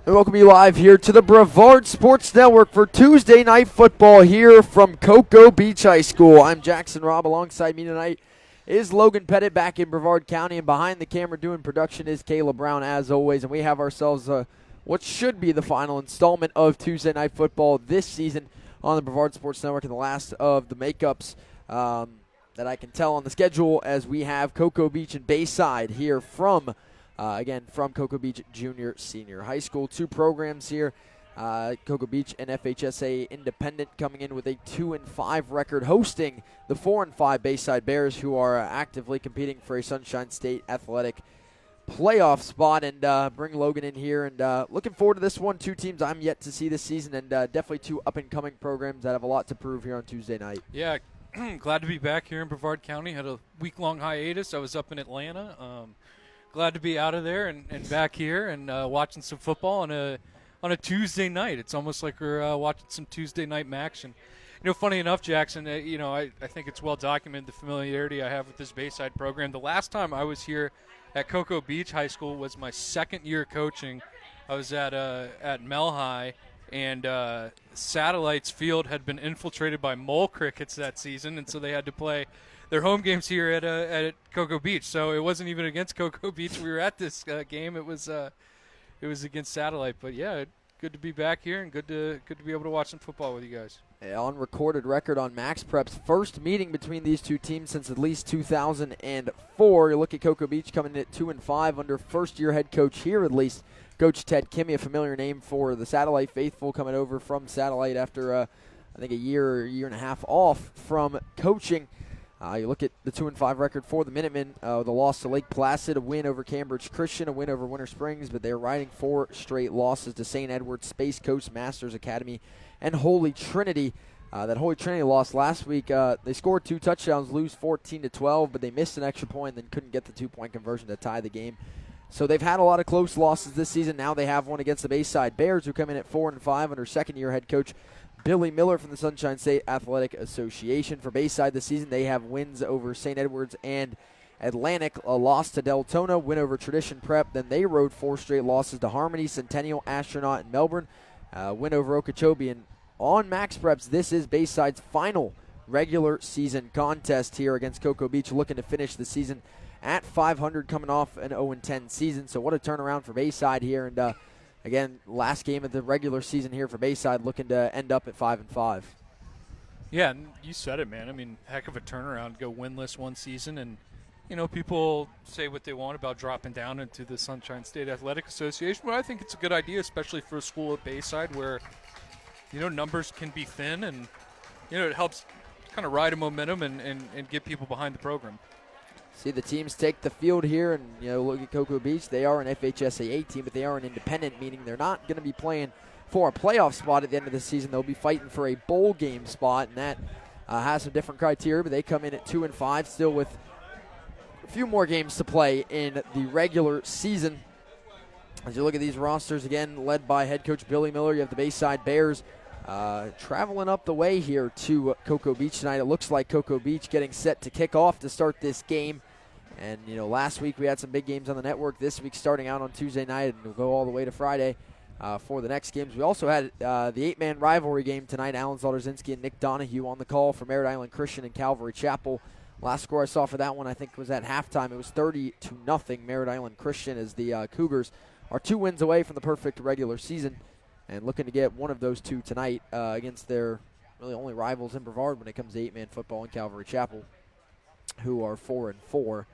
And welcome you live here to the Brevard Sports Network for Tuesday night football here from Cocoa Beach High School. I'm Jackson Robb. Alongside me tonight is Logan Pettit back in Brevard County, and behind the camera doing production is Kayla Brown as always. And we have ourselves what should be the final installment of Tuesday night football this season on the Brevard Sports Network, and the last of the makeups that I can tell on the schedule, as we have Cocoa Beach and Bayside here from Cocoa Beach Junior Senior High School. Two programs here, Cocoa Beach and FHSA Independent, coming in with a 2-5 record, hosting the 4-5 Bayside Bears, who are actively competing for a Sunshine State Athletic playoff spot. And bring Logan in here, and looking forward to this one. Two teams I'm yet to see this season, and definitely two up-and-coming programs that have a lot to prove here on Tuesday night. Yeah, glad to be back here in Brevard County. Had a week-long hiatus. I was up in Atlanta. Glad to be out of there and back here and watching some football on a Tuesday night. It's almost like we're watching some Tuesday night action. Funny enough, Jackson, I think it's well documented the familiarity I have with this Bayside program. The last time I was here at Cocoa Beach High School was my second year coaching. I was at Mel High, and Satellite's field had been infiltrated by mole crickets that season, and so they had to play their home games here at Cocoa Beach. So it wasn't even against Cocoa Beach. We were at this game. It was against Satellite. But yeah, good to be back here, and good to be able to watch some football with you guys. On recorded record on Max Prep's first meeting between these two teams since at least 2004. You look at Cocoa Beach coming in at 2-5 under first-year head coach here, at least, Coach Ted Kimmy, a familiar name for the Satellite faithful, coming over from Satellite after I think a year and a half off from coaching. You look at the 2-5 record for the Minutemen, the loss to Lake Placid, a win over Cambridge Christian, a win over Winter Springs, but they're riding 4 straight losses to St. Edward's, Space Coast, Masters Academy, and Holy Trinity. That Holy Trinity loss last week, they scored 2 touchdowns, lose 14-12, but they missed an extra point and then couldn't get the 2-point conversion to tie the game. So they've had a lot of close losses this season. Now they have one against the Bayside Bears, who come in at 4-5 under second-year head coach Billy Miller from the Sunshine State Athletic Association. For Bayside this season, they have wins over St. Edward's and Atlantic, a loss to Deltona, win over Tradition Prep. Then they rode 4 straight losses to Harmony, Centennial, Astronaut, and Melbourne, win over Okeechobee. And on Max Preps, this is Bayside's final regular season contest here against Cocoa Beach, looking to finish the season at 500, coming off an 0-10 season. So what a turnaround for Bayside here. And again, last game of the regular season here for Bayside, looking to end up at 5-5. Yeah, and you said it, man. I mean, heck of a turnaround. Go winless one season, and people say what they want about dropping down into the Sunshine State Athletic Association, but I think it's a good idea, especially for a school at Bayside where numbers can be thin, and it helps kind of ride a momentum and get people behind the program. See the teams take the field here, and look at Cocoa Beach. They are an FHSAA team, but they are an independent, meaning they're not going to be playing for a playoff spot at the end of the season. They'll be fighting for a bowl game spot, and that has some different criteria. But they come in at 2-5, still with a few more games to play in the regular season. As you look at these rosters, again led by head coach Billy Miller, you have the Bayside Bears traveling up the way here to Cocoa Beach tonight. It looks like Cocoa Beach getting set to kick off to start this game. And, last week we had some big games on the network. This week starting out on Tuesday night, and we'll go all the way to Friday for the next games. We also had the 8-man rivalry game tonight. Alan Zaldarzinski and Nick Donahue on the call for Merritt Island Christian and Calvary Chapel. Last score I saw for that one, I think, was at halftime. It was 30-0 Merritt Island Christian, as the Cougars are 2 wins away from the perfect regular season and looking to get one of those 2 tonight against their really only rivals in Brevard when it comes to 8-man football in Calvary Chapel, who are 4-4.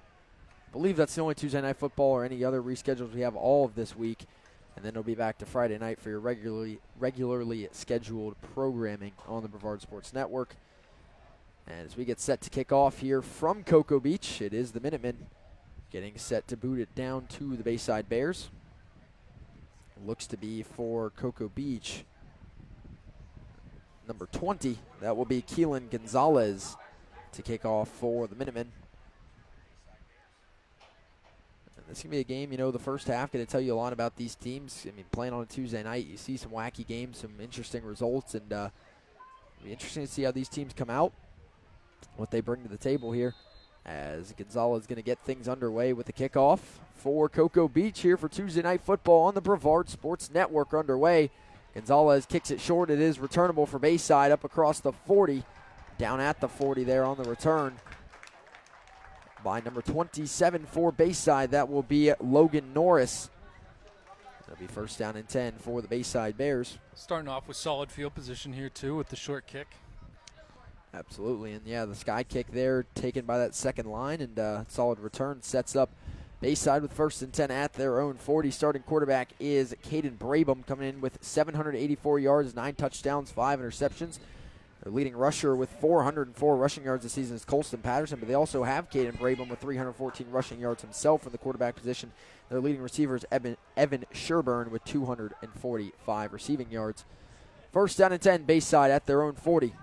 I believe that's the only Tuesday night football or any other reschedules we have all of this week, and then it'll be back to Friday night for your regularly scheduled programming on the Brevard Sports Network. And as we get set to kick off here from Cocoa Beach, it is the Minutemen getting set to boot it down to the Bayside Bears. It looks to be for Cocoa Beach, number 20. That will be Keelan Gonzalez to kick off for the Minutemen. This is going to be a game, the first half going to tell you a lot about these teams. I mean, playing on a Tuesday night, you see some wacky games, some interesting results, and it'll be interesting to see how these teams come out, what they bring to the table here as Gonzalez is going to get things underway with the kickoff for Cocoa Beach here for Tuesday Night Football on the Brevard Sports Network underway. Gonzalez kicks it short. It is returnable for Bayside up across the 40, down at the 40 there on the return by number 27 for Bayside. That will be Logan Norris. That'll be first down and 10 for the Bayside Bears. Starting off with solid field position here, too, with the short kick. Absolutely, and yeah, the sky kick there taken by that second line, and solid return sets up Bayside with first and 10 at their own 40. Starting quarterback is Caden Brabham, coming in with 784 yards, 9 touchdowns, 5 interceptions. Their leading rusher with 404 rushing yards this season is Colston Patterson, but they also have Caden Brabham with 314 rushing yards himself in the quarterback position. Their leading receiver is Evan Sherburne with 245 receiving yards. First down and 10, Bayside at their own 40.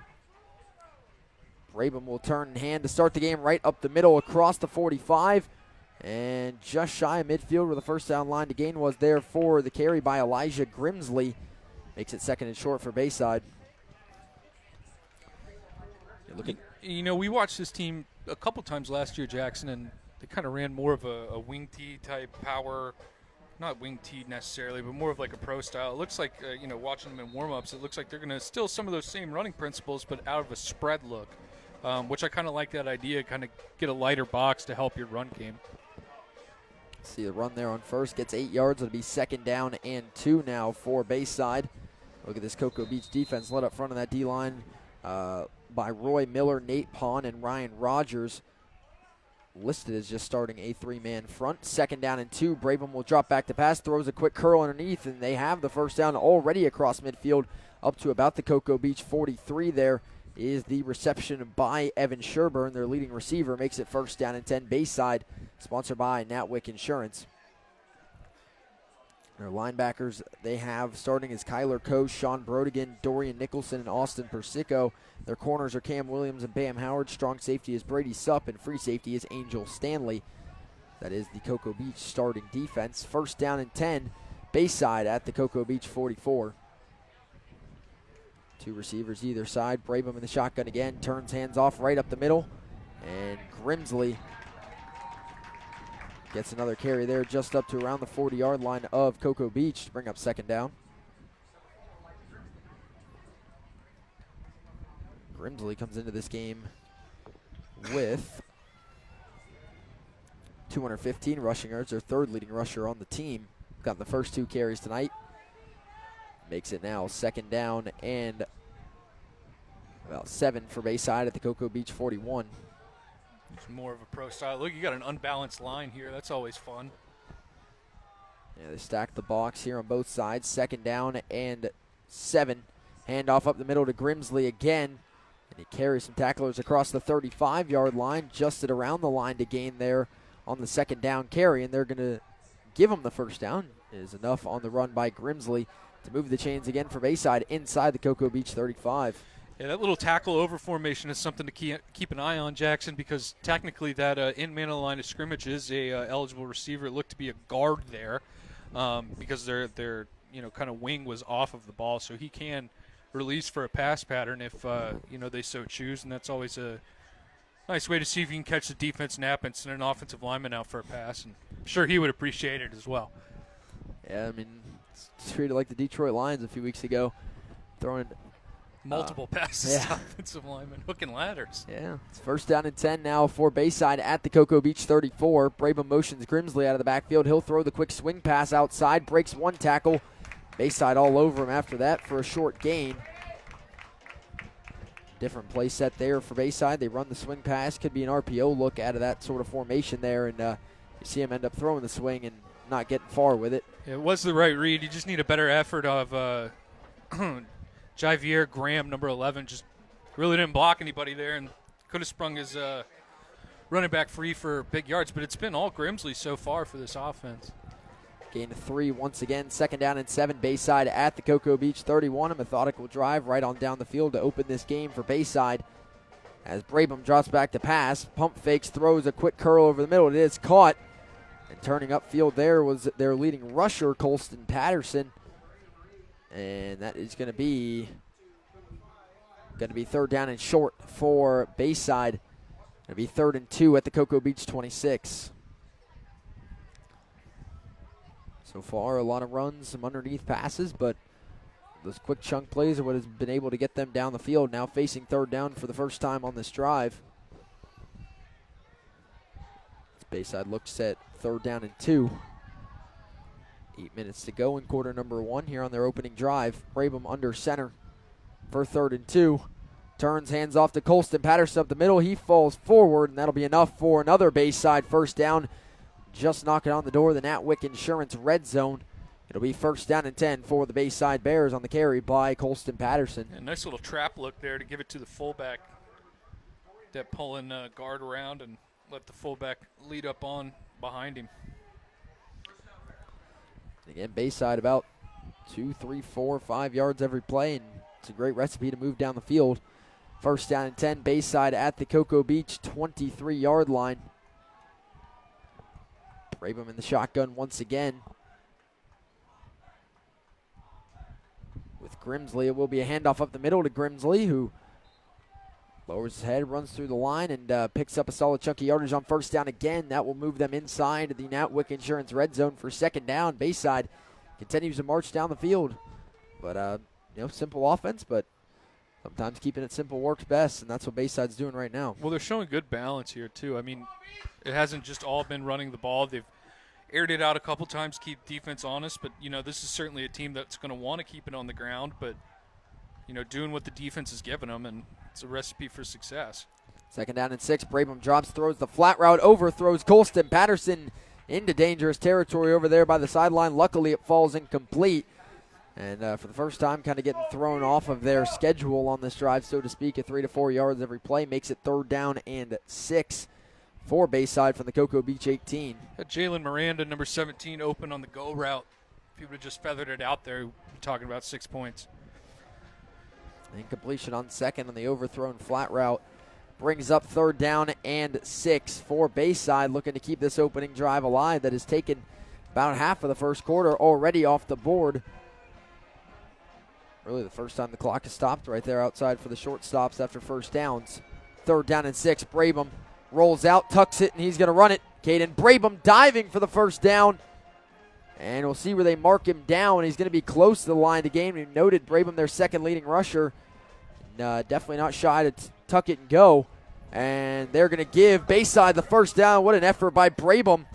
Brabham will turn and hand to start the game right up the middle across the 45. And just shy of midfield where the first down line to gain was there for the carry by Elijah Grimsley. Makes it second and short for Bayside. We watched this team a couple times last year, Jackson, and they kind of ran more of a wing tee type power. Not wing tee necessarily, but more of like a pro style. It looks like, watching them in warm-ups, it looks like they're going to still some of those same running principles, but out of a spread look. Which I kind of like that idea, kind of get a lighter box to help your run game. See the run there on first, gets 8 yards. It'll be second down and 2 now for Bayside. Look at this Cocoa Beach defense led up front of that D-line by Roy Miller, Nate Pond, and Ryan Rogers. Listed as just starting a 3-man front. Second down and 2. Brabham will drop back to pass, throws a quick curl underneath, and they have the first down already across midfield up to about the Cocoa Beach 43 there. Is the reception by Evan Sherburne, their leading receiver, makes it first down and 10. Bayside, sponsored by Natwick Insurance. Their linebackers they have starting is Kyler Coe, Sean Brodigan, Dorian Nicholson, and Austin Persico. Their corners are Cam Williams and Bam Howard. Strong safety is Brady Supp, and free safety is Angel Stanley. That is the Cocoa Beach starting defense. First down and 10, Bayside at the Cocoa Beach 44. 2 receivers either side. Brabham in the shotgun again. Turns hands off right up the middle. And Grimsley gets another carry there just up to around the 40-yard line of Cocoa Beach to bring up second down. Grimsley comes into this game with 215 rushing yards, their third leading rusher on the team. Got the first 2 carries tonight. Makes it now second down and about 7 for Bayside at the Cocoa Beach 41. It's more of a pro style. Look, you got an unbalanced line here. That's always fun. Yeah, they stack the box here on both sides. Second down and 7. Handoff up the middle to Grimsley again. And he carries some tacklers across the 35-yard line, just at around the line to gain there on the second down carry. And they're going to give him the first down. It is enough on the run by Grimsley to move the chains again for Bayside inside the Cocoa Beach 35. Yeah, that little tackle over formation is something to keep an eye on, Jackson, because technically that in-man on the line of scrimmage is a eligible receiver. It looked to be a guard there because their kind of wing was off of the ball, so he can release for a pass pattern if they so choose, and that's always a nice way to see if you can catch the defense nap and send an offensive lineman out for a pass, and I'm sure he would appreciate it as well. Yeah, I mean, it's treated like the Detroit Lions a few weeks ago, throwing multiple passes to offensive linemen, hook and ladders. Yeah, it's first down and 10 now for Bayside at the Cocoa Beach 34. Brabham motions Grimsley out of the backfield. He'll throw the quick swing pass outside, breaks 1 tackle. Bayside all over him after that for a short gain. Different play set there for Bayside. They run the swing pass. Could be an RPO look out of that sort of formation there, and you see him end up throwing the swing and not getting far with it. It was the right read. You just need a better effort of Javier Graham, number 11, just really didn't block anybody there and could have sprung his running back free for big yards. But it's been all Grimsley so far for this offense. Gain of 3 once again. Second down and 7. Bayside at the Cocoa Beach 31. A methodical drive right on down the field to open this game for Bayside. As Brabham drops back to pass, pump fakes, throws a quick curl over the middle. It is caught. And turning upfield there was their leading rusher, Colston Patterson. And that is going to be third down and short for Bayside It'll be 3rd and 2 at the Cocoa Beach 26. So far, a lot of runs, some underneath passes, but those quick chunk plays are what has been able to get them down the field. Now facing 3rd down for the first time on this drive. Bayside looks at 3rd down and 2. 8 minutes to go in quarter number 1 here on their opening drive. Brabham under center for 3rd and 2. Turns, hands off to Colston Patterson up the middle. He falls forward, and that'll be enough for another Bayside first down. Just knocking on the door of the Natwick Insurance red zone. It'll be 1st down and 10 for the Bayside Bears on the carry by Colston Patterson. A nice little trap look there to give it to the fullback. That pulling guard around and let the fullback lead up on behind him. Again, Bayside about 2, 3, 4, 5 yards every play, and it's a great recipe to move down the field. 1st down and 10, Bayside at the Cocoa Beach 23-yard line. Brabham in the shotgun once again. With Grimsley, it will be a handoff up the middle to Grimsley, who lowers his head, runs through the line, and picks up a solid chunk of yardage on 1st down again. That will move them inside the Natwick Insurance red zone for 2nd down. Bayside continues to march down the field. But, simple offense, but sometimes keeping it simple works best, and that's what Bayside's doing right now. Well, they're showing good balance here, too. I mean, it hasn't just all been running the ball. They've aired it out a couple times, keep defense honest, but, this is certainly a team that's going to want to keep it on the ground, but, doing what the defense is giving them, and it's a recipe for success. 2nd down and 6. Brabham drops, throws the flat route, overthrows Colston Patterson into dangerous territory over there by the sideline. Luckily, it falls incomplete. And for the first time, kind of getting thrown off of their schedule on this drive, so to speak, at 3 to 4 yards every play. Makes it 3rd down and 6 for Bayside from the Cocoa Beach 18. Jalen Miranda, number 17, open on the go route. If he would have just feathered it out there, we're talking about 6 points. Incompletion on 2nd on the overthrown flat route. Brings up 3rd down and 6 for Bayside, looking to keep this opening drive alive that has taken about half of the first quarter already off the board. Really the first time the clock has stopped right there outside for the short stops after 1st downs. 3rd down and 6. Brabham rolls out, tucks it, and he's going to run it. Caden Brabham diving for the 1st down. And we'll see where they mark him down. He's going to be close to the line to gain. We noted Brabham, their 2nd leading rusher. Definitely not shy to tuck it and go. And they're going to give Bayside the 1st down. What an effort by Brabham.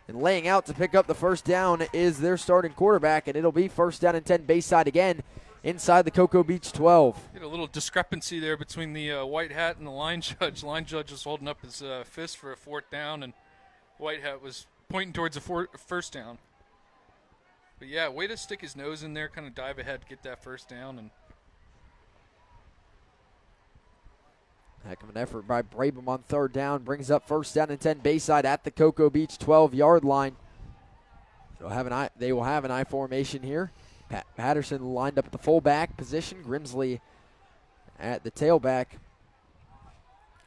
And laying out to pick up the 1st down is their starting quarterback. And it'll be 1st down and 10 Bayside again inside the Cocoa Beach 12. A little discrepancy there between the white hat and the line judge. Line judge was holding up his fist for a 4th down, and white hat was pointing towards a 1st down. But, yeah, way to stick his nose in there, kind of dive ahead, get that 1st down. And heck of an effort by Brabham on 3rd down. Brings up 1st down and 10 Bayside at the Cocoa Beach 12-yard line. They will have an I formation here. Patterson lined up at the fullback position. Grimsley at the tailback.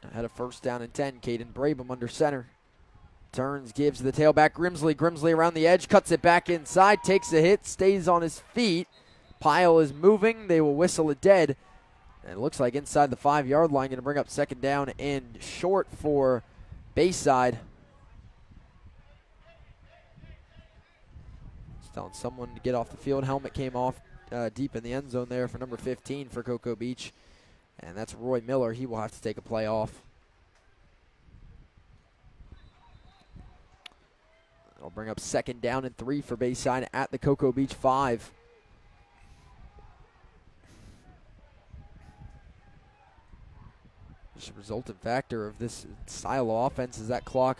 Ahead of 1st down and 10. Caden Brabham under center. Turns, gives to the tailback. Grimsley around the edge. Cuts it back inside. Takes a hit. Stays on his feet. Pile is moving. They will whistle it dead. And it looks like inside the 5-yard line. Going to bring up 2nd down and short for Bayside. Telling someone to get off the field. Helmet came off deep in the end zone there for number 15 for Cocoa Beach. And that's Roy Miller. He will have to take a play off. It'll bring up 2nd down and 3 for Bayside at the Cocoa Beach 5. Just a resultant factor of this style of offense is that clock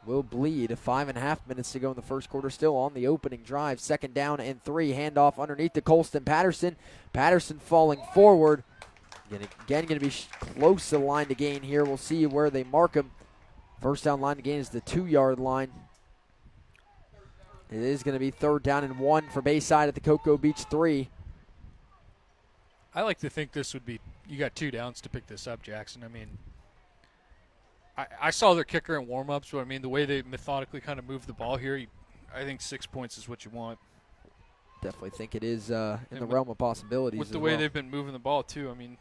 will bleed. 5.5 minutes to go in the first quarter. Still on the opening drive. 2nd down and 3. Handoff underneath to Colston Patterson. Patterson falling forward. Again, going to be close to the line to gain here. We'll see where they mark him. 1st down line to gain is the 2-yard line. It is going to be 3rd down and 1 for Bayside at the Cocoa Beach 3. I like to think this would be, you got 2 downs to pick this up, Jackson. I mean, I saw their kicker in warm-ups, but I mean, the way they methodically kind of move the ball here, I think 6 points is what you want. Definitely think it is in the realm of possibilities. With the way they've been moving the ball, too, I mean,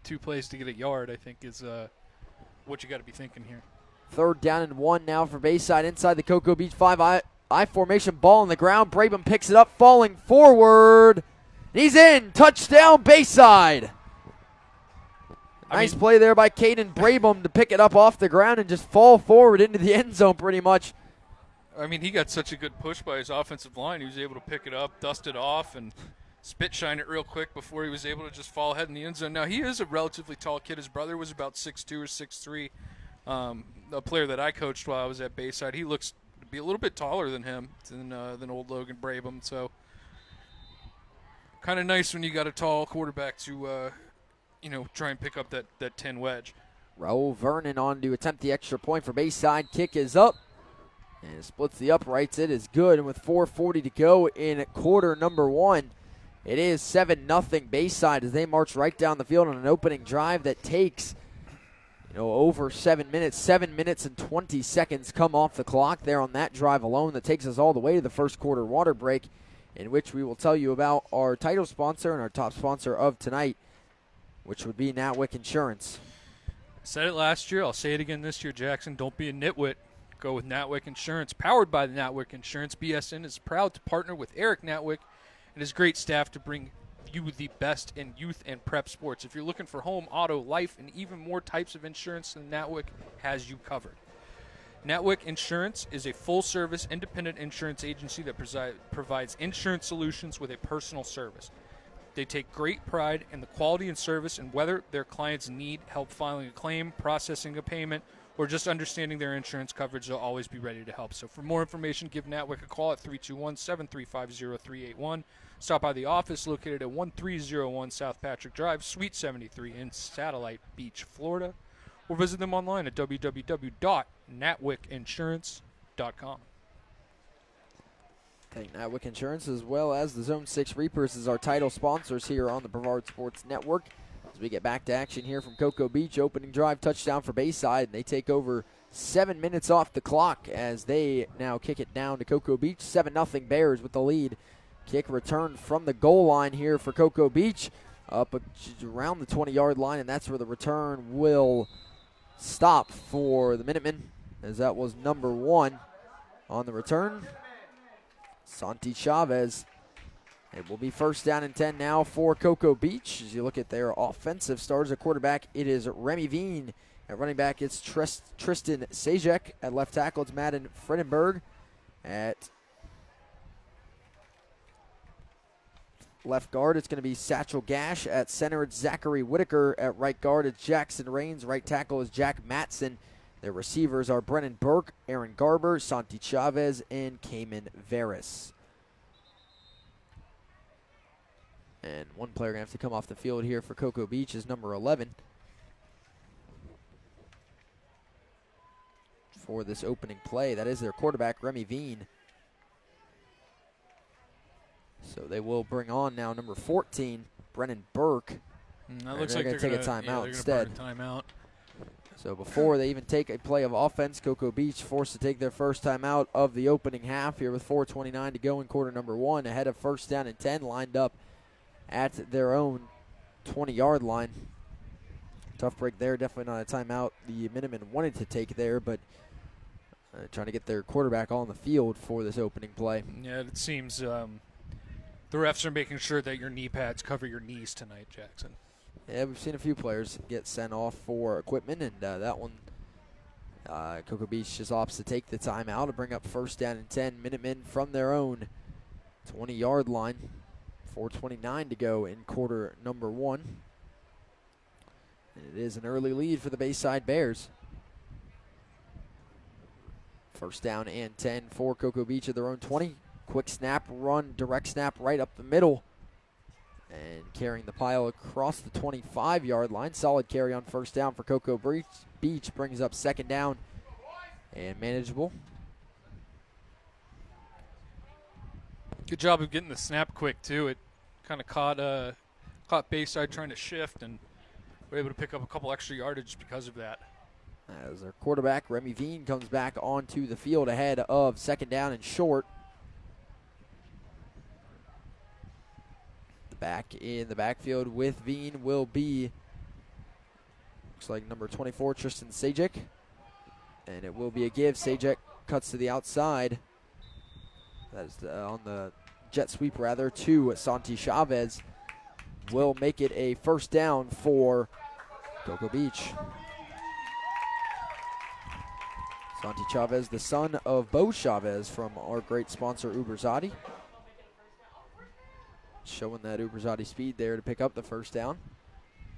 2 plays to get a yard, I think, is what you got to be thinking here. 3rd down and 1 now for Bayside inside the Cocoa Beach 5-I formation. Ball on the ground. Brabham picks it up, falling forward. He's in. Touchdown, Bayside. Nice play there by Caden Brabham to pick it up off the ground and just fall forward into the end zone pretty much. I mean, he got such a good push by his offensive line. He was able to pick it up, dust it off, and spit shine it real quick before he was able to just fall ahead in the end zone. Now, he is a relatively tall kid. His brother was about 6'2 or 6'3. A player that I coached while I was at Bayside, he looks to be a little bit taller than him, than old Logan Brabham. So kind of nice when you got a tall quarterback to, try and pick up that 10 wedge. Raul Vernon on to attempt the extra point for Bayside. Kick is up. And it splits the uprights. It is good. And with 4:40 to go in quarter number 1, it is 7-0 Bayside as they march right down the field on an opening drive that takes over 7 minutes. 7 minutes and 20 seconds come off the clock there on that drive alone. That takes us all the way to the first quarter water break, in which we will tell you about our title sponsor and our top sponsor of tonight, which would be Natwick Insurance. I said it last year. I'll say it again this year, Jackson. Don't be a nitwit. Go with Natwick Insurance. Powered by the Natwick Insurance, BSN is proud to partner with Eric Natwick and his great staff to bring you the best in youth and prep sports. If you're looking for home, auto, life, and even more types of insurance, then Natwick has you covered. Natwick Insurance is a full-service independent insurance agency that provides insurance solutions with a personal service. They take great pride in the quality and service, and whether their clients need help filing a claim, processing a payment, or just understanding their insurance coverage, they'll always be ready to help. So for more information, give Natwick a call at 321-735-0381. Stop by the office located at 1301 South Patrick Drive, Suite 73 in Satellite Beach, Florida. Or visit them online at www.natwickinsurance.com. Thank Natwick Insurance as well as the Zone 6 Reapers as our title sponsors here on the Brevard Sports Network. As we get back to action here from Cocoa Beach, opening drive touchdown for Bayside, and they take over 7 minutes off the clock as they now kick it down to Cocoa Beach. 7-0 Bears with the lead. Kick returned from the goal line here for Cocoa Beach up around the 20-yard line, and that's where the return will stop for the Minutemen, as that was number 1 on the return, Santi Chavez. It will be 1st down and 10 now for Cocoa Beach. As you look at their offensive starters at quarterback, it is Remy Veen. At running back, it's Tristan Sajek. At left tackle, it's Madden Fredenberg. At left guard, it's going to be Satchel Gash. At center, it's Zachary Whitaker. At right guard, it's Jackson Rains. Right tackle is Jack Matson. Their receivers are Brennan Burke, Aaron Garber, Santi Chavez, and Cayman Veras. And one player going to have to come off the field here for Cocoa Beach is number 11 for this opening play. That is their quarterback, Remy Veen. So they will bring on now number 14, Brennan Burke. That looks like they're going to take a timeout instead. Timeout. So before they even take a play of offense, Cocoa Beach forced to take their first timeout of the opening half here with 4:29 to go in quarter number 1, ahead of 1st down and 10, lined up at their own 20-yard line. Tough break there. Definitely not a timeout the Minutemen wanted to take there, but trying to get their quarterback on the field for this opening play. Yeah, it seems the refs are making sure that your knee pads cover your knees tonight, Jackson. Yeah, we've seen a few players get sent off for equipment, and that one, Cocoa Beach just opts to take the timeout to bring up 1st down and 10. Minutemen from their own 20-yard line. 4:29 to go in quarter number 1. And it is an early lead for the Bayside Bears. 1st down and 10 for Cocoa Beach at their own 20. Quick snap, run, direct snap right up the middle. And carrying the pile across the 25-yard line. Solid carry on 1st down for Cocoa Beach. Brings up 2nd down and manageable. Good job of getting the snap quick, too. It kind of caught Bayside trying to shift, and we're able to pick up a couple extra yardage because of that. As their quarterback, Remy Veen, comes back onto the field ahead of 2nd down and short. Back in the backfield with Veen will be Looks like number 24, Tristan Sajik. And it will be a give. Sajik cuts to the outside. That is on the jet sweep, rather, to Santi Chavez. Will make it a first down for Cocoa Beach. Santi Chavez, the son of Bo Chavez from our great sponsor, Uberzati. Showing that Uberzati speed there to pick up the first down.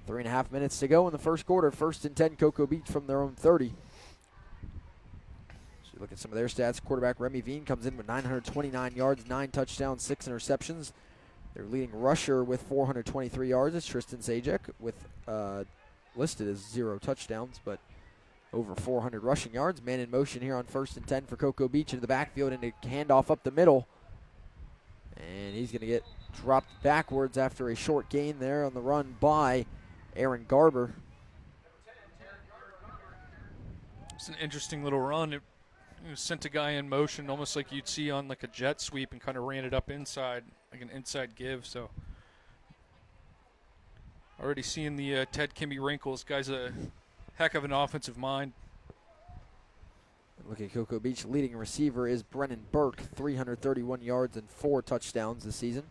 3.5 minutes to go in the first quarter. 1st and 10, Cocoa Beach from their own 30. So you look at some of their stats. Quarterback Remy Veen comes in with 929 yards, 9 touchdowns, 6 interceptions. Their leading rusher with 423 yards is Tristan Sajek, with listed as 0 touchdowns, but over 400 rushing yards. Man in motion here on 1st and 10 for Cocoa Beach into the backfield, and a handoff up the middle. And he's going to get dropped backwards after a short gain there on the run by Aaron Garber. It's an interesting little run. It sent a guy in motion almost like you'd see on like a jet sweep and kind of ran it up inside, like an inside give. So already seeing the Ted Kimby wrinkles. Guy's a heck of an offensive mind. Look at Cocoa Beach. Leading receiver is Brennan Burke, 331 yards and 4 touchdowns this season.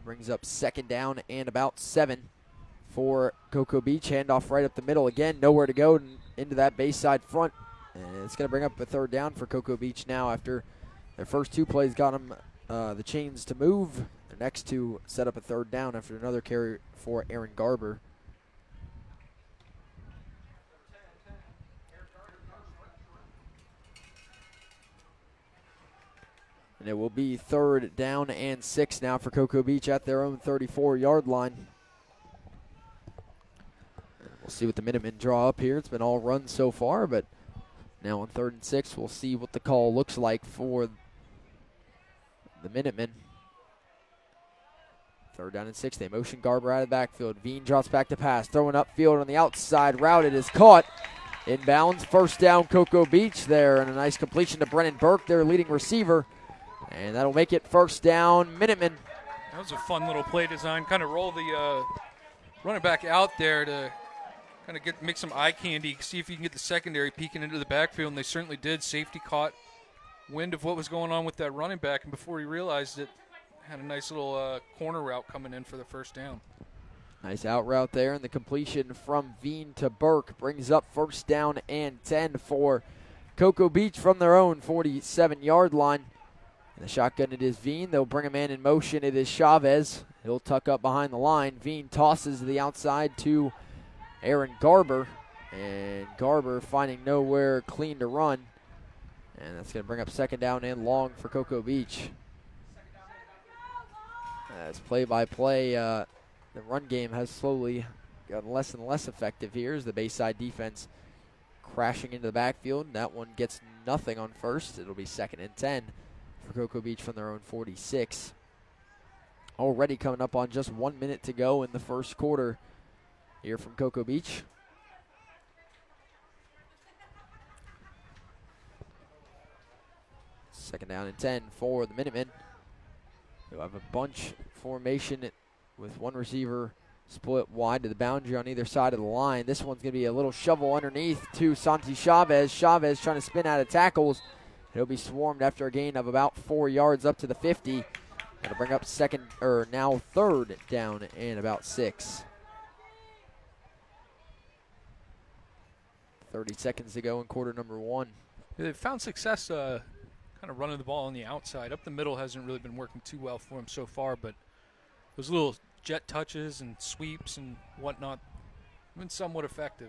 Brings up 2nd down and about 7 for Cocoa Beach. Handoff right up the middle again. Nowhere to go into that Bayside front. And it's going to bring up a 3rd down for Cocoa Beach now after their first 2 plays got them the chains to move. Their next 2 set up a 3rd down after another carry for Aaron Garber. And it will be 3rd down and 6 now for Cocoa Beach at their own 34-yard line. We'll see what the Minutemen draw up here. It's been all run so far, but now on 3rd and 6, we'll see what the call looks like for the Minutemen. 3rd down and 6. They motion Garber out of the backfield. Veen drops back to pass. Throwing upfield on the outside. Routed is caught. Inbounds. 1st down, Cocoa Beach there. And a nice completion to Brennan Burke, their leading receiver. And that'll make it 1st down, Minutemen. That was a fun little play design. Kind of roll the running back out there to kind of make some eye candy, see if you can get the secondary peeking into the backfield, and they certainly did. Safety caught wind of what was going on with that running back, and before he realized it, had a nice little corner route coming in for the 1st down. Nice out route there, and the completion from Veen to Burke brings up 1st down and 10 for Cocoa Beach from their own 47-yard line. And the shotgun, it is Veen. They'll bring a man in motion. It is Chavez. He'll tuck up behind the line. Veen tosses to the outside to Aaron Garber. And Garber finding nowhere clean to run. And that's going to bring up 2nd down and long for Cocoa Beach. As play-by-play, the run game has slowly gotten less and less effective here as the Bayside defense crashing into the backfield. That one gets nothing on 1st. It'll be 2nd and 10 for Cocoa Beach from their own 46. Already coming up on just 1 minute to go in the 1st quarter here from Cocoa Beach. Second down and 10 for the Minutemen. They'll have a bunch formation with one receiver split wide to the boundary on either side of the line. This one's going to be a little shovel underneath to Santi Chavez. Chavez trying to spin out of tackles. He'll be swarmed after a gain of about 4 yards up to the 50. That'll bring up 3rd down and about 6. 30 seconds to go in quarter number 1. They've found success kind of running the ball on the outside. Up the middle hasn't really been working too well for them so far, but those little jet touches and sweeps and whatnot have been somewhat effective.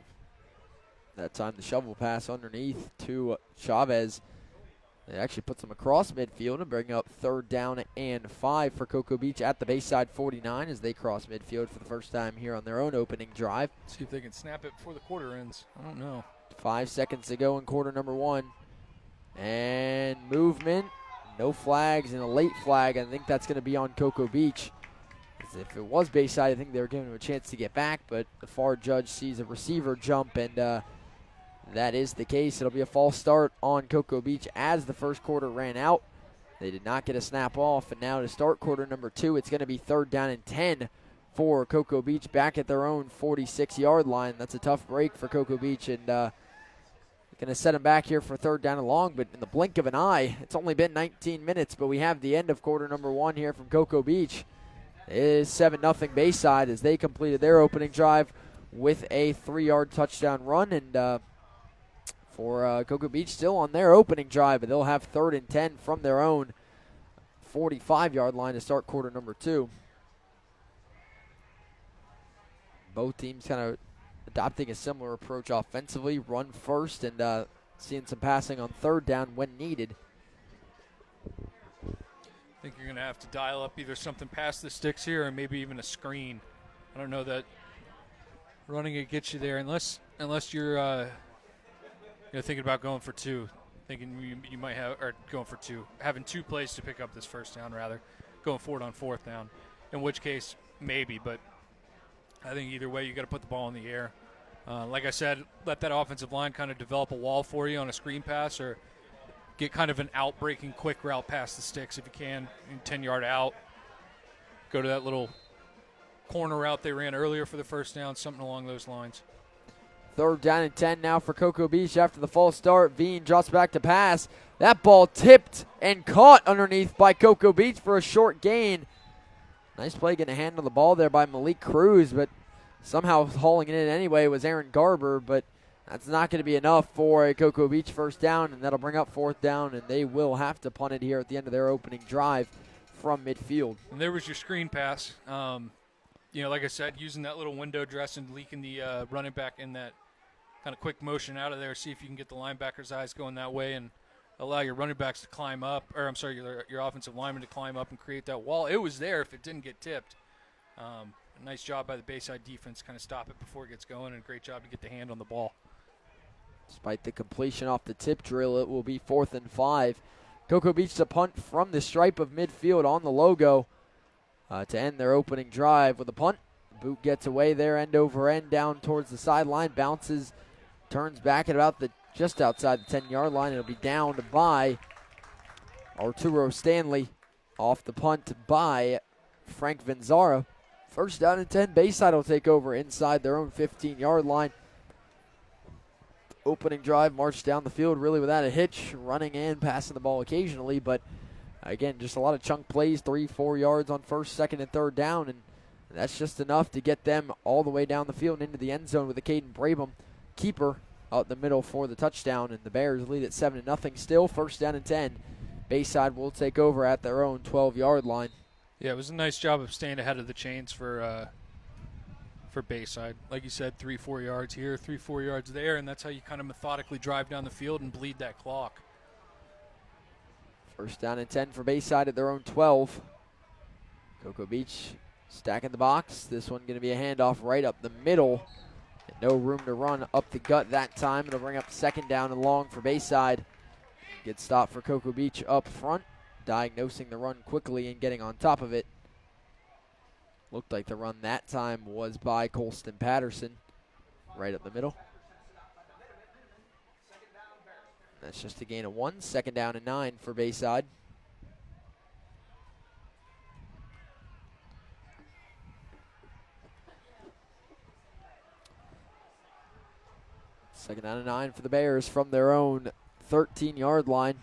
That time the shovel pass underneath to Chavez. It actually puts them across midfield and bring up 3rd down and 5 for Cocoa Beach at the Bayside 49 as they cross midfield for the first time here on their own opening drive. See if they can snap it before the quarter ends. I don't know. 5 seconds to go in quarter number 1. And movement. No flags and a late flag. I think that's going to be on Cocoa Beach. As if it was Bayside, I think they were giving him a chance to get back, but the far judge sees a receiver jump, and that is the case. It'll be a false start on Cocoa Beach as the 1st quarter ran out. They did not get a snap off, and now to start quarter number 2, it's going to be 3rd down and 10 for Cocoa Beach back at their own 46-yard line. That's a tough break for Cocoa Beach, and going to set them back here for 3rd down and long, but in the blink of an eye, it's only been 19 minutes, but we have the end of quarter number 1 here from Cocoa Beach. It is 7-0 Bayside as they completed their opening drive with a 3-yard touchdown run, and for Cocoa Beach still on their opening drive, but they'll have 3rd and 10 from their own 45-yard line to start quarter number 2. Both teams kind of adopting a similar approach offensively, run first, and seeing some passing on 3rd down when needed. I think you're going to have to dial up either something past the sticks here or maybe even a screen. I don't know that running it gets you there unless you're thinking about going for 2, thinking you might have, or going for 2, having 2 plays to pick up this 1st down rather, going for it on 4th down, in which case maybe, but I think either way you got to put the ball in the air. Like I said, let that offensive line kind of develop a wall for you on a screen pass, or get kind of an out-breaking quick route past the sticks if you can, 10-yard out. Go to that little corner route they ran earlier for the 1st down, something along those lines. 3rd down and 10 now for Cocoa Beach after the false start. Veen drops back to pass. That ball tipped and caught underneath by Cocoa Beach for a short gain. Nice play getting a hand on the ball there by Malik Cruz, but somehow hauling it in anyway was Aaron Garber, but that's not going to be enough for a Cocoa Beach 1st down, and that'll bring up 4th down, and they will have to punt it here at the end of their opening drive from midfield. And there was your screen pass. Like I said, using that little window dress and leaking the running back in that kind of quick motion out of there, see if you can get the linebacker's eyes going that way and allow your running backs to climb up, or your offensive lineman to climb up and create that wall. It was there if it didn't get tipped. A nice job by the Bayside defense, kind of stop it before it gets going, and a great job to get the hand on the ball. Despite the completion off the tip drill, it will be 4th and 5. Cocoa Beach to punt from the stripe of midfield on the logo to end their opening drive with a punt. Boot gets away there, end over end, down towards the sideline, bounces, turns back at about just outside the 10-yard line. It'll be downed by Arturo Stanley off the punt by Frank Vanzara. 1st down and 10. Bayside will take over inside their own 15-yard line. Opening drive, marched down the field really without a hitch, running and passing the ball occasionally, but again, just a lot of chunk plays, 3-4 yards on 1st, 2nd, and 3rd down, and that's just enough to get them all the way down the field and into the end zone with a Caden Brabham keeper out the middle for the touchdown, and the Bears lead at 7-0 still. 1st down and 10. Bayside will take over at their own 12-yard line. Yeah, it was a nice job of staying ahead of the chains for Bayside. Like you said, 3-4 yards here, 3-4 yards there, and that's how you kind of methodically drive down the field and bleed that clock. 1st down and 10 for Bayside at their own 12. Cocoa Beach stacking the box. This one going to be a handoff right up the middle. And no room to run up the gut that time. It'll bring up 2nd down and long for Bayside. Good stop for Cocoa Beach up front, diagnosing the run quickly and getting on top of it. Looked like the run that time was by Colston Patterson right up the middle. That's just a gain of 1. 2nd down and 9 for Bayside. Second down and 9 for the Bears from their own 13-yard line.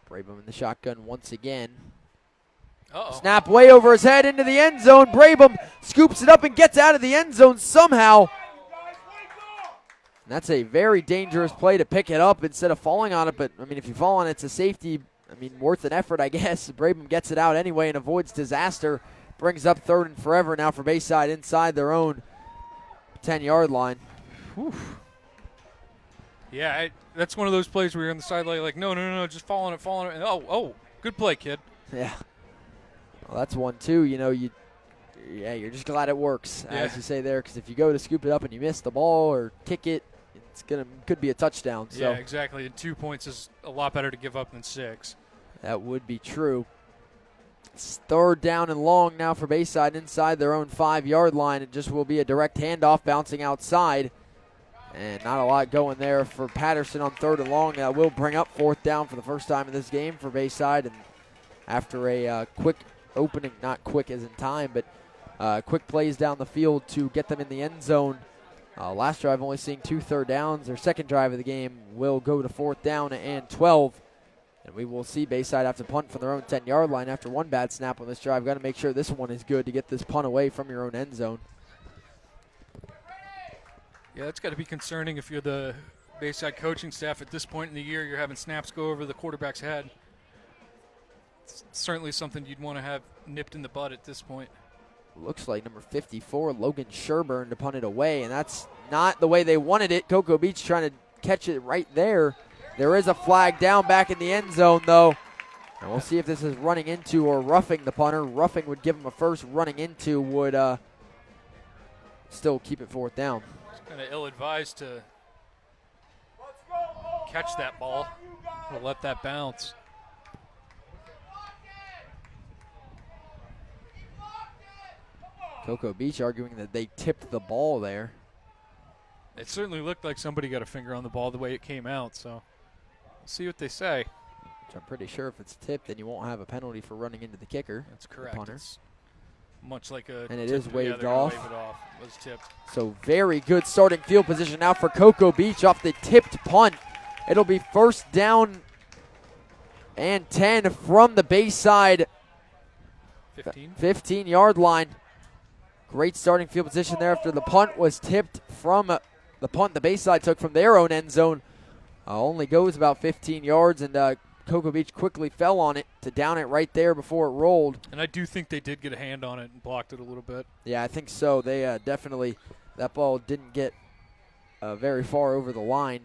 Brabham in the shotgun once again. Snap way over his head into the end zone. Brabham scoops it up and gets out of the end zone somehow. And that's a very dangerous play to pick it up instead of falling on it. But, I mean, if you fall on it, it's a safety. I mean, worth an effort, I guess. Brabham gets it out anyway and avoids disaster. Brings up 3rd and forever now for Bayside inside their own 10-yard line. Whew. Yeah, that's one of those plays where you're on the sideline like, no, just fall on it. And, oh, good play, kid. Yeah. Well, that's one, too. You know, you're just glad it works, as you say there, because if you go to scoop it up and you miss the ball or kick it, could be a touchdown. So. Yeah, exactly. And 2 points is a lot better to give up than 6. That would be true. It's 3rd down and long now for Bayside inside their own 5-yard line. It just will be a direct handoff bouncing outside And not a lot going there for Patterson on 3rd and long. Will bring up 4th down for the first time in this game for Bayside. And after a quick opening, not quick as in time, but quick plays down the field to get them in the end zone. Last drive only seeing 2 third downs. Their second drive of the game will go to 4th down and 12. And we will see Bayside have to punt from their own 10-yard line after one bad snap on this drive. Got to make sure this one is good to get this punt away from your own end zone. Yeah, that's got to be concerning if you're the Bayside coaching staff at this point in the year. You're having snaps go over the quarterback's head. It's certainly something you'd want to have nipped in the bud at this point. Looks like number 54, Logan Sherburne, to punt it away, and that's not the way they wanted it. Cocoa Beach trying to catch it right there. There is a flag down back in the end zone, though. And we'll see if this is running into or roughing the punter. Roughing would give him a first. Running into would still keep it 4th down. Kind of ill-advised to catch that ball or let that bounce. Cocoa Beach arguing that they tipped the ball there. It certainly looked like somebody got a finger on the ball the way it came out, so we'll see what they say. Which I'm pretty sure if it's tipped, then you won't have a penalty for running into the kicker. That's correct. It's much like a and it tip, is waved off. Wave it off. It was tipped. So very good starting field position now for Cocoa Beach off the tipped punt. It'll be 1st down and 10 from the Bayside 15-yard line. Great starting field position there after the punt was tipped from the punt the Bayside took from their own end zone. Only goes about 15 yards, and Cocoa Beach quickly fell on it to down it right there before it rolled. And I do think they did get a hand on it and blocked it a little bit. Yeah, I think so. They definitely, that ball didn't get very far over the line.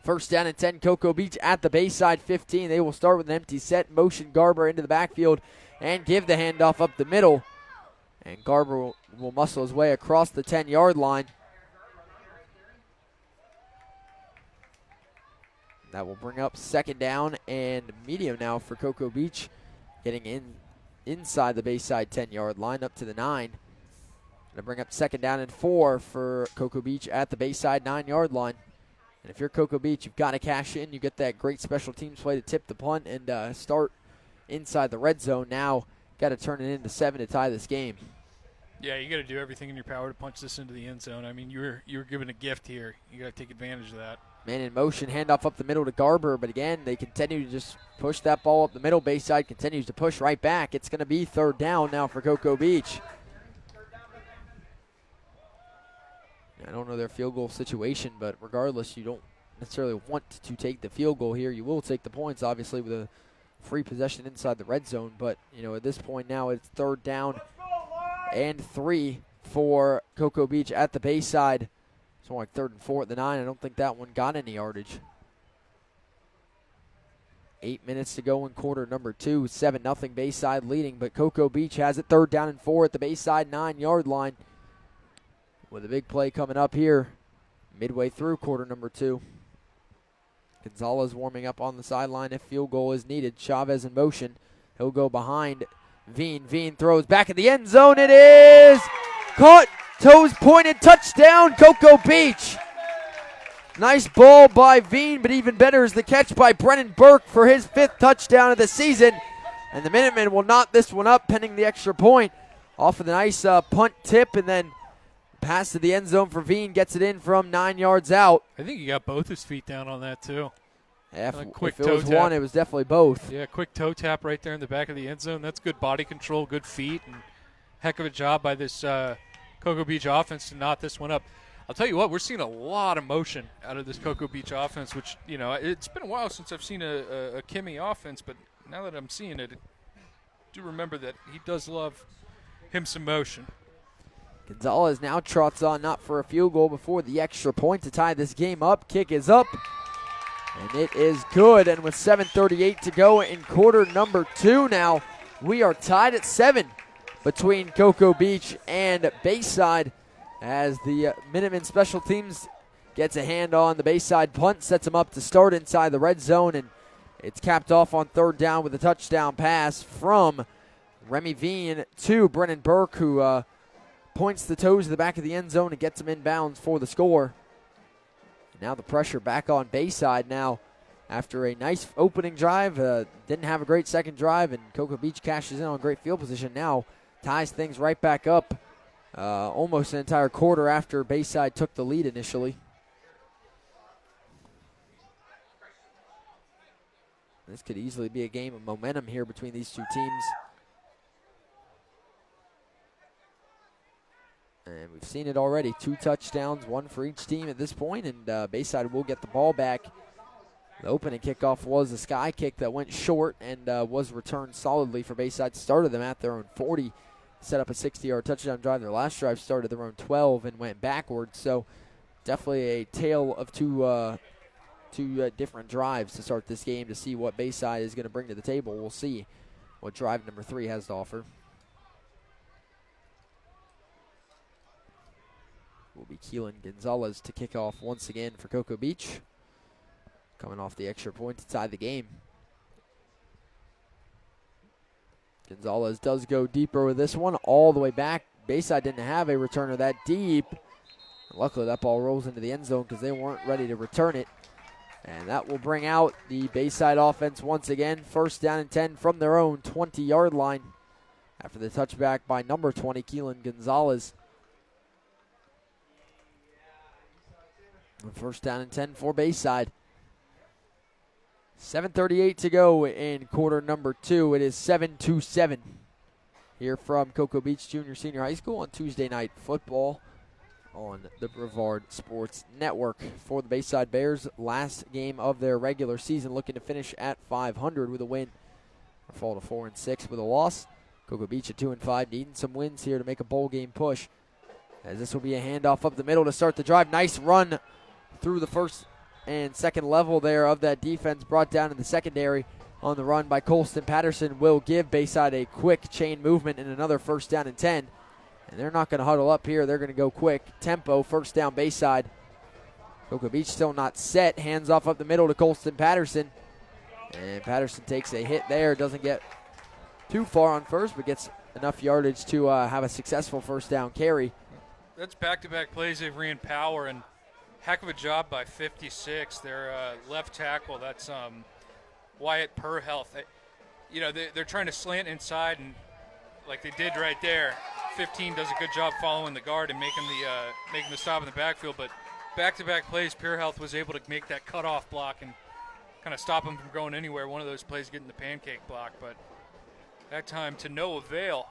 1st down and 10, Cocoa Beach at the Bayside 15. They will start with an empty set, motion Garber into the backfield, and give the handoff up the middle. And Garber will muscle his way across the 10-yard line. That will bring up 2nd down and medium now for Cocoa Beach, getting inside the Bayside 10-yard line up to the 9. Going to bring up 2nd down and 4 for Cocoa Beach at the Bayside 9-yard line. And if you're Cocoa Beach, you've got to cash in. You get that great special teams play to tip the punt and start inside the red zone. Now got to turn it into 7 to tie this game. Yeah, you got to do everything in your power to punch this into the end zone. I mean, you were given a gift here. You got to take advantage of that. Man in motion, handoff up the middle to Garber, but again, they continue to just push that ball up the middle. Bayside continues to push right back. It's going to be 3rd down now for Cocoa Beach. I don't know their field goal situation, but regardless, you don't necessarily want to take the field goal here. You will take the points, obviously, with a free possession inside the red zone, but at this point now it's 3rd down and 3 for Cocoa Beach at the Bayside. It's more like 3rd and 4 at the 9. I don't think that one got any yardage. 8 minutes to go in quarter number 2. 7-0 Bayside leading, but Cocoa Beach has it 3rd down and 4 at the Bayside 9-yard line. With a big play coming up here midway through quarter number 2. Gonzalez warming up on the sideline if field goal is needed. Chavez in motion. He'll go behind Veen. Veen throws back in the end zone. It is caught. Toes pointed. Touchdown, Cocoa Beach. Nice ball by Veen, but even better is the catch by Brennan Burke for his 5th touchdown of the season. And the Minutemen will knot this one up pending the extra point off of the nice punt tip, and then pass to the end zone for Veen. Gets it in from 9 yards out. I think he got both his feet down on that, too. Yeah, if it was one, it was definitely both. Yeah, quick toe tap right there in the back of the end zone. That's good body control, good feet, and heck of a job by this Cocoa Beach offense to knot this one up. I'll tell you what, we're seeing a lot of motion out of this Cocoa Beach offense, which, it's been a while since I've seen a Kimmy offense, but now that I'm seeing it, I do remember that he does love him some motion. Gonzalez now trots on, not for a field goal before the extra point to tie this game up. Kick is up, and it is good. And with 7:38 to go in quarter number 2 now, we are tied at 7 between Cocoa Beach and Bayside as the Minutemen special teams gets a hand on the Bayside punt, sets them up to start inside the red zone, and it's capped off on 3rd down with a touchdown pass from Remy Veen to Brennan Burke, who points the toes to the back of the end zone and gets him inbounds for the score. now the pressure back on Bayside now. After a nice opening drive, didn't have a great second drive, and Cocoa Beach cashes in on great field position. Now ties things right back up almost an entire quarter after Bayside took the lead initially. This could easily be a game of momentum here between these two teams. And we've seen it already. 2 touchdowns, 1 for each team at this point, and Bayside will get the ball back. The opening kickoff was a sky kick that went short and was returned solidly for Bayside. Started them at their own 40, set up a 60-yard touchdown drive. Their last drive started their own 12 and went backwards. So definitely a tale of two different drives to start this game to see what Bayside is going to bring to the table. We'll see what drive number 3 has to offer. Will be Keelan Gonzalez to kick off once again for Cocoa Beach. Coming off the extra point to tie the game. Gonzalez does go deeper with this one, all the way back. Bayside didn't have a returner that deep. Luckily, that ball rolls into the end zone because they weren't ready to return it. And that will bring out the Bayside offense once again. First down and 10 from their own 20-yard line after the touchback by number 20, Keelan Gonzalez. First down and 10 for Bayside. 7:38 to go in quarter number 2. It is 7-7 here from Cocoa Beach Junior Senior High School on Tuesday Night Football on the Brevard Sports Network. For the Bayside Bears, last game of their regular season, looking to finish at 500 with a win, or fall to 4-6 with a loss. Cocoa Beach at 2-5, needing some wins here to make a bowl game push. As this will be a handoff up the middle to start the drive. Nice run through the first and second level there of that defense, brought down in the secondary on the run by Colston Patterson, will give Bayside a quick chain movement and another first down and 10. And they're not going to huddle up here. They're going to go quick. Tempo, first down Bayside. Cocoa Beach still not set. Hands off up the middle to Colston Patterson. And Patterson takes a hit there. Doesn't get too far on first, but gets enough yardage to have a successful first down carry. That's back-to-back plays they've ran power, and heck of a job by 56. Their left tackle, that's Wyatt Perhealth. They're trying to slant inside, and like they did right there, 15 does a good job following the guard and making the stop in the backfield. But back-to-back plays, Perhealth was able to make that cutoff block and kind of stop him from going anywhere. One of those plays getting the pancake block, but that time to no avail.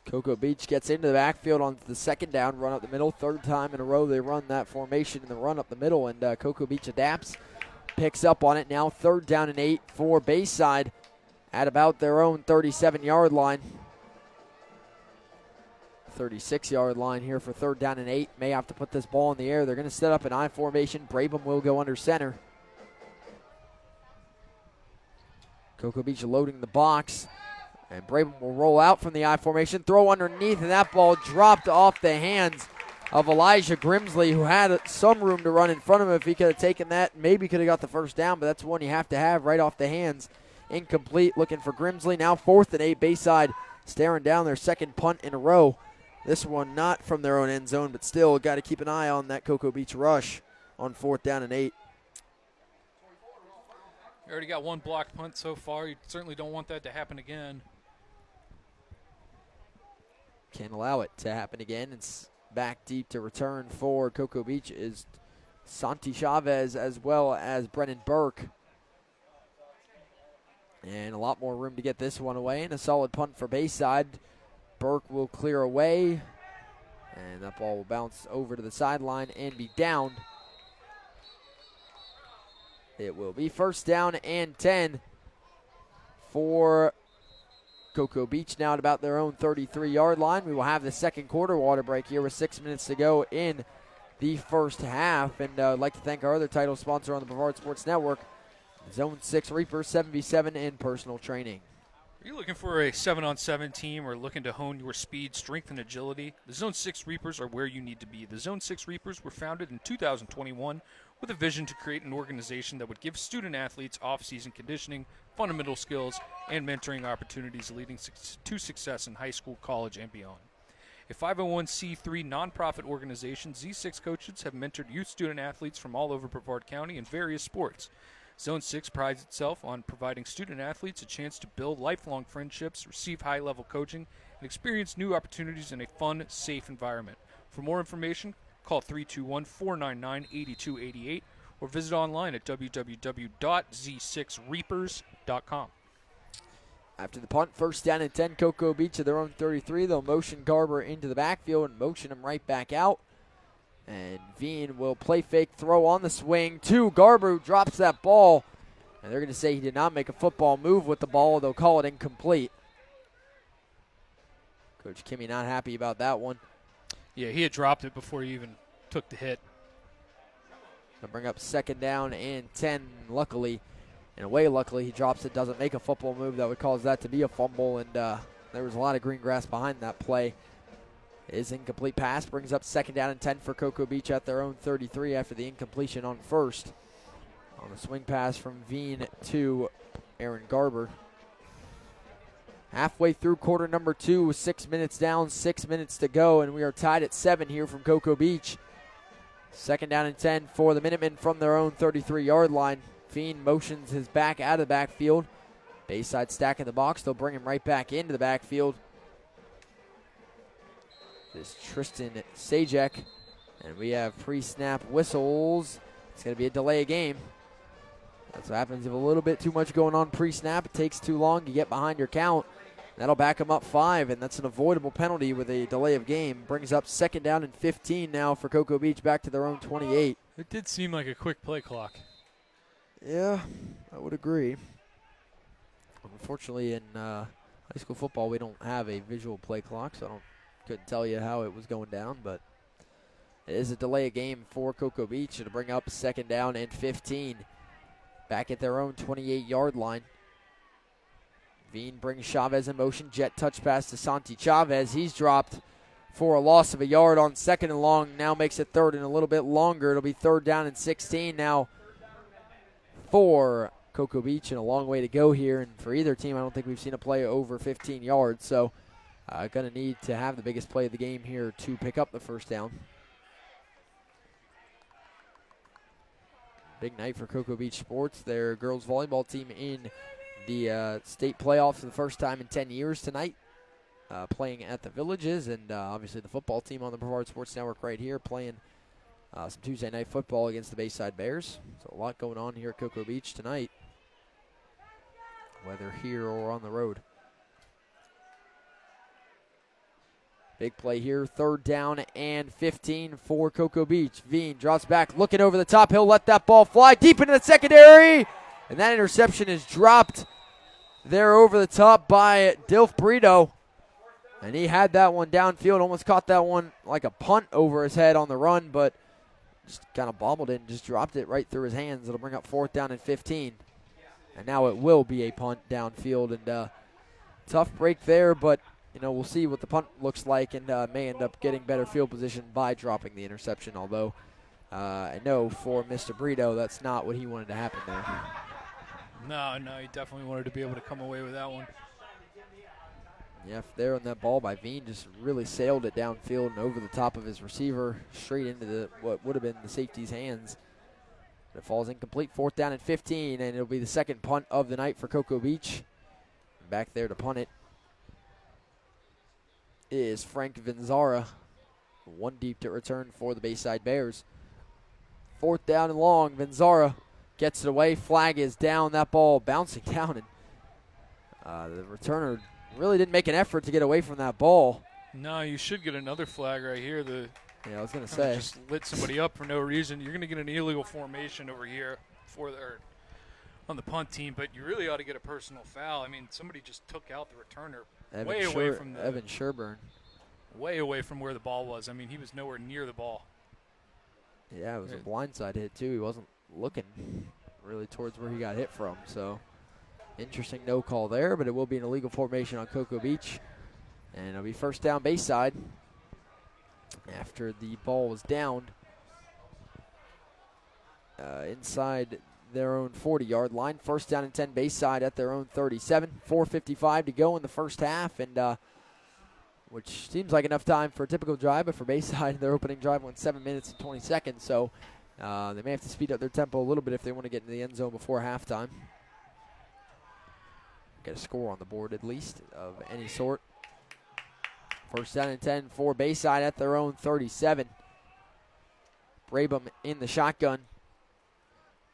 Cocoa Beach gets into the backfield on the second down, run up the middle. Third time in a row they run that formation in the run up the middle, and Cocoa Beach adapts, picks up on it. Now 3rd down and 8 for Bayside at about their own 37-yard line. 36-yard line here for 3rd down and 8. May have to put this ball in the air. They're going to set up an I formation. Brabham will go under center. Cocoa Beach loading the box. And Brabham will roll out from the I formation, throw underneath, and that ball dropped off the hands of Elijah Grimsley, who had some room to run in front of him. If he could have taken that, maybe could have got the first down, but that's one you have to have right off the hands. Incomplete, looking for Grimsley. Now 4th and 8, Bayside staring down their second punt in a row. This one not from their own end zone, but still got to keep an eye on that Cocoa Beach rush on 4th down and 8. You already got one blocked punt so far. You certainly don't want that to happen again. Can't allow it to happen again. It's back deep to return for Cocoa Beach is Santi Chavez as well as Brennan Burke. And a lot more room to get this one away. And a solid punt for Bayside. Burke will clear away. And that ball will bounce over to the sideline and be downed. It will be 1st down and 10 for Cocoa Beach now at about their own 33-yard line. We will have the second quarter water break here with 6 minutes to go in the first half. And I'd like to thank our other title sponsor on the Brevard Sports Network, Zone 6 Reapers, 7v7 in personal training. Are you looking for a 7-on-7 team or looking to hone your speed, strength, and agility? The Zone 6 Reapers are where you need to be. The Zone 6 Reapers were founded in 2021 with a vision to create an organization that would give student-athletes off-season conditioning, fundamental skills, and mentoring opportunities leading to success in high school, college, and beyond. A 501c3 nonprofit organization, Z6 coaches have mentored youth student athletes from all over Brevard County in various sports. Zone 6 prides itself on providing student athletes a chance to build lifelong friendships, receive high-level coaching, and experience new opportunities in a fun, safe environment. For more information, call 321-499-8288 or visit online at www.z6reapers.com. After the punt, first down and 10, Cocoa Beach at their own 33. They'll motion Garber into the backfield and motion him right back out. And Veen will play fake, throw on the swing to Garber, who drops that ball. And they're going to say he did not make a football move with the ball. They'll call it incomplete. Coach Kimmy not happy about that one. Yeah, he had dropped it before he even took the hit. They'll bring up second down and 10, luckily. In a way, luckily, he drops it, doesn't make a football move that would cause that to be a fumble, and there was a lot of green grass behind that play. His incomplete pass brings up second down and 10 for Cocoa Beach at their own 33 after the incompletion on first. On a swing pass from Veen to Aaron Garber. Halfway through quarter number 2 with 6 minutes down, 6 minutes to go, and we are tied at 7 here from Cocoa Beach. Second down and 10 for the Minutemen from their own 33-yard line. Veen motions his back out of the backfield. Bayside stack in the box. They'll bring him right back into the backfield. This is Tristan Sajek. And we have pre-snap whistles. It's going to be a delay of game. That's what happens if a little bit too much going on pre-snap. It takes too long to get behind your count. That'll back him up 5, and that's an avoidable penalty with a delay of game. Brings up second down and 15 now for Cocoa Beach back to their own 28. It did seem like a quick play clock. Yeah, I would agree. Unfortunately, in high school football, we don't have a visual play clock, so couldn't tell you how it was going down, but it is a delay of game for Cocoa Beach to bring up second down and 15. Back at their own 28-yard line. Veen brings Chavez in motion. Jet touch pass to Santi Chavez. He's dropped for a loss of a yard on second and long. Now makes it third and a little bit longer. It'll be third down and 16 now for Cocoa Beach, and a long way to go here. And for either team, I don't think we've seen a play over 15 yards. So going to need to have the biggest play of the game here to pick up the first down. Big night for Cocoa Beach sports. Their girls volleyball team in the state playoffs for the first time in 10 years tonight, playing at the Villages, and obviously the football team on the Brevard Sports Network right here playing some Tuesday night football against the Bayside Bears. So a lot going on here at Cocoa Beach tonight, whether here or on the road. Big play here, third down and 15 for Cocoa Beach. Veen drops back, looking over the top. He'll let that ball fly deep into the secondary, and that interception is dropped there over the top by Dilf Brito. And he had that one downfield, almost caught that one like a punt over his head on the run, but just kind of bobbled it and just dropped it right through his hands. It'll bring up fourth down and 15. And now it will be a punt downfield, and tough break there, but we'll see what the punt looks like, and may end up getting better field position by dropping the interception, although I know for Mr. Brito, that's not what he wanted to happen there. No, he definitely wanted to be able to come away with that one. Yeah, there on that ball by Veen just really sailed it downfield and over the top of his receiver, straight into what would have been the safety's hands. But it falls incomplete, fourth down and 15, and it'll be the second punt of the night for Cocoa Beach. Back there to punt it is Frank Vinzara. One deep to return for the Bayside Bears. Fourth down and long. Vinzara gets it away. Flag is down. That ball bouncing down, and the returner really didn't make an effort to get away from that ball. No, you should get another flag right here. I was going to say. Just lit somebody up for no reason. You're going to get an illegal formation over here on the punt team, but you really ought to get a personal foul. I mean, somebody just took out the returner away from Evan Sherburne. Way away from where the ball was. I mean, he was nowhere near the ball. Yeah, it was a blindside hit, too. He wasn't looking really towards where he got hit from. So, interesting no call there, but it will be an illegal formation on Cocoa Beach. And it'll be first down Bayside after the ball was downed inside their own 40-yard line. First down and 10 Bayside at their own 37. 4:55 to go in the first half, and which seems like enough time for a typical drive, but for Bayside, their opening drive went 7 minutes and 20 seconds, so they may have to speed up their tempo a little bit if they want to get into the end zone before halftime. Get a score on the board at least of any sort. First down and 10 for Bayside at their own 37. Brabham in the shotgun.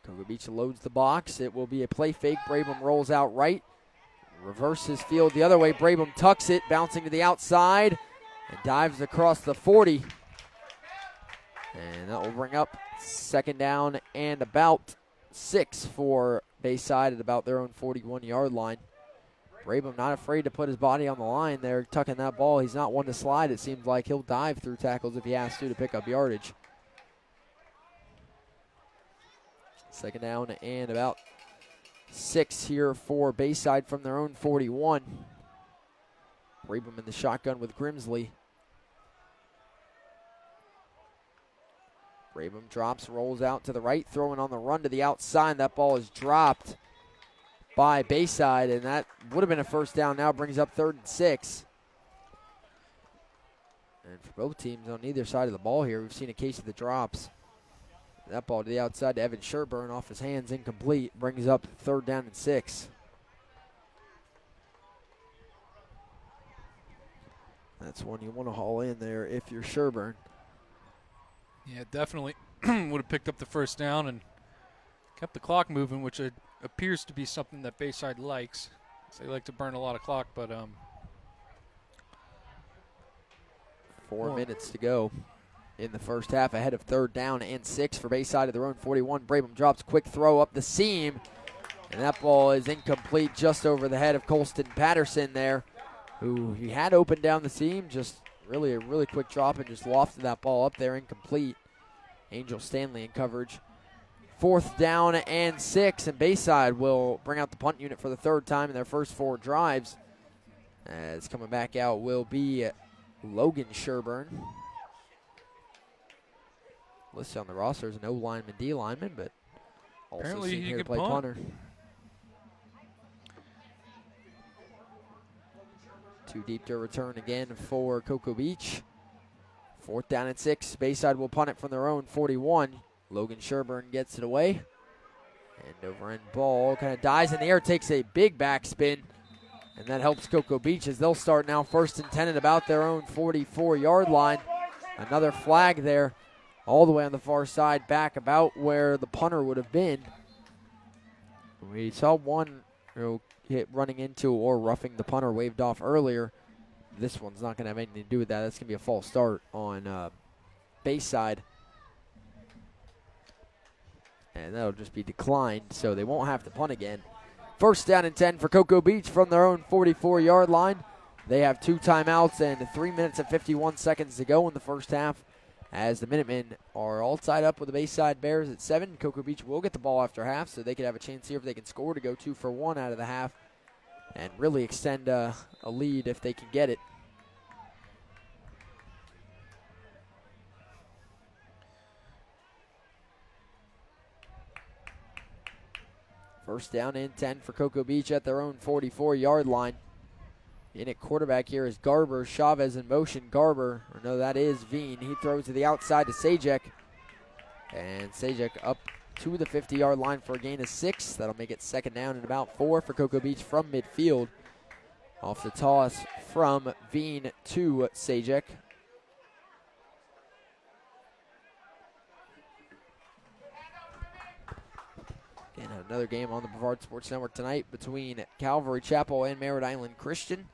Cocoa Beach loads the box. It will be a play fake. Brabham rolls out right. Reverses field the other way. Brabham tucks it, bouncing to the outside, and dives across the 40. And that will bring up second down and about 6 for Bayside at about their own 41-yard line. Brabham not afraid to put his body on the line there, tucking that ball. He's not one to slide. It seems like he'll dive through tackles if he has to pick up yardage. Second down and about 6 here for Bayside from their own 41. Brabham in the shotgun with Grimsley. Brabham drops, rolls out to the right, throwing on the run to the outside. That ball is dropped by Bayside, and that would have been a first down. Now brings up 3rd and 6. And for both teams on either side of the ball here, we've seen a case of the drops. That ball to the outside to Evan Sherburne off his hands, incomplete. Brings up 3rd down and 6. That's one you want to haul in there if you're Sherburne. Yeah, definitely would have picked up the first down and kept the clock moving, which appears to be something that Bayside likes. So they like to burn a lot of clock, but 4 minutes to go in the first half, ahead of 3rd down and 6 for Bayside at their own 41. Brabham drops, quick throw up the seam, and that ball is incomplete just over the head of Colston Patterson there, who he had opened down the seam, just really a really quick drop and just lofted that ball up there, incomplete. Angel Stanley in coverage. 4th down and 6, and Bayside will bring out the punt unit for the 3rd time in their first 4 drives. As coming back out will be Logan Sherburne. Listed on the roster as an O lineman, D lineman, but also apparently seen he here to could play punt. punter. 2 deep to return again for Cocoa Beach. 4th down and 6. Bayside will punt it from their own 41. Logan Sherburne gets it away. And over end ball kind of dies in the air, takes a big backspin. And that helps Cocoa Beach as they'll start now 1st and 10 at about their own 44-yard line. Another flag there. All the way on the far side, back about where the punter would have been. We saw one hit running into or roughing the punter waved off earlier. This one's not going to have anything to do with that. That's going to be a false start on Bayside. And that'll just be declined, so they won't have to punt again. 1st down and 10 for Cocoa Beach from their own 44-yard line. They have 2 timeouts and 3 minutes and 51 seconds to go in the first half, as the Minutemen are all tied up with the Bayside Bears at 7. Cocoa Beach will get the ball after half, so they could have a chance here if they can score to go 2 for 1 out of the half and really extend a lead if they can get it. First down and 10 for Cocoa Beach at their own 44-yard line. In at quarterback here is Garber. Chavez in motion. Garber, or no, that is Veen. He throws to the outside to Sajek. And Sajek up to the 50-yard line for a gain of 6. That'll make it 2nd down and about 4 for Cocoa Beach from midfield. Off the toss from Veen to Sajek. Again, another game on the Brevard Sports Network tonight between Calvary Chapel and Merritt Island Christian.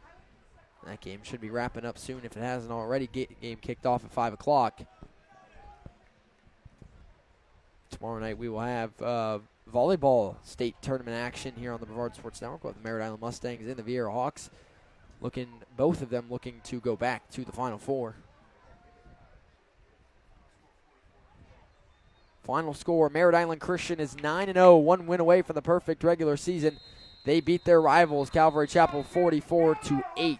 That game should be wrapping up soon if it hasn't already. Game kicked off at 5 o'clock. Tomorrow night we will have volleyball state tournament action here on the Brevard Sports Network with the Merritt Island Mustangs and the Vieira Hawks. Both of them looking to go back to the Final Four. Final score, Merritt Island Christian is 9-0, 1 win away from the perfect regular season. They beat their rivals, Calvary Chapel, 44-8.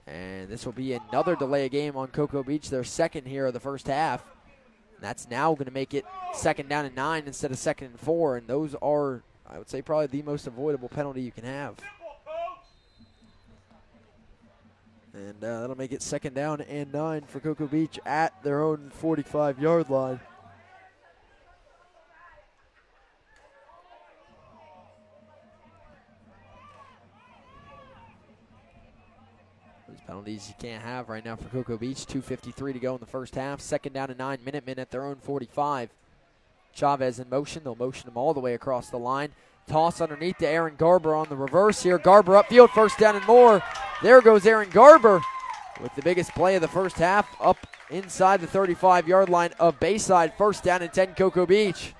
And this will be another delay game on Cocoa Beach, their 2nd here of the first half. And that's now going to make it 2nd down and 9 instead of 2nd and 4. And those are, I would say, probably the most avoidable penalty you can have. And that'll make it 2nd down and 9 for Cocoa Beach at their own 45-yard line. Those penalties you can't have right now for Cocoa Beach. 2:53 to go in the first half. 2nd down and 9. Minutemen at their own 45. Chavez in motion. They'll motion him all the way across the line. Toss underneath to Aaron Garber on the reverse here. Garber upfield, 1st down and more. There goes Aaron Garber with the biggest play of the first half up inside the 35-yard line of Bayside. 1st down and 10, Cocoa Beach.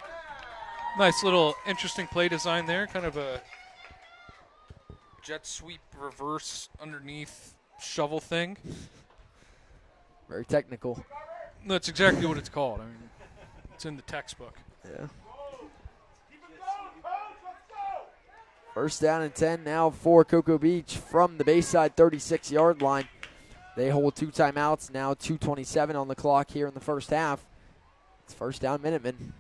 Nice little interesting play design there. Kind of a jet sweep reverse underneath shovel thing. Very technical. That's exactly what it's called. I mean, it's in the textbook. Yeah. 1st down and 10 now for Cocoa Beach from the Bayside 36-yard line. They hold 2 timeouts, now 2:27 on the clock here in the first half. It's 1st down, Minutemen.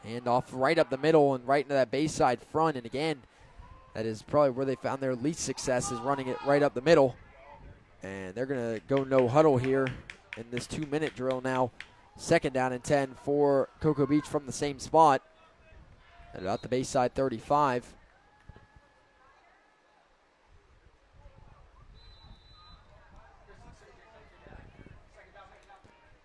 Hand off right up the middle and right into that Bayside front. And again, that is probably where they found their least success, is running it right up the middle. And they're going to go no huddle here in this 2-minute drill now. 2nd down and 10 for Cocoa Beach from the same spot. At about the Bayside 35.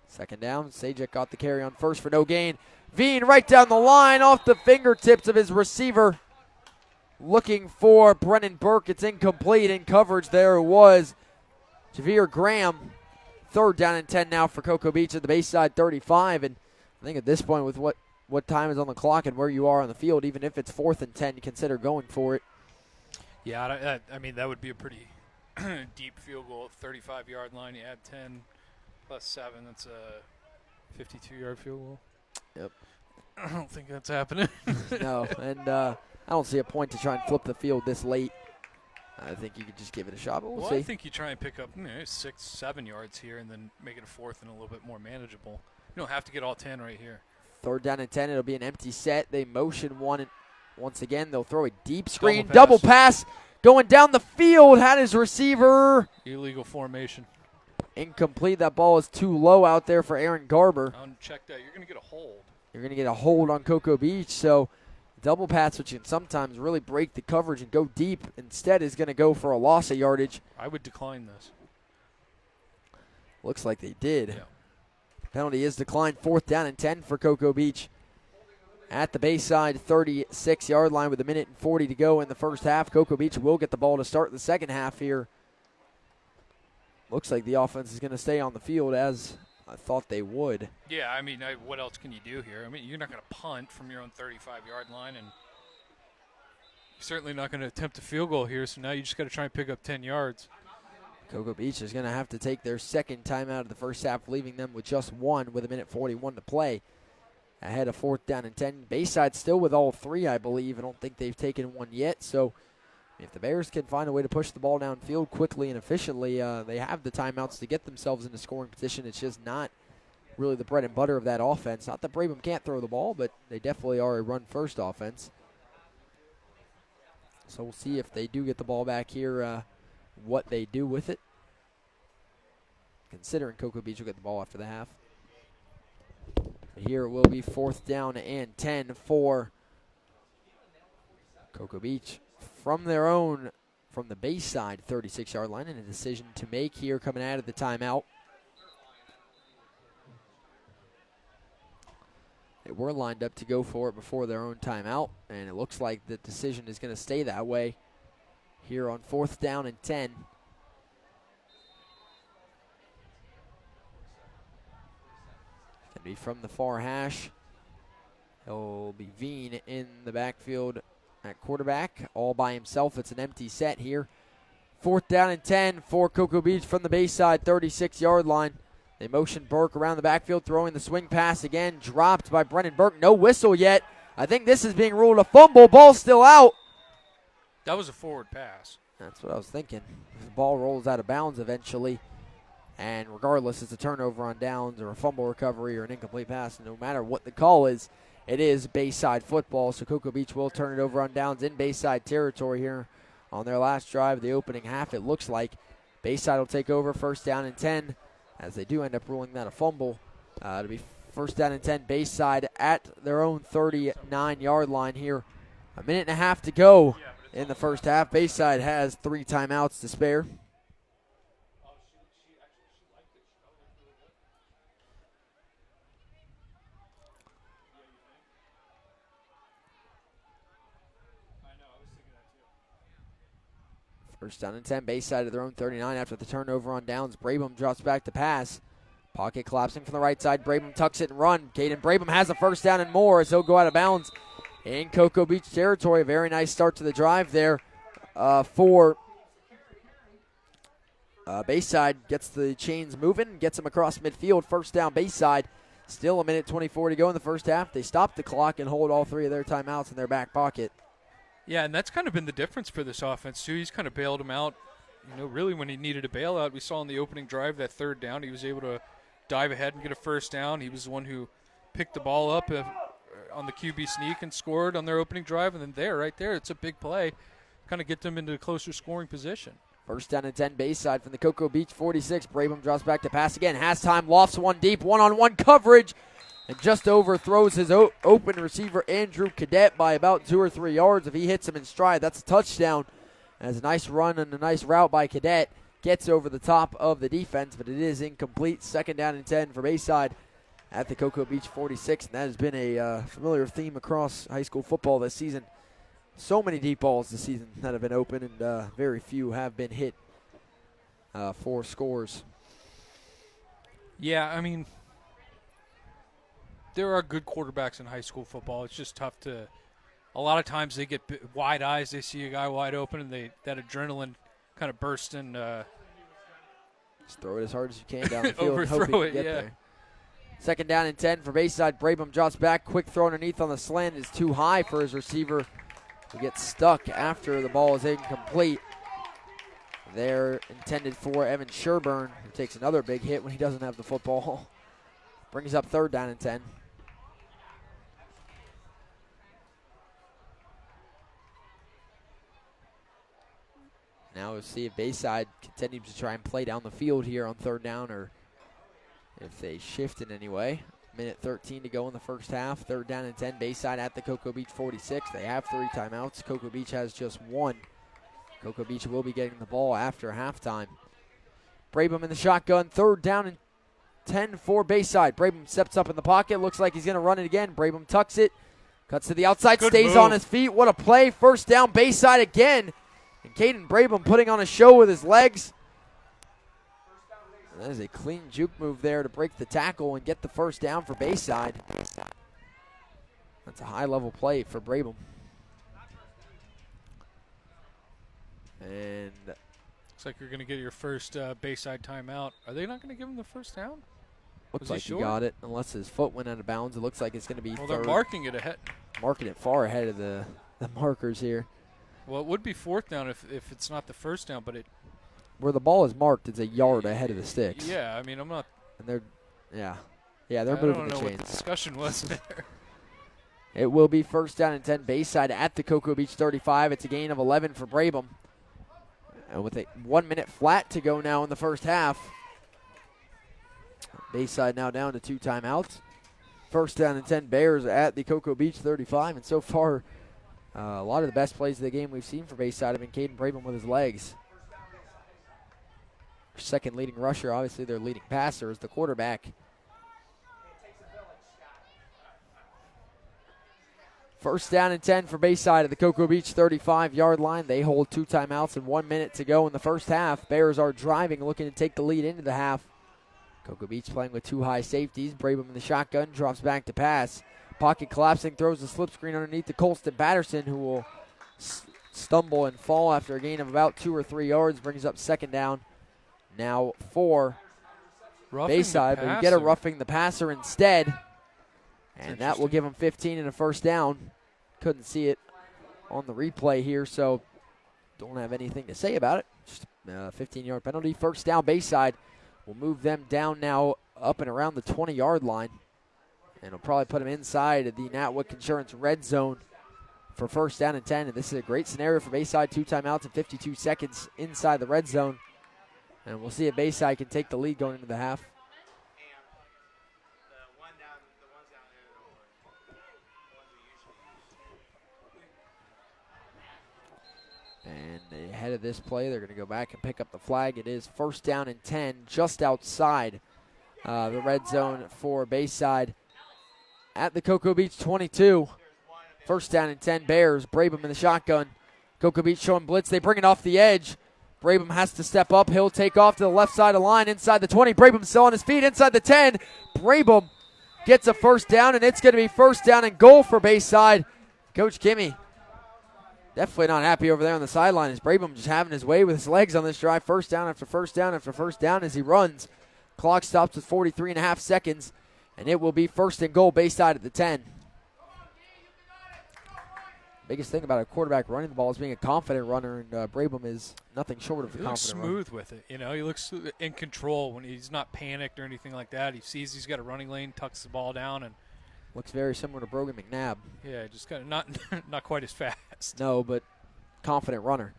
Second down, Sajek got the carry on first for no gain. Veen right down the line off the fingertips of his receiver. Looking for Brennan Burke. It's incomplete. In coverage there was Javier Graham. 3rd down and 10 now for Cocoa Beach at the Bayside 35. And I think at this point with what time is on the clock and where you are on the field, even if it's 4th and 10, you consider going for it. Yeah, I mean, that would be a pretty deep field goal at 35-yard line. You add 10 plus 7, that's a 52-yard field goal. Yep. I don't think that's happening. No, and I don't see a point to try and flip the field this late. I think you could just give it a shot, but we'll see. I think you try and pick up 6, 7 yards here and then make it a 4th and a little bit more manageable. You don't have to get all 10 right here. 3rd down and 10. It'll be an empty set. They motion one, and once again, they'll throw a deep screen. Double pass going down the field. Had his receiver. Illegal formation. Incomplete. That ball is too low out there for Aaron Garber. Check that. You're going to get a hold. You're going to get a hold on Cocoa Beach. So double pass, which can sometimes really break the coverage and go deep, instead is going to go for a loss of yardage. I would decline this. Looks like they did. Yeah. Penalty is declined. 4th down and 10 for Cocoa Beach at the Bayside 36-yard line with 1:40 to go in the first half. Cocoa Beach will get the ball to start the second half here. Looks like the offense is going to stay on the field, as I thought they would. Yeah, I mean, what else can you do here? I mean, you're not going to punt from your own 35-yard line, and you're certainly not going to attempt a field goal here, so now you just got to try and pick up 10 yards. Cocoa Beach is going to have to take their second timeout of the first half, leaving them with just one with 1:41 to play. Ahead of 4th down and 10. Bayside still with all 3, I believe. I don't think they've taken one yet. So if the Bears can find a way to push the ball downfield quickly and efficiently, they have the timeouts to get themselves into scoring position. It's just not really the bread and butter of that offense. Not that Brabham can't throw the ball, but they definitely are a run-first offense. So we'll see if they do get the ball back here, what they do with it. Considering Cocoa Beach will get the ball after the half. Here it will be 4th down and 10 for Cocoa Beach from their own, from the Bayside 36-yard line, and a decision to make here coming out of the timeout. They were lined up to go for it before their own timeout, and it looks like the decision is going to stay that way here on 4th down and 10. Be from the far hash. It'll be Veen in the backfield at quarterback, all by himself. It's an empty set here. 4th down and 10 for Cocoa Beach from the Bayside 36-yard line. They motion Burke around the backfield, throwing the swing pass again, dropped by Brennan Burke. No whistle yet. I think this is being ruled a fumble. Ball still out. That was a forward pass. That's what I was thinking. The ball rolls out of bounds eventually. And regardless, it's a turnover on downs or a fumble recovery or an incomplete pass. No matter what the call is, it is Bayside football. So Cocoa Beach will turn it over on downs in Bayside territory here on their last drive of the opening half, it looks like. Bayside will take over, first down and 10, as they do end up ruling that a fumble. It'll be first down and 10, Bayside at their own 39-yard line here. A minute and a half to go in the first half. Bayside has 3 timeouts to spare. First down and 10, Bayside at their own 39 after the turnover on downs. Brabham drops back to pass. Pocket collapsing from the right side. Brabham tucks it and run. Caden Brabham has a first down and more as he'll go out of bounds in Cocoa Beach territory. A very nice start to the drive there for Bayside. Gets the chains moving, gets them across midfield. First down, Bayside. Still a minute 24 to go in the first half. They stop the clock and hold all 3 of their timeouts in their back pocket. Yeah, and that's kind of been the difference for this offense, too. He's kind of bailed him out, really when he needed a bailout. We saw in the opening drive, that third down, he was able to dive ahead and get a first down. He was the one who picked the ball up on the QB sneak and scored on their opening drive. And then right there, it's a big play. Kind of get them into a closer scoring position. First down and 10, Bayside from the Cocoa Beach 46. Brabham drops back to pass again. Has time, lofts one deep, one-on-one coverage. And just overthrows his open receiver, Andrew Cadet, by about 2 or 3 yards. If he hits him in stride, that's a touchdown. As a nice run and a nice route by Cadet gets over the top of the defense, but it is incomplete. Second down and 10 for Bayside at the Cocoa Beach 46. And that has been a familiar theme across high school football this season. So many deep balls this season that have been open, and very few have been hit for scores. Yeah, I mean, there are good quarterbacks in high school football. It's just tough to – a lot of times they get wide eyes. They see a guy wide open, and that adrenaline kind of bursts and just throw it as hard as you can down the field. Overthrow it, yeah. There. Second down and 10 for Bayside. Brabham drops back. Quick throw underneath on the slant is too high for his receiver, who gets stuck after the ball is incomplete. They're intended for Evan Sherburne, who takes another big hit when he doesn't have the football. Brings up third down and 10. Now we'll see if Bayside continues to try and play down the field here on third down, or if they shift in any way. Minute 13 to go in the first half. Third down and 10. Bayside at the Cocoa Beach 46. They have 3 timeouts. Cocoa Beach has just 1. Cocoa Beach will be getting the ball after halftime. Brabham in the shotgun. Third down and 10 for Bayside. Brabham steps up in the pocket. Looks like he's going to run it again. Brabham tucks it. Cuts to the outside. Good stays move. on his feet. What a play. First down, Bayside again. And Caden Brabham putting on a show with his legs. That is a clean juke move there to break the tackle and get the first down for Bayside. That's a high-level play for Brabham. And looks like you're going to get your first Bayside timeout. Are they not going to give him the first down? looks like he got it, unless his foot went out of bounds. It looks like it's going to be well, third. they're marking it ahead. Marking it far ahead of the markers here. Well, it would be fourth down if it's not the first down, but it. Where the ball is marked, it's a yard ahead of the sticks. Yeah, I mean, I'm not. And they're moving the chains. I don't know what the discussion was there. It will be first down and 10 Bayside at the Cocoa Beach 35. It's a gain of 11 for Brabham. And with a 1 minute flat to go now in the first half. Bayside now down to 2 timeouts. First down and 10 Bears at the Cocoa Beach 35. And so far, a lot of the best plays of the game we've seen for Bayside have been Caden Brabham with his legs. Second leading rusher, obviously their leading passer is the quarterback. First down and 10 for Bayside at the Cocoa Beach 35-yard line. They hold 2 timeouts and 1 minute to go in the first half. Bears are driving, looking to take the lead into the half. Cocoa Beach playing with 2 high safeties. Brabham in the shotgun, drops back to pass. Pocket collapsing, throws a slip screen underneath to Colston Patterson, who will stumble and fall after a gain of about 2 or 3 yards. Brings up second down now for Bayside. But we get a roughing the passer instead. And that will give him 15 and a first down. Couldn't see it on the replay here, so don't have anything to say about it. Just a 15-yard penalty. First down, Bayside will move them down now up and around the 20-yard line. And it'll probably put them inside of the Natwick Insurance red zone for first down and 10. And this is a great scenario for Bayside. 2 timeouts and 52 seconds inside the red zone. And we'll see if Bayside can take the lead going into the half. And ahead of this play, they're going to go back and pick up the flag. It is first down and 10, just outside the red zone for Bayside at the Cocoa Beach 22. First down and 10, Bears. Brabham in the shotgun. Cocoa Beach showing blitz. They bring it off the edge. Brabham has to step up. He'll take off to the left side of the line inside the 20. Brabham still on his feet inside the 10. Brabham gets a first down, and it's going to be first down and goal for Bayside. Coach Kimmy definitely not happy over there on the sideline. As Brabham just having his way with his legs on this drive. First down after first down after first down as he runs. Clock stops with 43.5 seconds, and it will be first and goal Bayside at the 10. Biggest thing about a quarterback running the ball is being a confident runner, and Brabham is nothing short of a confident runner. He looks smooth with it. You know, he looks in control when he's not panicked or anything like that. He sees he's got a running lane, tucks the ball down, and looks very similar to Brogan McNabb. Yeah, just kind of not quite as fast. No, but confident runner.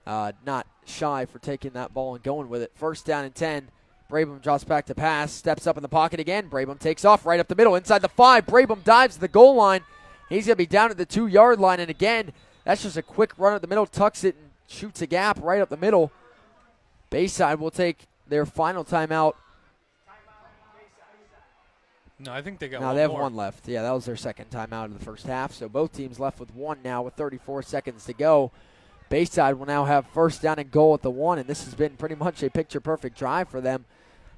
Not shy for taking that ball and going with it. First down and 10. Brabham drops back to pass, steps up in the pocket again. Brabham takes off right up the middle, inside the 5. Brabham dives to the goal line. He's going to be down at the 2-yard line, and again, that's just a quick run up the middle, tucks it, and shoots a gap right up the middle. Bayside will take their final timeout. No, I think they got no, one they have more. one left. Yeah, that was their second timeout of the first half, so both teams left with one now with 34 seconds to go. Bayside will now have first down and goal at the 1, and this has been pretty much a picture-perfect drive for them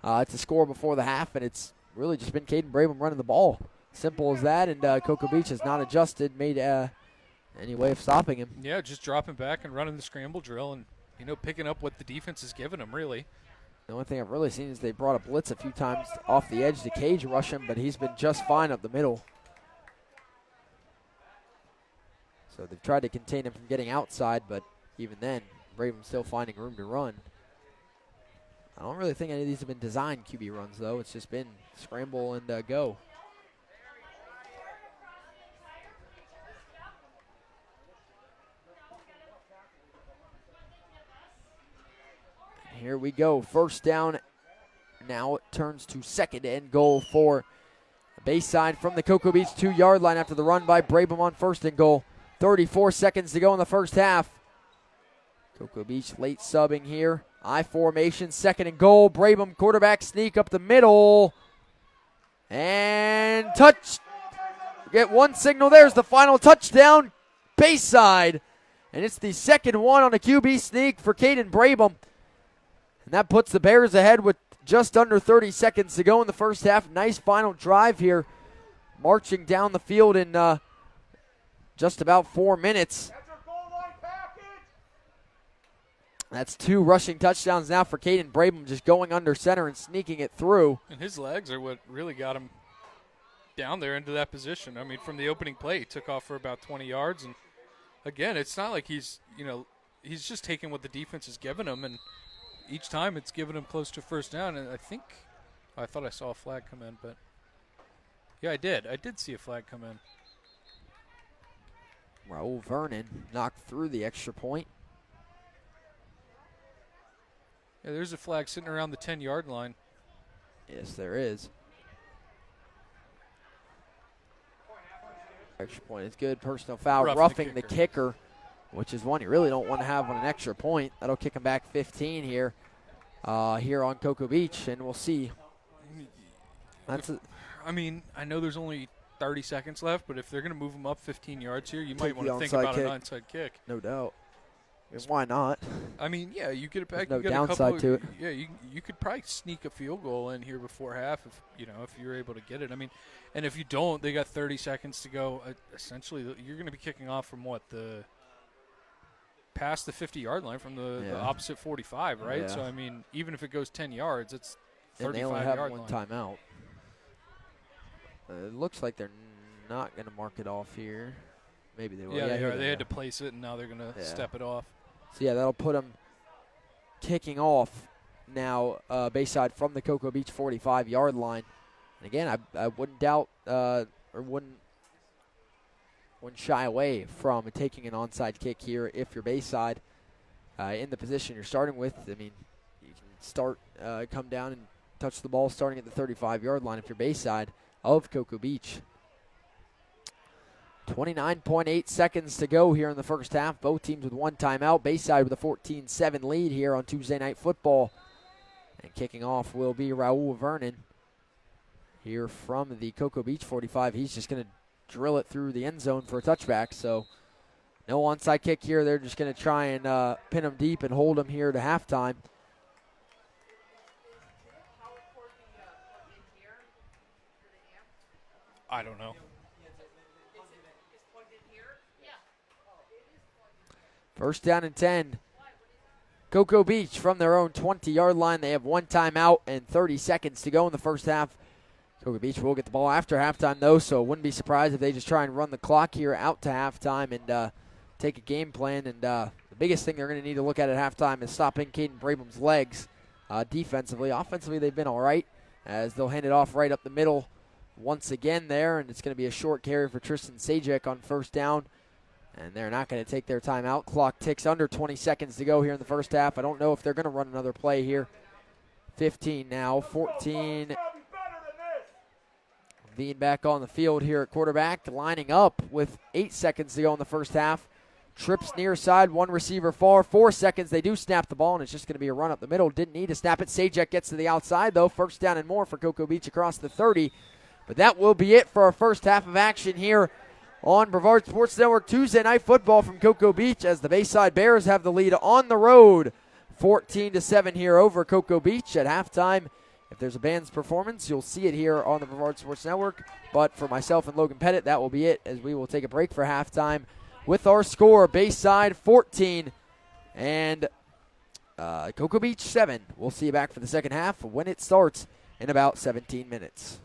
to score before the half, and it's really just been Caden Brabham running the ball. Simple as that, and Cocoa Beach has not adjusted, made any way of stopping him. Yeah, just dropping back and running the scramble drill and, picking up what the defense has given them, really. The only thing I've really seen is they brought a blitz a few times off the edge to cage rush him, but he's been just fine up the middle. So they've tried to contain him from getting outside, but even then, Brabham's still finding room to run. I don't really think any of these have been designed QB runs, though. It's just been scramble and go. Here we go. First down. Now it turns to second and goal for Bayside from the Cocoa Beach 2-yard line after the run by Brabham on first and goal. 34 seconds to go in the first half. Cocoa Beach late subbing here. I formation, second and goal. Brabham quarterback sneak up the middle. And touch. Get one signal. There's the final touchdown. Bayside. And it's the second one on a QB sneak for Caden Brabham. And that puts the Bears ahead with just under 30 seconds to go in the first half. Nice final drive here. Marching down the field in just about 4 minutes. That's 2 rushing touchdowns now for Caden Brabham, just going under center and sneaking it through. And his legs are what really got him down there into that position. I mean, from the opening play, he took off for about 20 yards. And, again, it's not like he's he's just taking what the defense has given him, and each time it's given him close to first down. And I thought I saw a flag come in, but yeah, I did see a flag come in. Raul Vernon knocked through the extra point. Yeah, there's a flag sitting around the 10-yard line. Yes, there is. Extra point is good. Personal foul, roughing the kicker, which is one you really don't want to have on an extra point. That'll kick him back 15 here on Cocoa Beach, and we'll see. I know there's only 30 seconds left, but if they're going to move him up 15 yards here, you might want to think about an onside kick. No doubt. Why not? I mean, yeah, you get it back. There's you no get downside to it. Yeah, you could probably sneak a field goal in here before half if you're able to get it. I mean, and if you don't, they got 30 seconds to go. Essentially, you're going to be kicking off from past the 50-yard line from the opposite 45, right? Yeah. So I mean, even if it goes 10 yards, it's 35 and they only have yard one line. timeout. It looks like they're not going to mark it off here. Maybe they will. Yeah, they are. They had to place it, and now they're going to step it off. So, yeah, that'll put them kicking off now Bayside from the Cocoa Beach 45-yard line. And, again, I wouldn't doubt or wouldn't wouldn't shy away from taking an onside kick here if you're Bayside in the position you're starting with. I mean, you can start, come down and touch the ball starting at the 35-yard line if you're Bayside of Cocoa Beach. 29.8 seconds to go here in the first half. Both teams with one timeout. Bayside with a 14-7 lead here on Tuesday Night Football. And kicking off will be Raul Vernon here from the Cocoa Beach 45. He's just going to drill it through the end zone for a touchback. So no onside kick here. They're just going to try and pin him deep and hold him here to halftime. I don't know. First down and 10. Cocoa Beach from their own 20-yard line. They have one timeout and 30 seconds to go in the first half. Cocoa Beach will get the ball after halftime, though, so wouldn't be surprised if they just try and run the clock here out to halftime and take a game plan. And the biggest thing they're going to need to look at halftime is stopping Caden Brabham's legs defensively. Offensively, they've been all right, as they'll hand it off right up the middle once again there, and it's going to be a short carry for Tristan Sajek on first down. And they're not going to take their timeout. Clock ticks under 20 seconds to go here in the first half. I don't know if they're going to run another play here. 15 now, 14. Being back on the field here at quarterback, lining up with 8 seconds to go in the first half. Trips near side, one receiver far, 4 seconds. They do snap the ball, and it's just going to be a run up the middle. Didn't need to snap it. Sajek gets to the outside, though. First down and more for Cocoa Beach across the 30. But that will be it for our first half of action here on Brevard Sports Network. Tuesday Night Football from Cocoa Beach, as the Bayside Bears have the lead on the road, 14-7 here over Cocoa Beach at halftime. If there's a band's performance, you'll see it here on the Brevard Sports Network. But for myself and Logan Pettit, that will be it, as we will take a break for halftime with our score: Bayside 14 and Cocoa Beach 7. We'll see you back for the second half when it starts in about 17 minutes.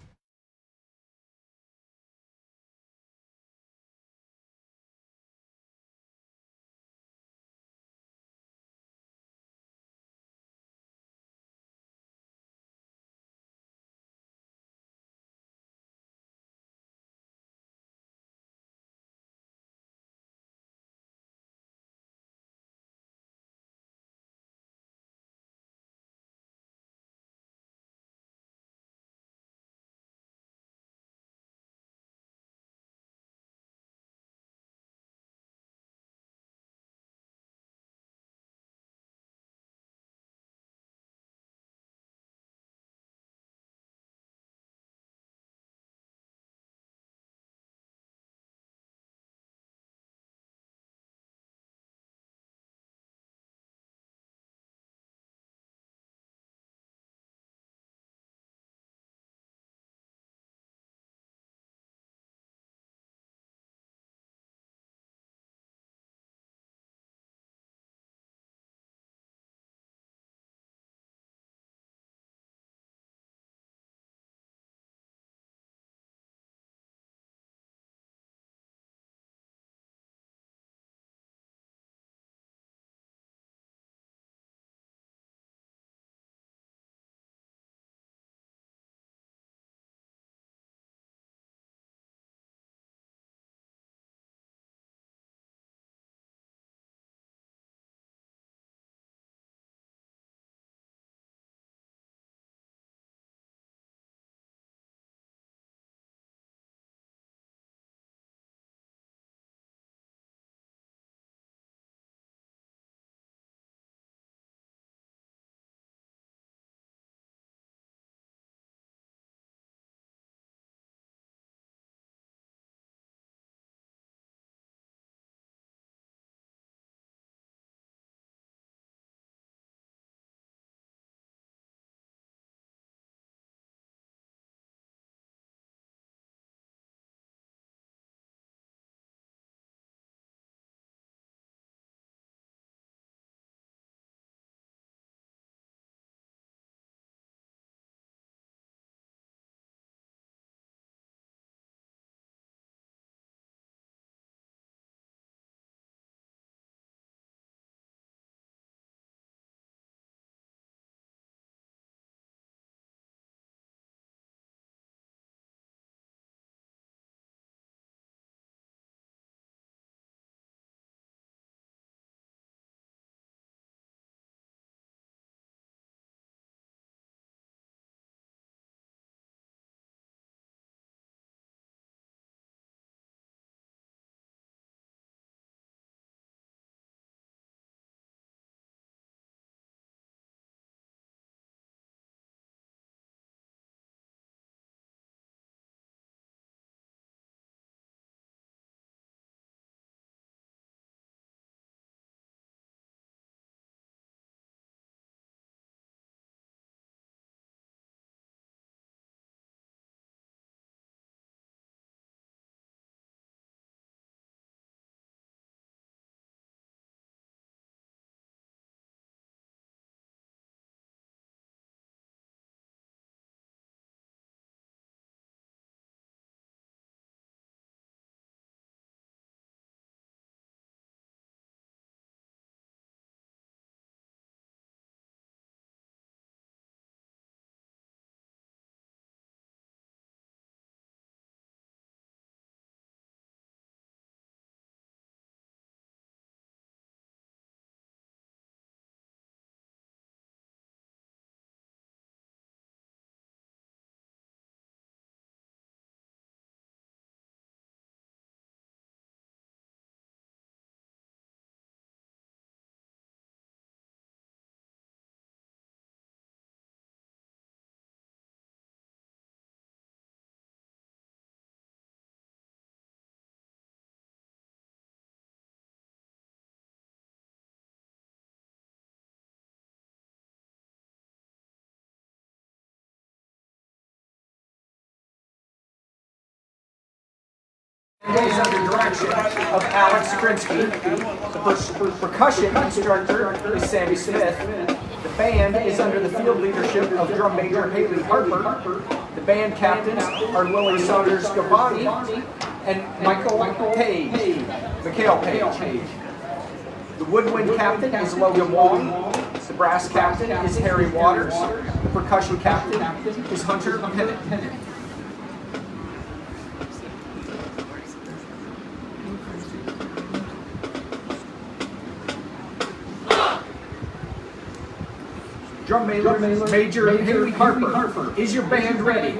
Is under direction of Alex Krinsky. The percussion instructor is Sammy Smith. The band is under the field leadership of drum major Haley Harper. The band captains are Lily Saunders Gavani and Mikhail Page. The woodwind captain is Logan Wong. The brass captain is Harry Waters. The percussion captain is Hunter Pennant. Drum Major Haley Harper, is your band ready?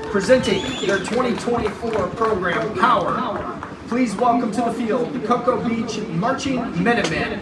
Presenting their 2024 program, Power. Please welcome to the field the Cocoa Beach Marching Minutemen.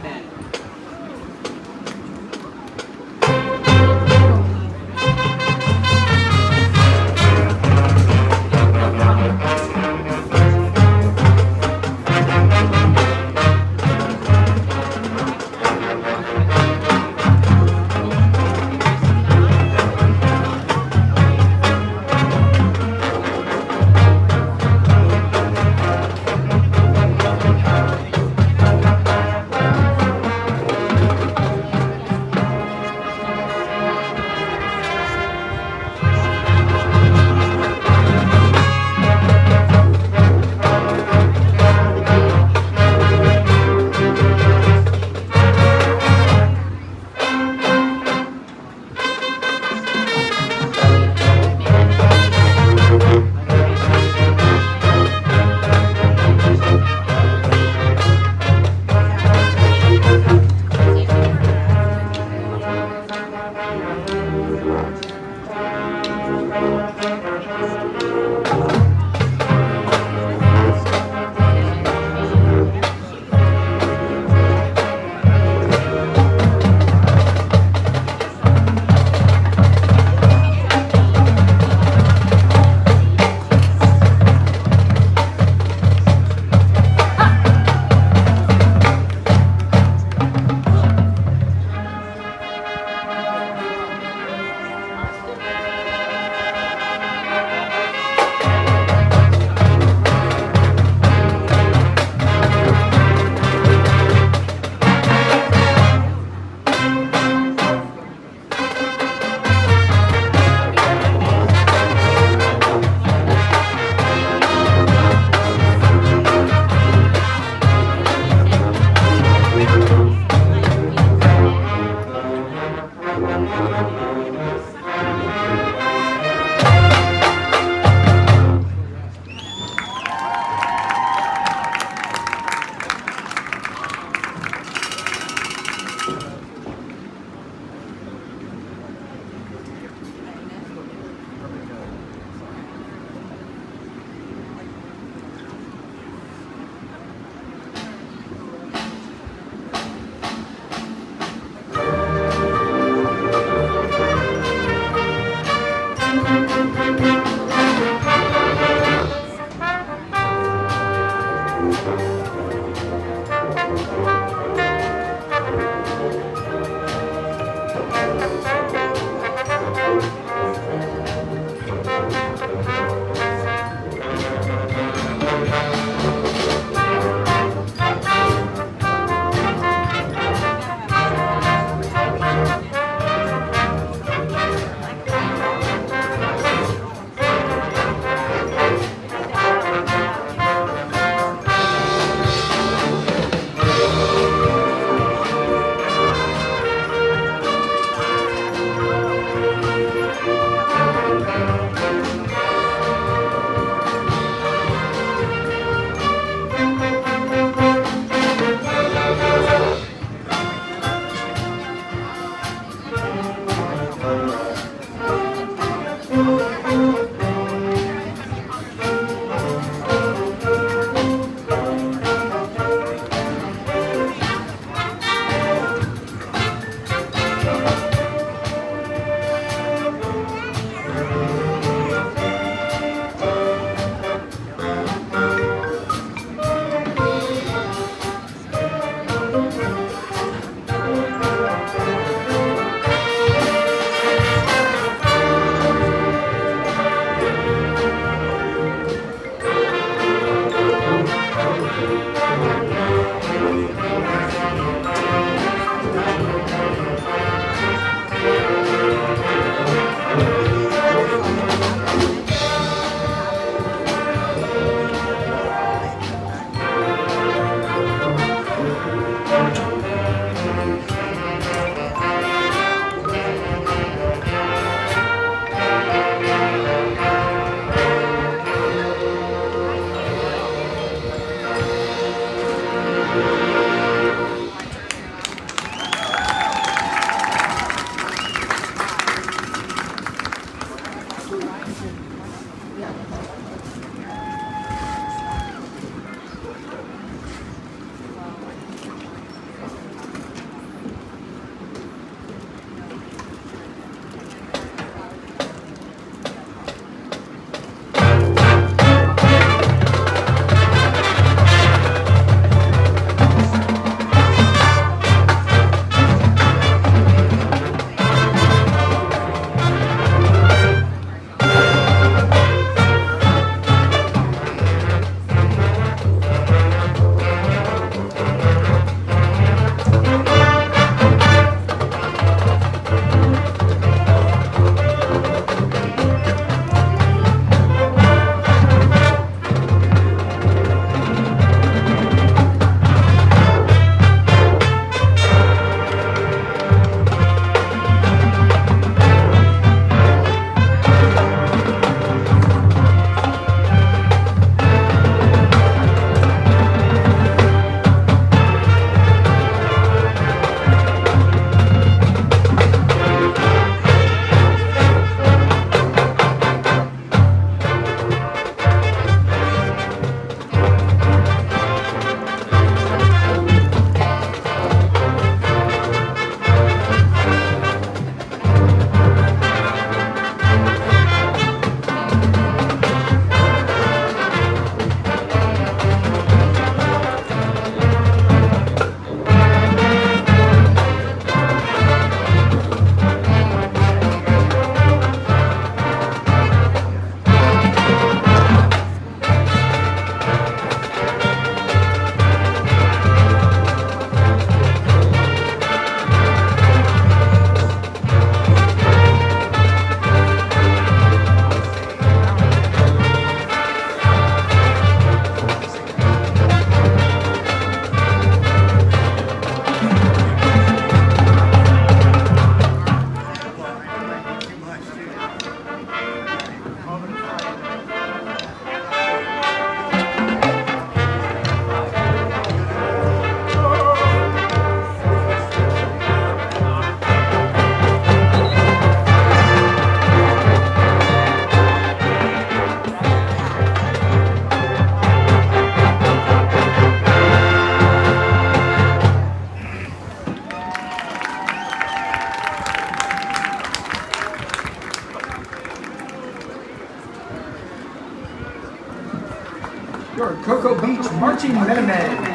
your Cocoa Beach marching Minutemen.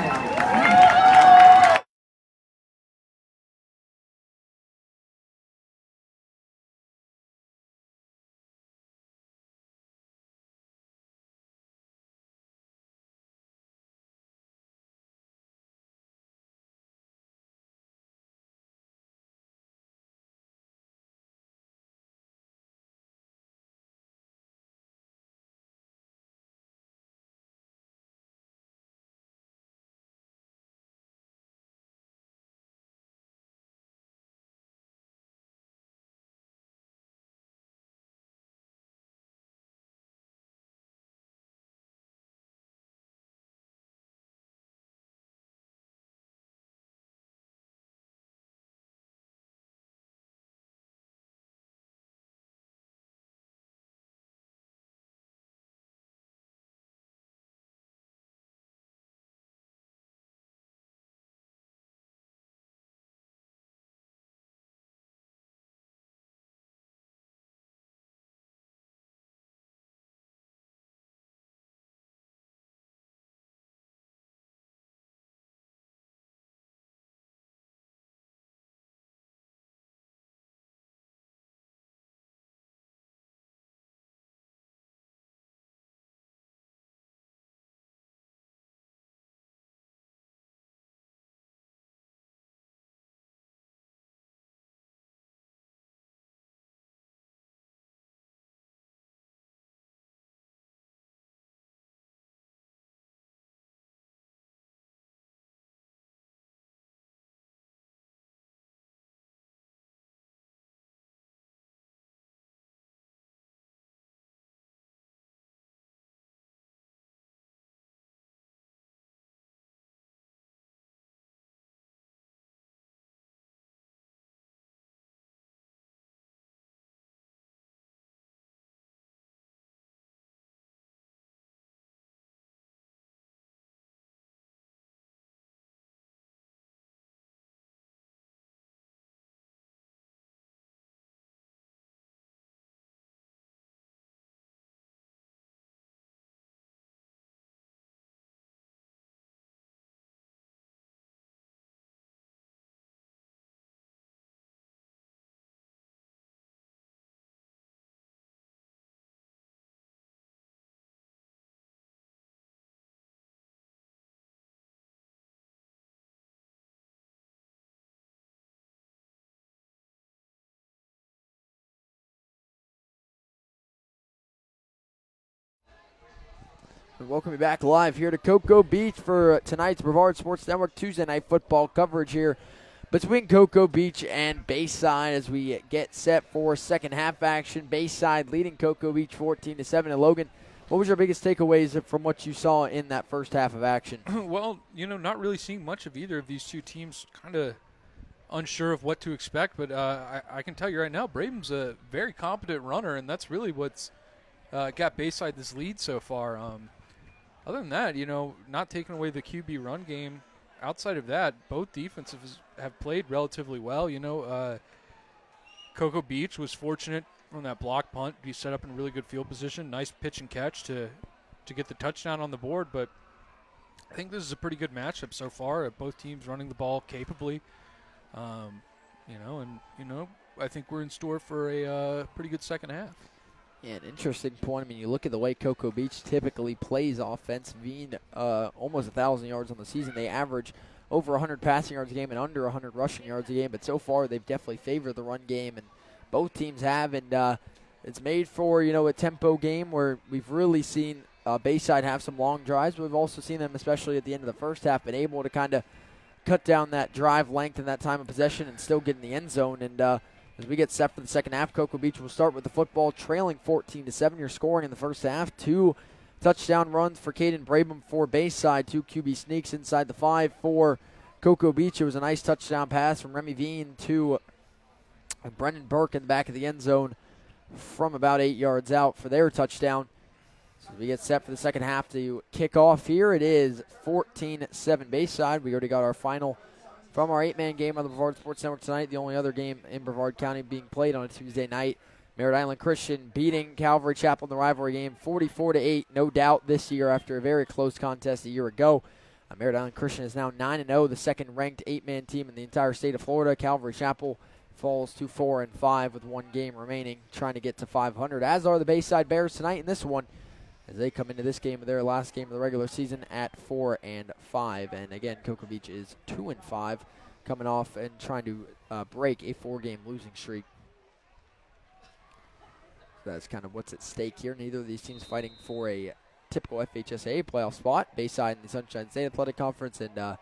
Welcome you back live here to Cocoa Beach for tonight's Brevard Sports Network Tuesday night football coverage here between Cocoa Beach and Bayside as we get set for second half action. Bayside leading Cocoa Beach 14-7. And Logan, what was your biggest takeaways from what you saw in that first half of action? Well, not really seeing much of either of these two teams. Kind of unsure of what to expect, but I can tell you right now, Braden's a very competent runner, and that's really what's got Bayside this lead so far. Other than that, not taking away the QB run game, outside of that, both defenses have played relatively well. Cocoa Beach was fortunate on that block punt to be set up in a really good field position. Nice pitch and catch to get the touchdown on the board. But I think this is a pretty good matchup so far. Both teams running the ball capably. I think we're in store for a pretty good second half. Yeah, an interesting point. I mean, you look at the way Cocoa Beach typically plays offense, being almost 1,000 yards on the season. They average over 100 passing yards a game and under 100 rushing yards a game. But so far, they've definitely favored the run game, and both teams have. And it's made for, a tempo game where we've really seen Bayside have some long drives. But we've also seen them, especially at the end of the first half, been able to kind of cut down that drive length and that time of possession and still get in the end zone. And as we get set for the second half, Cocoa Beach will start with the football, trailing 14-7. You're scoring in the first half. 2 touchdown runs for Caden Brabham for Bayside. 2 QB sneaks inside the 5 for Cocoa Beach. It was a nice touchdown pass from Remy Veen to Brendan Burke in the back of the end zone from about 8 yards out for their touchdown. So we get set for the second half to kick off here. It is 14-7 Bayside. We already got our final from our 8-man game on the Brevard Sports Network tonight. The only other game in Brevard County being played on a Tuesday night. Merritt Island Christian beating Calvary Chapel in the rivalry game 44-8. No doubt this year after a very close contest a year ago. Merritt Island Christian is now 9-0, the second-ranked 8-man team in the entire state of Florida. Calvary Chapel falls to 4-5 with one game remaining, trying to get to 500, as are the Bayside Bears tonight in this one, as they come into this game, their last game of the regular season, at 4-5. And again, Cocoa Beach is 2-5, coming off and trying to break a 4-game losing streak. That's kind of what's at stake here. Neither of these teams fighting for a typical FHSAA playoff spot. Bayside in the Sunshine State Athletic Conference, and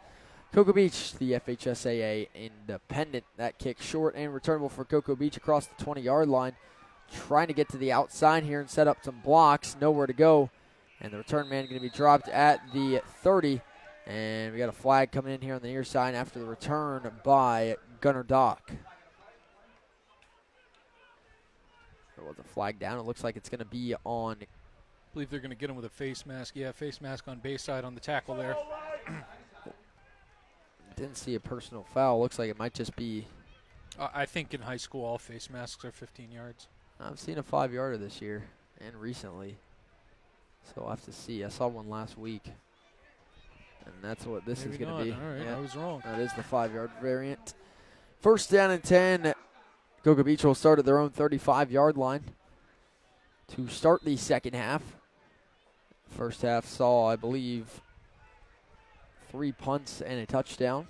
Cocoa Beach, the FHSAA independent. That kick short and returnable for Cocoa Beach across the 20-yard line. Trying to get to the outside here and set up some blocks. Nowhere to go. And the return man going to be dropped at the 30. And we got a flag coming in here on the near side after the return by Gunnar Dock. There was a flag down. It looks like it's going to be on. I believe they're going to get him with a face mask. Yeah, face mask on Bayside on the tackle there. Didn't see a personal foul. Looks like it might just be. I think in high school all face masks are 15 yards. I've seen a 5-yarder this year and recently. So I'll have to see. I saw one last week. And that's what this is going to be. All right, yeah, I was wrong. That is the 5-yard variant. First down and 10. Cocoa Beach will start at their own 35-yard line to start the second half. First half saw, I believe, 3 punts and a touchdown.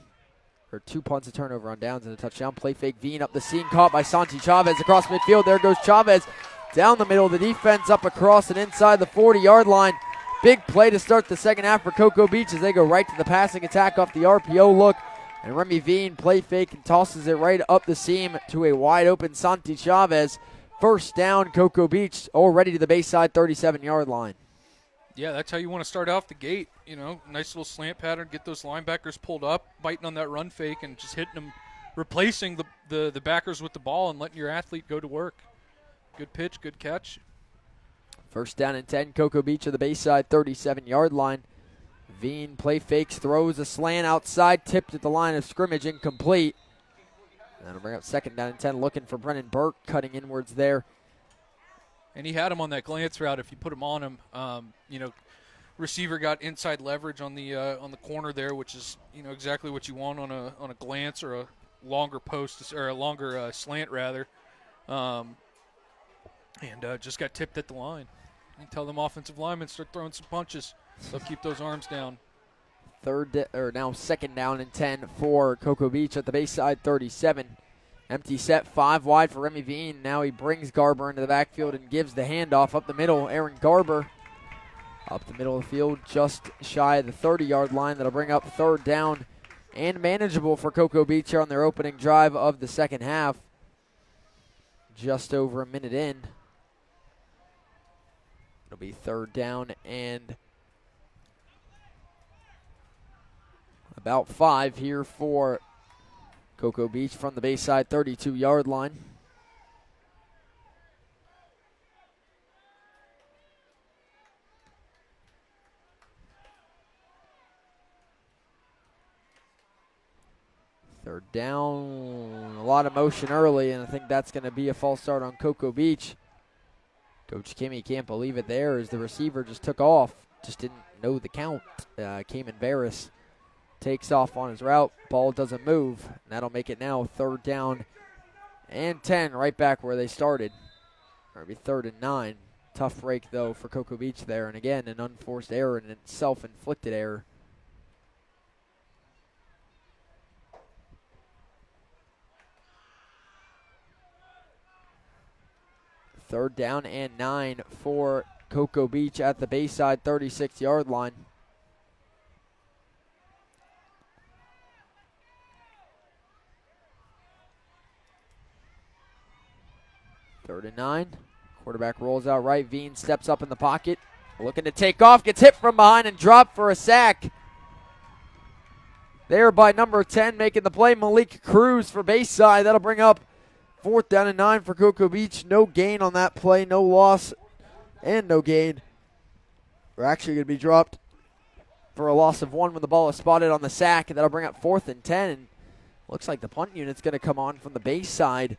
Or 2 punts, a turnover on downs, and a touchdown. Play fake, Veen up the seam, caught by Santi Chavez across midfield. There goes Chavez down the middle of the defense, up across and inside the 40-yard line. Big play to start the second half for Cocoa Beach as they go right to the passing attack off the RPO look. And Remy Veen play fake and tosses it right up the seam to a wide open Santi Chavez. First down, Cocoa Beach, already to the Bayside 37-yard line. Yeah, that's how you want to start off the gate. You know, nice little slant pattern, get those linebackers pulled up, biting on that run fake and just hitting them, replacing the backers with the ball and letting your athlete go to work. Good pitch, good catch. First down and 10, Cocoa Beach at the Bayside 37-yard line. Veen play fakes, throws a slant outside, tipped at the line of scrimmage, incomplete. And that'll bring up second down and 10, looking for Brennan Burke, cutting inwards there. And he had him on that glance route. If you put him on him, receiver got inside leverage on the corner there, which is exactly what you want on a glance or a longer post or a longer slant rather. And just got tipped at the line. You tell them offensive linemen start throwing some punches. So keep those arms down. Now second down and 10 for Cocoa Beach at the Bayside 37. Empty set, 5 wide for Remy Veen. Now he brings Garber into the backfield and gives the handoff up the middle. Aaron Garber up the middle of the field, just shy of the 30-yard line. That'll bring up third down and manageable for Cocoa Beach here on their opening drive of the second half. Just over a minute in. It'll be third down and about 5 here for Cocoa Beach from the Bayside 32-yard line. Third down, a lot of motion early, and I think that's going to be a false start on Cocoa Beach. Coach Kimmy can't believe it there as the receiver just took off, just didn't know the count. Cayman Barris takes off on his route. Ball doesn't move. And that'll make it now third down and 10, right back where they started. Or it'll be third and 9. Tough break, though, for Cocoa Beach there. And again, an unforced error and a self-inflicted error. Third down and 9 for Cocoa Beach at the Bayside 36-yard line. Third and 9. Quarterback rolls out right. Veen steps up in the pocket. Looking to take off. Gets hit from behind and dropped for a sack. There by number 10 making the play, Malik Cruz for Bayside. That'll bring up fourth down and 9 for Cocoa Beach. No gain on that play. No loss and no gain. We're actually going to be dropped for a loss of 1 when the ball is spotted on the sack. And that'll bring up fourth and 10. And looks like the punt unit's going to come on from the Bayside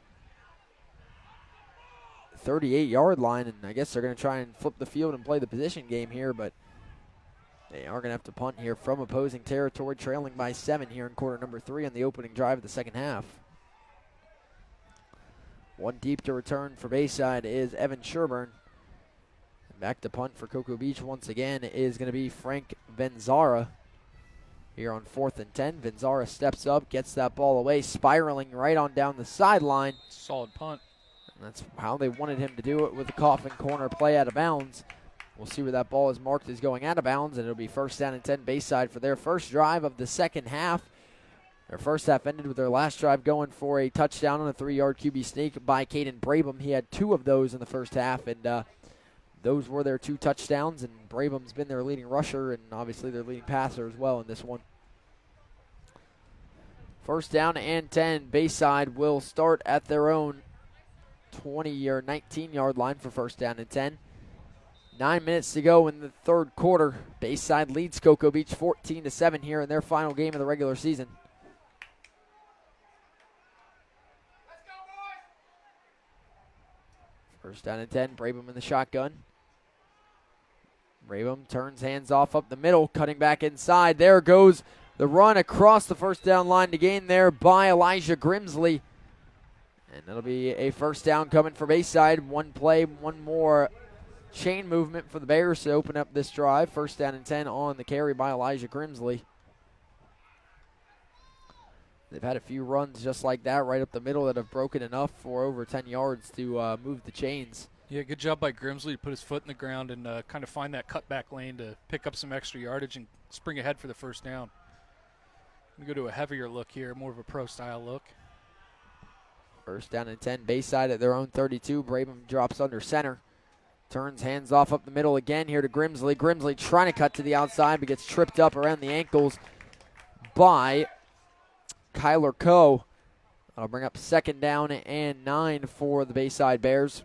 38-yard line, and I guess they're going to try and flip the field and play the position game here, but they are going to have to punt here from opposing territory, trailing by 7 here in quarter number 3 on the opening drive of the second half. One deep to return for Bayside is Evan Sherburne. Back to punt for Cocoa Beach once again is going to be Frank Venzara. Here on 4th and 10, Venzara steps up, gets that ball away, spiraling right on down the sideline. Solid punt. And that's how they wanted him to do it with the coffin corner play out of bounds. We'll see where that ball is marked as going out of bounds, and it'll be 1st down and 10 Bayside for their first drive of the second half. Their first half ended with their last drive going for a touchdown on a 3-yard QB sneak by Caden Brabham. He had 2 of those in the first half, and those were their 2 touchdowns, and Brabham's been their leading rusher and obviously their leading passer as well in this one. 1st down and 10. Bayside will start at their own 20 or 19-yard line for 1st down and 10. 9 minutes to go in the third quarter. Bayside leads Cocoa Beach 14-7 here in their final game of the regular season. First down and 10, Brabham in the shotgun. Brabham turns hands off up the middle, cutting back inside. There goes the run across the 1st down line to gain there by Elijah Grimsley. And that'll be a 1st down coming for Bayside. One play, one more chain movement for the Bears to open up this drive. 1st down and 10 on the carry by Elijah Grimsley. They've had a few runs just like that right up the middle that have broken enough for over 10 yards to move the chains. Yeah, good job by Grimsley to put his foot in the ground and kind of find that cutback lane to pick up some extra yardage and spring ahead for the 1st down. I'm going to go to a heavier look here, more of a pro-style look. 1st down and 10, Bayside at their own 32. Brabham drops under center. Turns hands off up the middle again here to Grimsley. Grimsley trying to cut to the outside but gets tripped up around the ankles by Kyler Coe. That'll bring up 2nd down and 9 for the Bayside Bears.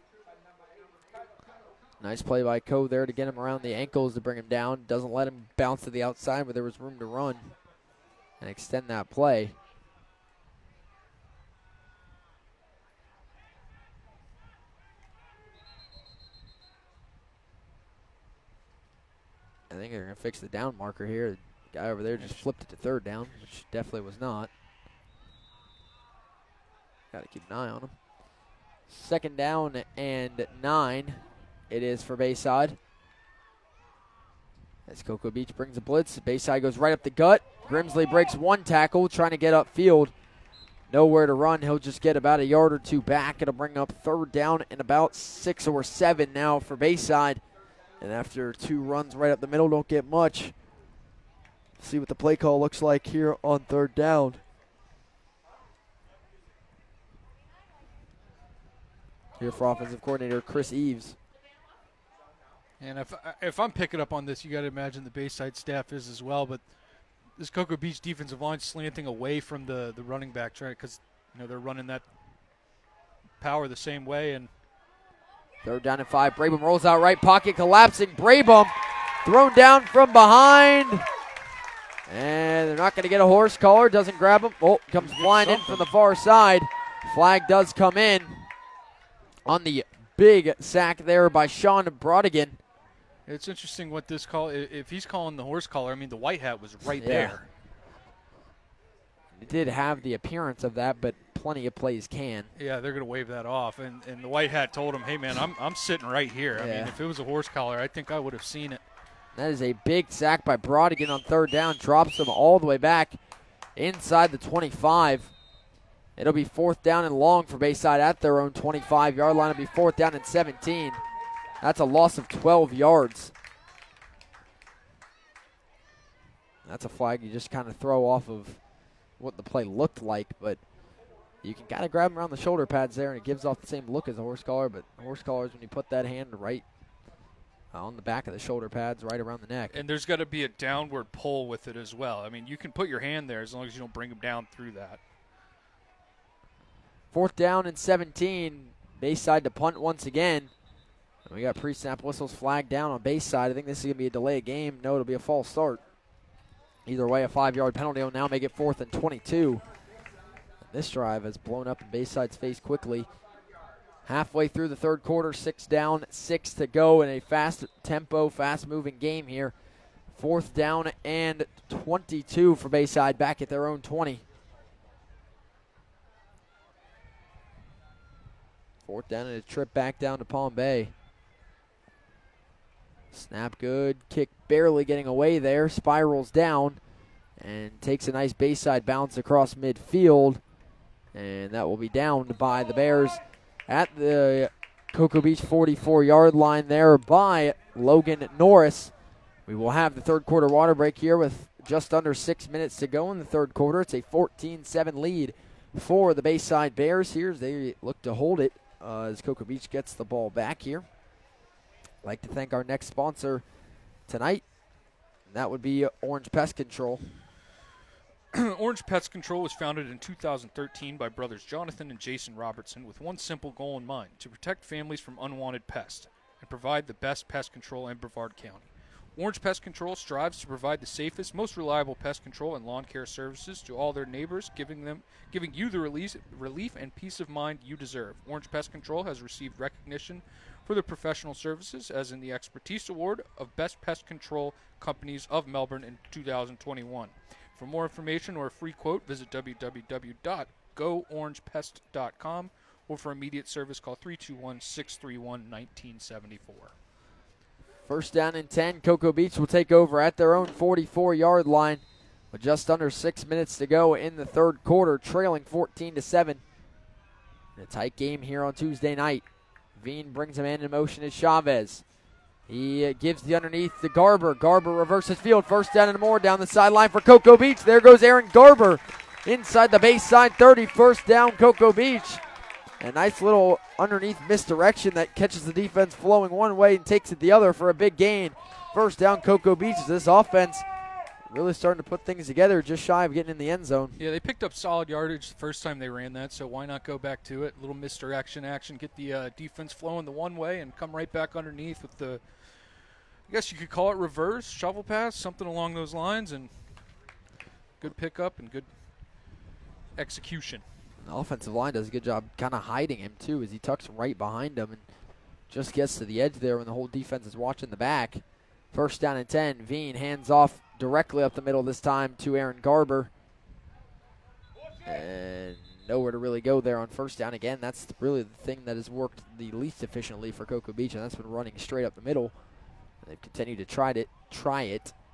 Nice play by Coe there to get him around the ankles to bring him down. Doesn't let him bounce to the outside, but there was room to run and extend that play. I think they're going to fix the down marker here. The guy over there just flipped it to 3rd down, which definitely was not. Got to keep an eye on him. 2nd down and 9. It is for Bayside. As Cocoa Beach brings a blitz, Bayside goes right up the gut. Grimsley breaks one tackle, trying to get upfield. Nowhere to run. He'll just get about a yard or 2 back. It'll bring up 3rd down and about 6 or 7 now for Bayside. And after 2 runs right up the middle, don't get much. See what the play call looks like here on 3rd down. Here for offensive coordinator Chris Eves. And if I'm picking up on this, you got to imagine the Bayside staff is as well. But this Cocoa Beach defensive line slanting away from the running back, trying because they're running that power the same way. And 3rd down and 5. Brabham rolls out right pocket, collapsing. Brabham thrown down from behind, and they're not going to get a horse collar. Doesn't grab him. Oh, comes flying in from the far side. Flag does come in on the big sack there by Sean Brodigan. It's interesting what this call, if he's calling the horse collar, I mean, the white hat was right there. It did have the appearance of that, but plenty of plays can. Yeah, they're going to wave that off. And the white hat told him, hey, man, I'm sitting right here. Yeah. I mean, if it was a horse collar, I think I would have seen it. That is a big sack by Brodigan on 3rd down. Drops him all the way back inside the 25. It'll be 4th down and long for Bayside at their own 25-yard line. It'll be 4th down and 17. That's a loss of 12 yards. That's a flag you just kind of throw off of what the play looked like, but you can kind of grab him around the shoulder pads there, and it gives off the same look as a horse collar, but a horse collar is when you put that hand right on the back of the shoulder pads, right around the neck. And there's got to be a downward pull with it as well. I mean, you can put your hand there as long as you don't bring him down through that. 4th down and 17. Bayside to punt once again. And we got pre-snap whistles flagged down on Bayside. I think this is going to be a delay of game. No, it'll be a false start. Either way, a 5-yard penalty will now make it 4th and 22. This drive has blown up in Bayside's face quickly. Halfway through the third quarter, 6 down, 6 to go in a fast tempo, fast-moving game here. 4th down and 22 for Bayside, back at their own 20. 4th down and a trip back down to Palm Bay. Snap good, kick barely getting away there, spirals down and takes a nice Bayside bounce across midfield. And that will be downed by the Bears at the Cocoa Beach 44-yard line there by Logan Norris. We will have the third quarter water break here with just under 6 minutes to go in the third quarter. It's a 14-7 lead for the Bayside Bears here as they look to hold it as Cocoa Beach gets the ball back here. I'd like to thank our next sponsor tonight, and that would be Orange Pest Control. Orange Pest Control was founded in 2013 by brothers Jonathan and Jason Robertson with one simple goal in mind: to protect families from unwanted pests and provide the best pest control in Brevard County. Orange Pest Control strives to provide the safest, most reliable pest control and lawn care services to all their neighbors, giving you the relief and peace of mind you deserve. Orange Pest Control has received recognition for their professional services, as in the Expertise Award of Best Pest Control Companies of Melbourne in 2021. For more information or a free quote, visit www.goorangepest.com, or for immediate service, call 321-631-1974. 1st down and 10. Cocoa Beach will take over at their own 44-yard line with just under 6 minutes to go in the third quarter, trailing 14-7. In a tight game here on Tuesday night. Veen brings a man in motion as Chavez. He gives the underneath to Garber. Garber reverses field. 1st down and more down the sideline for Cocoa Beach. There goes Aaron Garber inside the Bayside 30. 1st down, Cocoa Beach. A nice little underneath misdirection that catches the defense flowing one way and takes it the other for a big gain. 1st down, Cocoa Beach. This offense really starting to put things together, just shy of getting in the end zone. Yeah, they picked up solid yardage the first time they ran that, so why not go back to it? A little misdirection action, get the defense flowing the one way and come right back underneath with the, I guess you could call it reverse, shovel pass, something along those lines, and good pickup and good execution. The offensive line does a good job kind of hiding him, too, as he tucks right behind him and just gets to the edge there when the whole defense is watching the back. 1st down and 10. Veen hands off directly up the middle this time to Aaron Garber. And nowhere to really go there on 1st down. Again, that's really the thing that has worked the least efficiently for Cocoa Beach, and that's been running straight up the middle. They've continued to try it.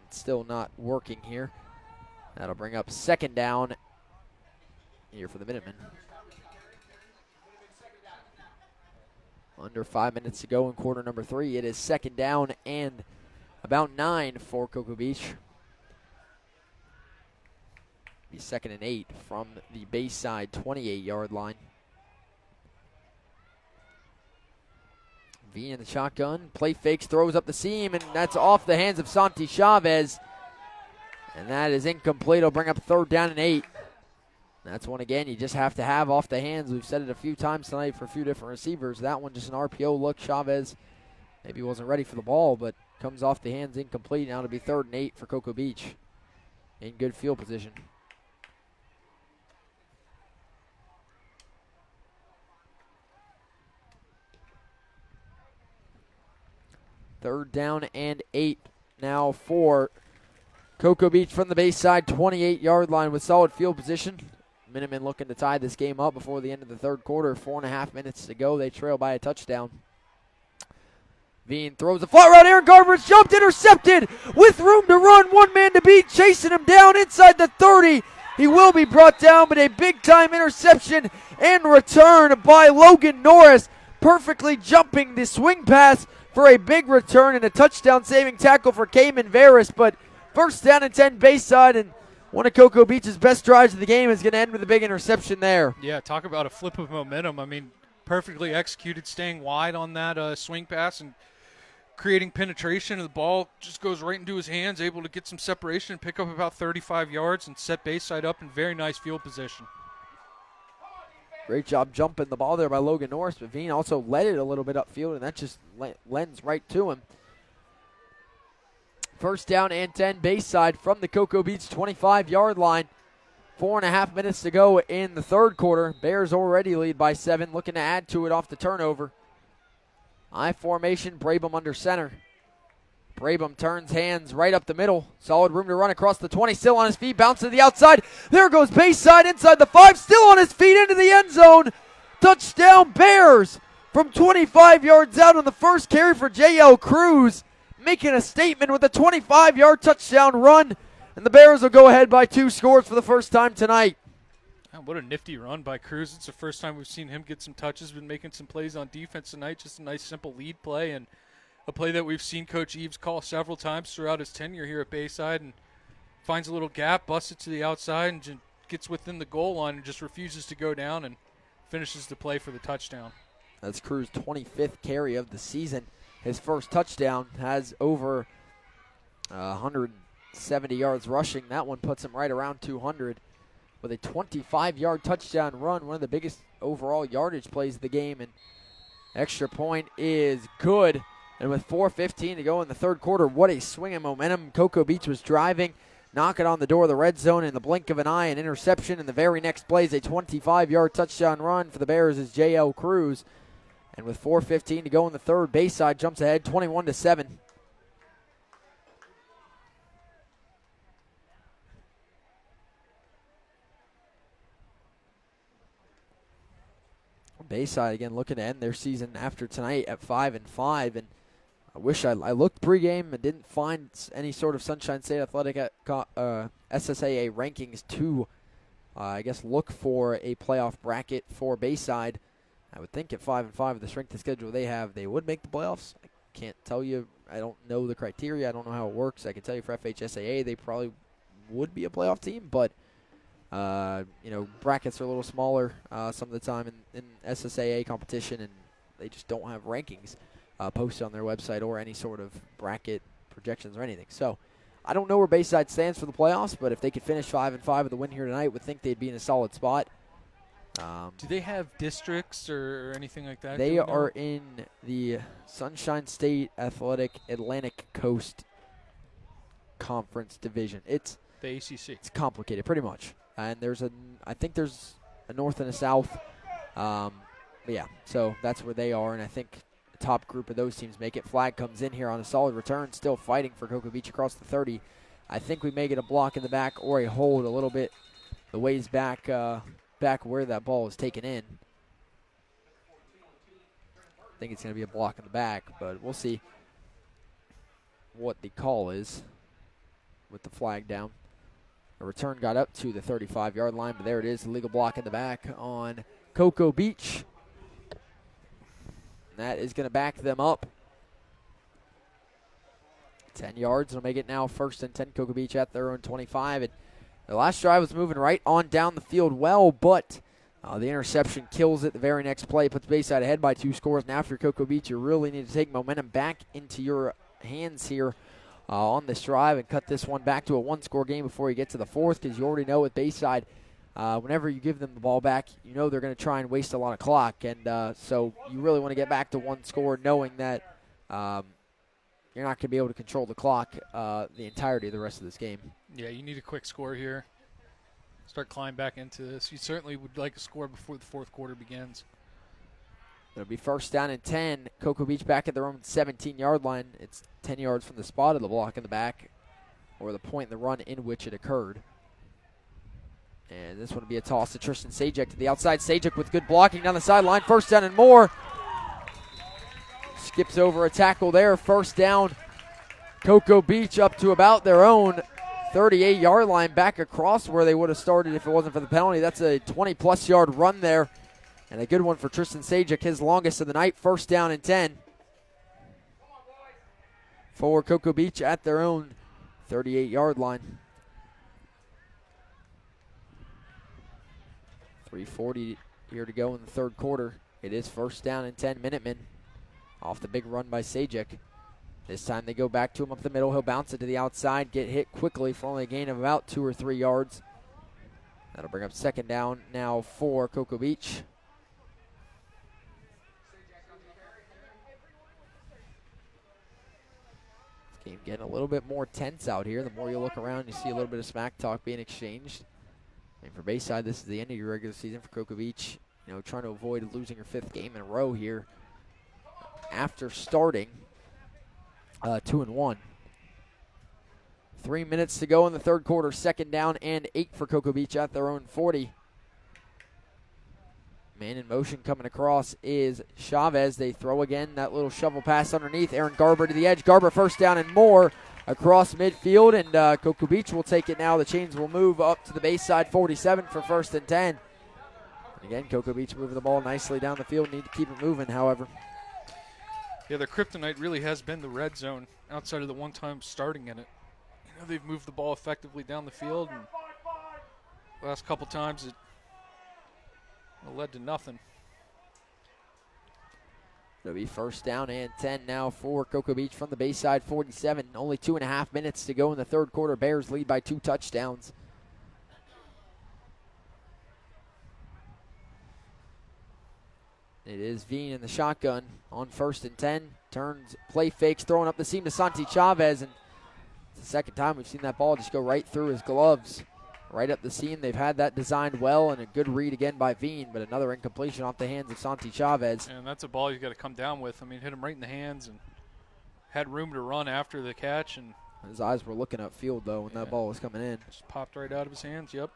It's still not working here. That'll bring up 2nd down here for the Minutemen. Under 5 minutes to go in quarter number 3. It is 2nd down and about 9 for Cocoa Beach. Be 2nd and 8 from the Bayside 28-yard line. V in the shotgun. Play fakes, throws up the seam, and that's off the hands of Santi Chavez. And that is incomplete. It'll bring up 3rd down and 8. That's one, again, you just have to have off the hands. We've said it a few times tonight for a few different receivers. That one just an RPO look. Chavez maybe wasn't ready for the ball, but comes off the hands incomplete. Now to be 3rd and 8 for Cocoa Beach in good field position. Third down and 8 now for Cocoa Beach from the Bayside 28-yard line with solid field position. Minutemen looking to tie this game up before the end of the third quarter. 4.5 minutes to go. They trail by a touchdown. Veen throws a flat route. Aaron Garber's jumped, intercepted with room to run. One man to beat, chasing him down inside the 30. He will be brought down, but a big-time interception and return by Logan Norris, perfectly jumping the swing pass for a big return and a touchdown-saving tackle for Cayman Veras. But 1st down and 10 Bayside, and one of Cocoa Beach's best drives of the game is going to end with a big interception there. Yeah, talk about a flip of momentum. I mean, perfectly executed, staying wide on that swing pass and creating penetration. The ball just goes right into his hands, able to get some separation, pick up about 35 yards, and set Bayside up in very nice field position. Great job jumping the ball there by Logan Norris, but Veen also led it a little bit upfield, and that just lends right to him. 1st down and 10 Bayside from the Cocoa Beach 25-yard line. 4.5 minutes to go in the third quarter. Bears already lead by 7, looking to add to it off the turnover. I formation, Brabham under center. Brabham turns hands right up the middle. Solid room to run across the 20. Still on his feet. Bounce to the outside. There goes Bayside inside the 5. Still on his feet into the end zone. Touchdown Bears from 25 yards out on the first carry for J.L. Cruz. Making a statement with a 25-yard touchdown run. And the Bears will go ahead by 2 scores for the first time tonight. What a nifty run by Cruz. It's the first time we've seen him get some touches. Been making some plays on defense tonight. Just a nice, simple lead play, and a play that we've seen Coach Eves call several times throughout his tenure here at Bayside, and finds a little gap, busts it to the outside, and just gets within the goal line and just refuses to go down and finishes the play for the touchdown. That's Cruz's 25th carry of the season. His first touchdown has over 170 yards rushing. That one puts him right around 200 with a 25-yard touchdown run, one of the biggest overall yardage plays of the game. And extra point is good. And with 4:15 to go in the third quarter, what a swing of momentum. Cocoa Beach was driving, knocking on the door of the red zone in the blink of an eye, an interception. And the very next play is a 25-yard touchdown run for the Bears is J.L. Cruz. And with 4:15 to go in the third, Bayside jumps ahead 21-7. Bayside again looking to end their season after tonight at 5-5, and I wish I looked pregame and didn't find any sort of Sunshine State Athletic SSAA rankings to, I guess, look for a playoff bracket for Bayside. I would think at 5-5 with the strength of schedule they have, they would make the playoffs. I can't tell you. I don't know the criteria. I don't know how it works. I can tell you for FHSAA they probably would be a playoff team, but brackets are a little smaller some of the time in SSAA competition, and they just don't have rankings posted on their website or any sort of bracket projections or anything. So I don't know where Bayside stands for the playoffs, but if they could finish 5-5 with a win here tonight, would think they'd be in a solid spot. Do they have districts or anything like that? They are in the Sunshine State Athletic Atlantic Coast Conference Division. It's the ACC. It's complicated, pretty much. And I think there's a north and a south. So that's where they are, and I think the top group of those teams make it. Flag comes in here on a solid return, still fighting for Cocoa Beach across the 30. I think we may get a block in the back or a hold a little bit the ways back where that ball was taken in. I think it's going to be a block in the back, but we'll see what the call is with the flag down. A return got up to the 35-yard line, but there it is, illegal block in the back on Cocoa Beach. And that is going to back them up 10 yards. It'll make it now 1st and 10, Cocoa Beach at their own 25. And the last drive was moving right on down the field well, but the interception kills it. The very next play puts Bayside ahead by 2 scores. And after Cocoa Beach, you really need to take momentum back into your hands here on this drive and cut this one back to a 1-score game before you get to the 4th, because you already know with Bayside, whenever you give them the ball back, you know they're going to try and waste a lot of clock. And so you really want to get back to 1 score knowing that you're not going to be able to control the clock the entirety of the rest of this game. Yeah, you need a quick score here. Start climbing back into this. You certainly would like a score before the 4th quarter begins. It'll be 1st down and 10. Cocoa Beach back at their own 17-yard line. It's 10 yards from the spot of the block in the back, or the point in the run in which it occurred. And this one will be a toss to Tristan Sajek to the outside. Sajek with good blocking down the sideline. 1st down and more. Skips over a tackle there. 1st down. Cocoa Beach up to about their own 38-yard line, back across where they would have started if it wasn't for the penalty. That's a 20-plus yard run there. And a good one for Tristan Sajek, his longest of the night. 1st down and 10. For Cocoa Beach at their own 38-yard line. 3:40 here to go in the 3rd quarter. It is 1st down and 10, Minutemen. Off the big run by Sajek. This time they go back to him up the middle. He'll bounce it to the outside, get hit quickly for only a gain of about 2 or 3 yards. That'll bring up 2nd down now for Cocoa Beach. Game getting a little bit more tense out here. The more you look around, you see a little bit of smack talk being exchanged. And for Bayside, this is the end of your regular season. For Cocoa Beach, trying to avoid losing your 5th game in a row here after starting 2-1. 3 minutes to go in the third quarter. 2nd down and 8 for Cocoa Beach at their own 40. Man in motion coming across is Chavez. They throw again. That little shovel pass underneath. Aaron Garber to the edge. Garber first down and more across midfield. And Cocoa Beach will take it now. The chains will move up to the Bayside 47 for 1st and 10. And again, Cocoa Beach moving the ball nicely down the field. Need to keep it moving, however. Yeah, their kryptonite really has been the red zone outside of the one time starting in it. They've moved the ball effectively down the field. And the last couple times it led to nothing. It'll be 1st down and 10 now for Cocoa Beach from the Bayside 47. Only 2.5 minutes to go in the third quarter. Bears lead by 2 touchdowns. It is Veen in the shotgun on 1st and 10. Turns, play fakes, throwing up the seam to Santi Chavez. And it's the second time we've seen that ball just go right through his gloves. Right up the seam. They've had that designed well, and a good read again by Veen, but another incompletion off the hands of Santi Chavez. And that's a ball you've got to come down with. I mean, hit him right in the hands and had room to run after the catch. And his eyes were looking upfield, though, when that ball was coming in. Just popped right out of his hands, yep.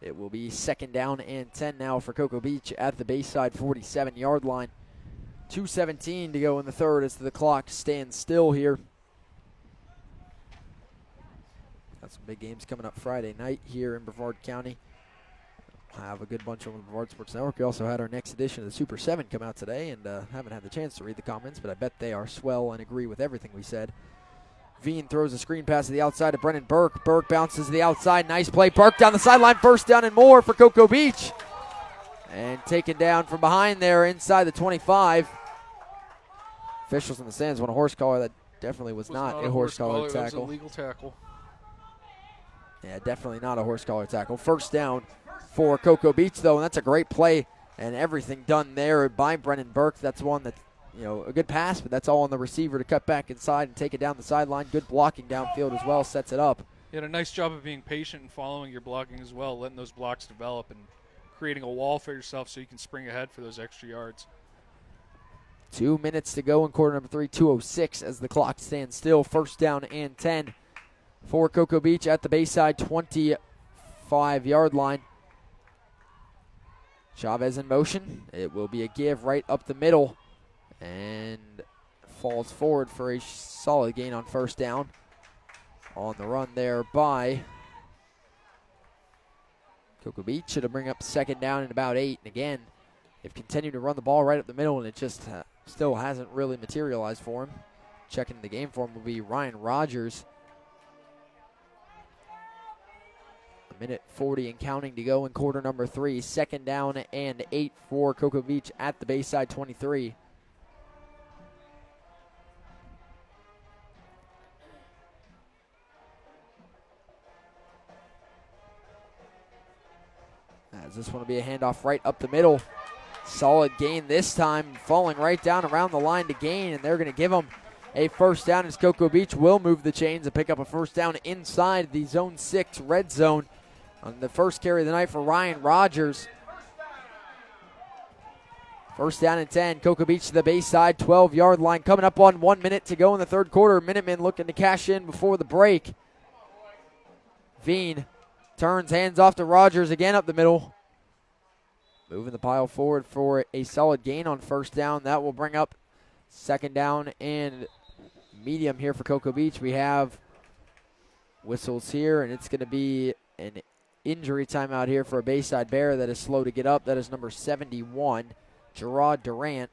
It will be 2nd down and 10 now for Cocoa Beach at the Bayside 47-yard line. 2:17 to go in the third as the clock stands still here. Got some big games coming up Friday night here in Brevard County. We'll have a good bunch on the Brevard Sports Network. We also had our next edition of the Super 7 come out today, and haven't had the chance to read the comments, but I bet they are swell and agree with everything we said. Veen throws a screen pass to the outside to Brennan Burke. Burke bounces to the outside. Nice play. Burke down the sideline. 1st down and more for Cocoa Beach. And taken down from behind there inside the 25. Officials in the stands want a horse collar. That definitely was not a horse collar tackle. It was a legal tackle. Yeah, definitely not a horse collar tackle. 1st down for Cocoa Beach, though, and that's a great play and everything done there by Brennan Burke. That's one that, a good pass, but that's all on the receiver to cut back inside and take it down the sideline. Good blocking downfield as well, sets it up. You had a nice job of being patient and following your blocking as well, letting those blocks develop and creating a wall for yourself so you can spring ahead for those extra yards. 2 minutes to go in quarter number 3, 2:06 as the clock stands still. 1st down and 10 for Cocoa Beach at the Bayside 25-yard line. Chavez in motion. It will be a give right up the middle and falls forward for a solid gain on 1st down. On the run there by Cocoa Beach. It'll bring up 2nd down and about 8. And again, they've continued to run the ball right up the middle, and it just still hasn't really materialized for him. Checking the game for him will be Ryan Rogers. 1:40 and counting to go in quarter number 3. 2nd down and 8 for Cocoa Beach at the Bayside 23. As this one will be a handoff right up the middle. Solid gain this time, falling right down around the line to gain, and they're going to give them a 1st down as Cocoa Beach will move the chains and pick up a 1st down inside the Zone 6 red zone on the first carry of the night for Ryan Rogers. 1st down and 10. Cocoa Beach to the Bayside 12-yard line. Coming up on 1 minute to go in the third quarter. Minutemen looking to cash in before the break. Veen turns, hands off to Rogers again up the middle. Moving the pile forward for a solid gain on 1st down. That will bring up 2nd down and medium here for Cocoa Beach. We have whistles here, and it's going to be an injury timeout here for a Bayside Bear that is slow to get up. That is number 71, Gerard Durant.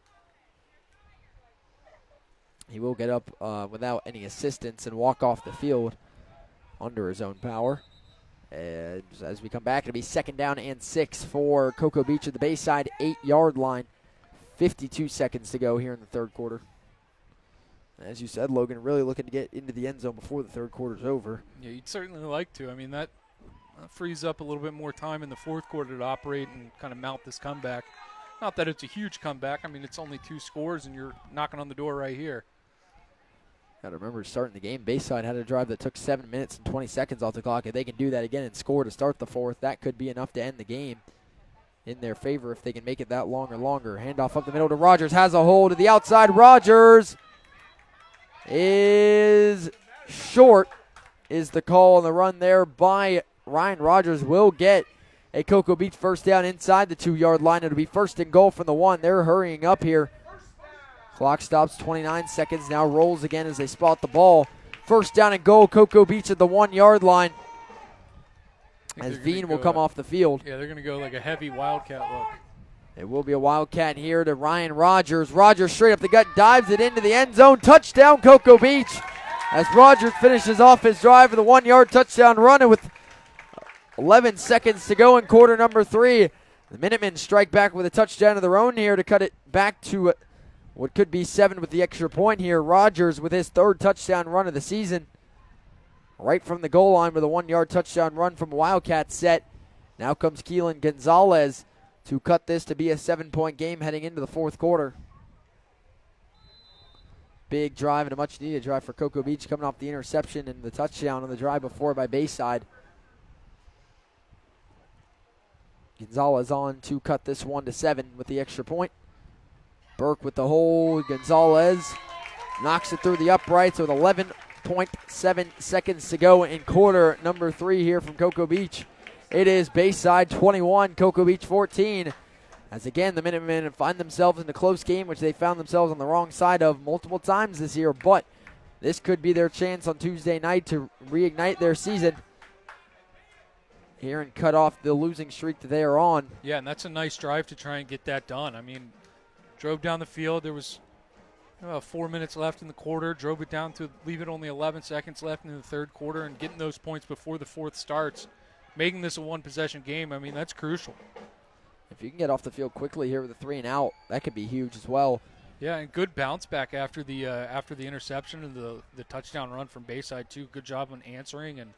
He will get up without any assistance and walk off the field under his own power. And as we come back, it'll be 2nd down and 6 for Cocoa Beach at the Bayside 8-yard line. 52 seconds to go here in the third quarter. As you said, Logan, really looking to get into the end zone before the third quarter's over. Yeah, you'd certainly like to. I mean, that frees up a little bit more time in the fourth quarter to operate and kind of mount this comeback. Not that it's a huge comeback. I mean, it's only 2 scores, and you're knocking on the door right here. Got to remember, starting the game, Bayside had a drive that took 7 minutes and 20 seconds off the clock. If they can do that again and score to start the fourth, that could be enough to end the game in their favor if they can make it that long or longer. Handoff up the middle to Rogers. Has a hole to the outside. Rogers is short, is the call on the run there by Ryan Rogers. Will get a Cocoa Beach first down inside the 2-yard line. It'll be first and goal from the 1. They're hurrying up here. Clock stops, 29 seconds. Now rolls again as they spot the ball. First down and goal, Cocoa Beach at the 1-yard line. As Veen will come off the field. Yeah, they're going to go like a heavy Wildcat look. It will be a Wildcat here to Ryan Rogers. Rogers straight up the gut, dives it into the end zone. Touchdown, Cocoa Beach. As Rogers finishes off his drive with a 1-yard touchdown run, and with 11 seconds to go in quarter number 3, the Minutemen strike back with a touchdown of their own here to cut it back to what could be 7 with the extra point here. Rogers with his 3rd touchdown run of the season. Right from the goal line with a 1-yard touchdown run from Wildcat set. Now comes Keelan Gonzalez to cut this to be a 7-point game heading into the 4th quarter. Big drive and a much-needed drive for Cocoa Beach, coming off the interception and the touchdown on the drive before by Bayside. Gonzalez on to cut this 1 to 7 with the extra point. Burke with the hole. Gonzalez knocks it through the uprights with 11.7 seconds to go in quarter number 3 here from Cocoa Beach. It is Bayside 21, Cocoa Beach 14. As again, the Minutemen find themselves in a close game, which they found themselves on the wrong side of multiple times this year. But this could be their chance on Tuesday night to reignite their season here and cut off the losing streak that they are on. Yeah, and that's a nice drive to try and get that done. I mean, drove down the field. There was about 4 minutes left in the quarter. Drove it down to leave it only 11 seconds left in the 3rd quarter, and getting those points before the 4th starts, making this a 1-possession game. I mean, that's crucial. If you can get off the field quickly here with a 3 and out, that could be huge as well. Yeah, and good bounce back after the interception and the touchdown run from Bayside too. Good job on answering and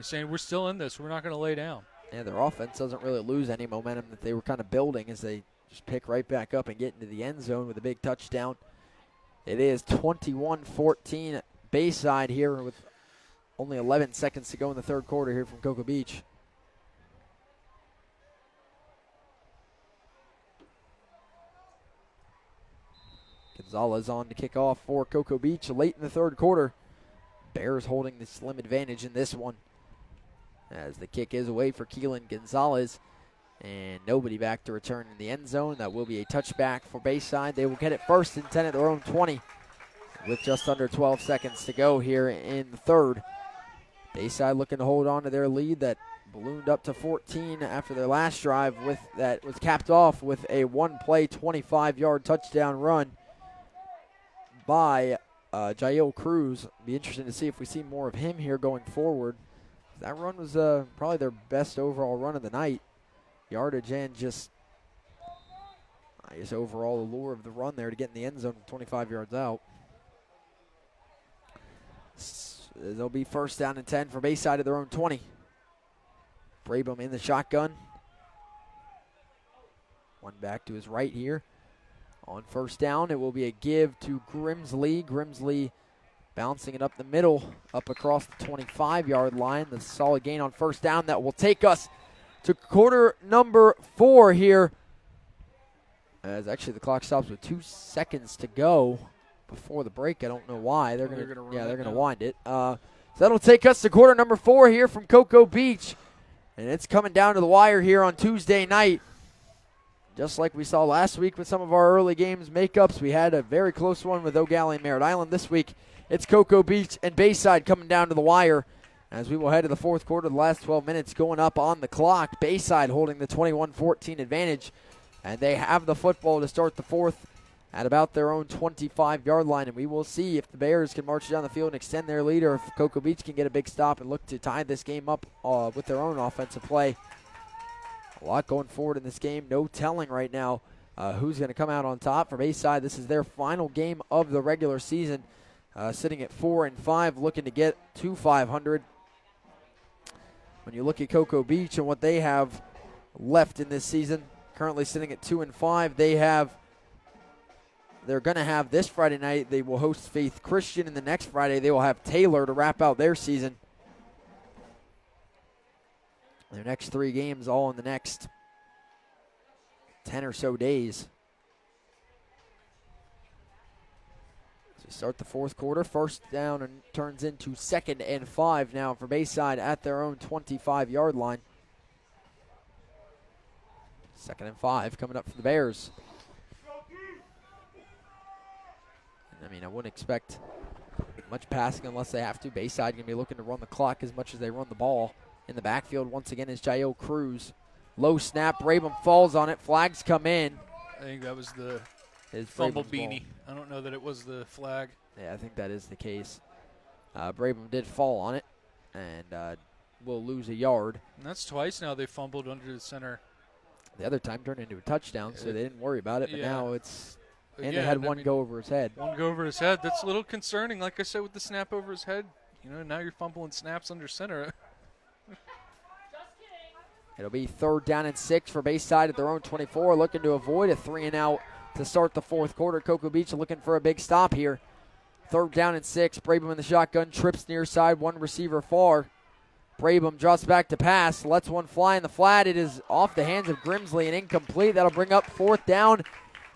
saying we're still in this. We're not going to lay down. Yeah, their offense doesn't really lose any momentum that they were kind of building as they just pick right back up and get into the end zone with a big touchdown. It is 21-14 Bayside here with only 11 seconds to go in the 3rd quarter here from Cocoa Beach. Gonzalez on to kick off for Cocoa Beach late in the 3rd quarter. Bears holding the slim advantage in this one, as the kick is away for Keelan Gonzalez, and nobody back to return in the end zone. That will be a touchback for Bayside. They will get it 1st and 10 at their own 20 with just under 12 seconds to go here in the 3rd. Bayside looking to hold on to their lead that ballooned up to 14 after their last drive, with that was capped off with a 1-play 25-yard touchdown run by Jael Cruz. Be interesting to see if we see more of him here going forward. That run was probably their best overall run of the night. Yardage and just, I guess, overall allure of the run there to get in the end zone 25 yards out. They'll be 1st down and 10 for Bayside at their own 20. Brabham in the shotgun. One back to his right here. On 1st down, it will be a give to Grimsley. Grimsley bouncing it up the middle, up across the 25-yard line. The solid gain on 1st down that will take us to quarter number 4 here. As actually the clock stops with 2 seconds to go before the break. I don't know why. They're going to wind it. So that'll take us to quarter number 4 here from Cocoa Beach. And it's coming down to the wire here on Tuesday night. Just like we saw last week with some of our early games makeups, we had a very close one with O'Galley and Merritt Island. This week, it's Cocoa Beach and Bayside coming down to the wire as we will head to the 4th quarter. The last 12 minutes going up on the clock. Bayside holding the 21-14 advantage, and they have the football to start the 4th at about their own 25-yard line, and we will see if the Bears can march down the field and extend their lead, or if Cocoa Beach can get a big stop and look to tie this game up with their own offensive play. A lot going forward in this game. No telling right now who's going to come out on top for Bayside. This is their final game of the regular season, sitting at 4-5, looking to get to 500. When you look at Cocoa Beach and what they have left in this season, currently sitting at 2-5, they have they're going to have this Friday night. They will host Faith Christian, and the next Friday they will have Taylor to wrap out their season. Their next 3 games all in the next 10 or so days. So we start the fourth quarter. First down and turns into 2nd and 5 now for Bayside at their own 25-yard line. 2nd and 5 coming up for the Bears. I mean, I wouldn't expect much passing unless they have to. Bayside going to be looking to run the clock as much as they run the ball. In the backfield once again is Jael Cruz. Low snap, Brabham falls on it. Flags come in. I think that was his fumble beanie. I don't know that it was the flag. Yeah, I think that is the case. Brabham did fall on it and will lose a yard. And that's twice now they fumbled under the center. The other time turned into a touchdown, so they didn't worry about it. But now it's – and yeah, they had one go over his head. One go over his head. That's a little concerning. Like I said, with the snap over his head, now you're fumbling snaps under center. It'll be 3rd down and 6 for Bayside at their own 24, looking to avoid a 3-and-out to start the fourth quarter. Cocoa Beach looking for a big stop here. 3rd down and 6. Brabham in the shotgun, trips near side, one receiver far. Brabham drops back to pass, lets one fly in the flat. It is off the hands of Grimsley and incomplete. That'll bring up 4th down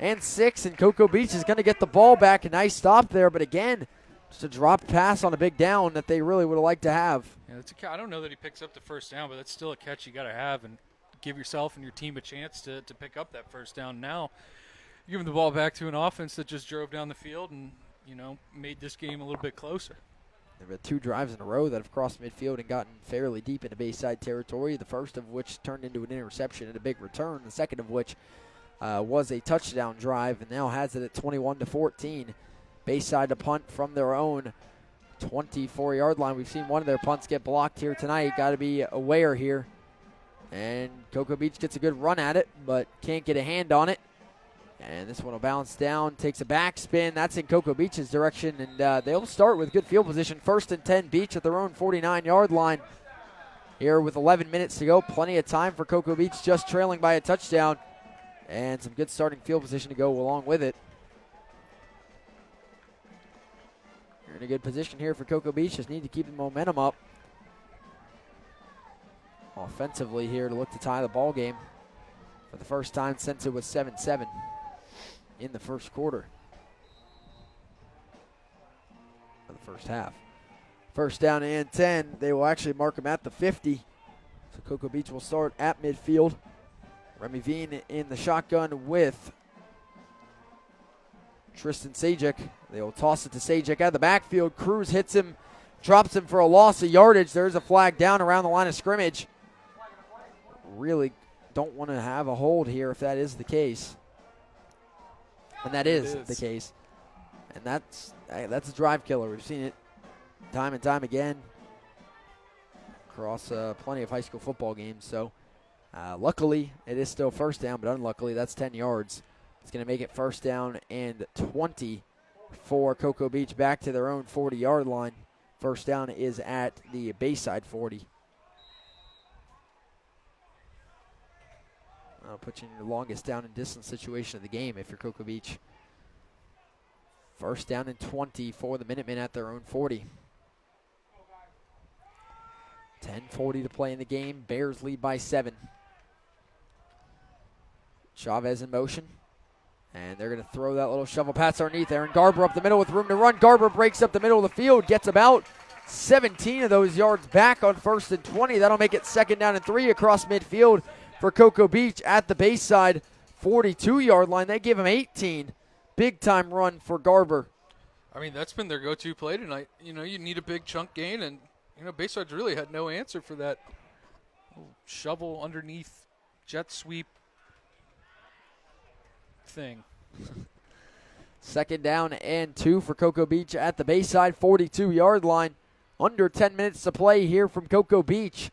and 6, and Cocoa Beach is going to get the ball back. A nice stop there, but again, just a drop pass on a big down that they really would have liked to have. Yeah, I don't know that he picks up the first down, but that's still a catch you got to have and give yourself and your team a chance to pick up that first down. Now, you're giving the ball back to an offense that just drove down the field and, made this game a little bit closer. There have been 2 drives in a row that have crossed midfield and gotten fairly deep into Bayside territory, the first of which turned into an interception and a big return, the second of which was a touchdown drive, and now has it at 21-14. Bayside to punt from their own 24-yard line. We've seen one of their punts get blocked here tonight. Got to be aware here. And Cocoa Beach gets a good run at it, but can't get a hand on it. And this one will bounce down, takes a backspin. That's in Cocoa Beach's direction, and they'll start with good field position. 1st and 10 Beach at their own 49-yard line. Here with 11 minutes to go, plenty of time for Cocoa Beach, just trailing by a touchdown. And some good starting field position to go along with it. You're in a good position here for Cocoa Beach. Just need to keep the momentum up offensively here to look to tie the ball game for the first time since it was 7-7 in the first quarter of the first half. 1st down and 10. They will actually mark them at the 50. So Cocoa Beach will start at midfield. Remy Veen in the shotgun with Tristan Sajek. They will toss it to Sajek out of the backfield. Cruz hits him, drops him for a loss of yardage. There's a flag down around the line of scrimmage. Really don't want to have a hold here if that is the case. And that is the case. And that's a drive killer. We've seen it time and time again across plenty of high school football games. So luckily, it is still 1st down, but unluckily, that's 10 yards. It's going to make it 1st down and 20 for Cocoa Beach back to their own 40-yard line. 1st down is at the Bayside 40. I'll put you in your longest down and distance situation of the game if you're Cocoa Beach. 1st down and 20 for the Minutemen at their own 40. 10:40 to play in the game. Bears lead by 7. Chavez in motion. And they're going to throw that little shovel pass underneath. Aaron Garber up the middle with room to run. Garber breaks up the middle of the field, gets about 17 of those yards back on 1st and 20. That'll make it 2nd down and 3 across midfield for Cocoa Beach at the Bayside 42-yard line. They give him 18. Big-time run for Garber. I mean, that's been their go-to play tonight. You need a big chunk gain, and, Bayside's really had no answer for that shovel underneath jet sweep thing. 2nd down and 2 for Cocoa Beach at the Bayside 42-yard line. Under 10 minutes to play here from Cocoa Beach.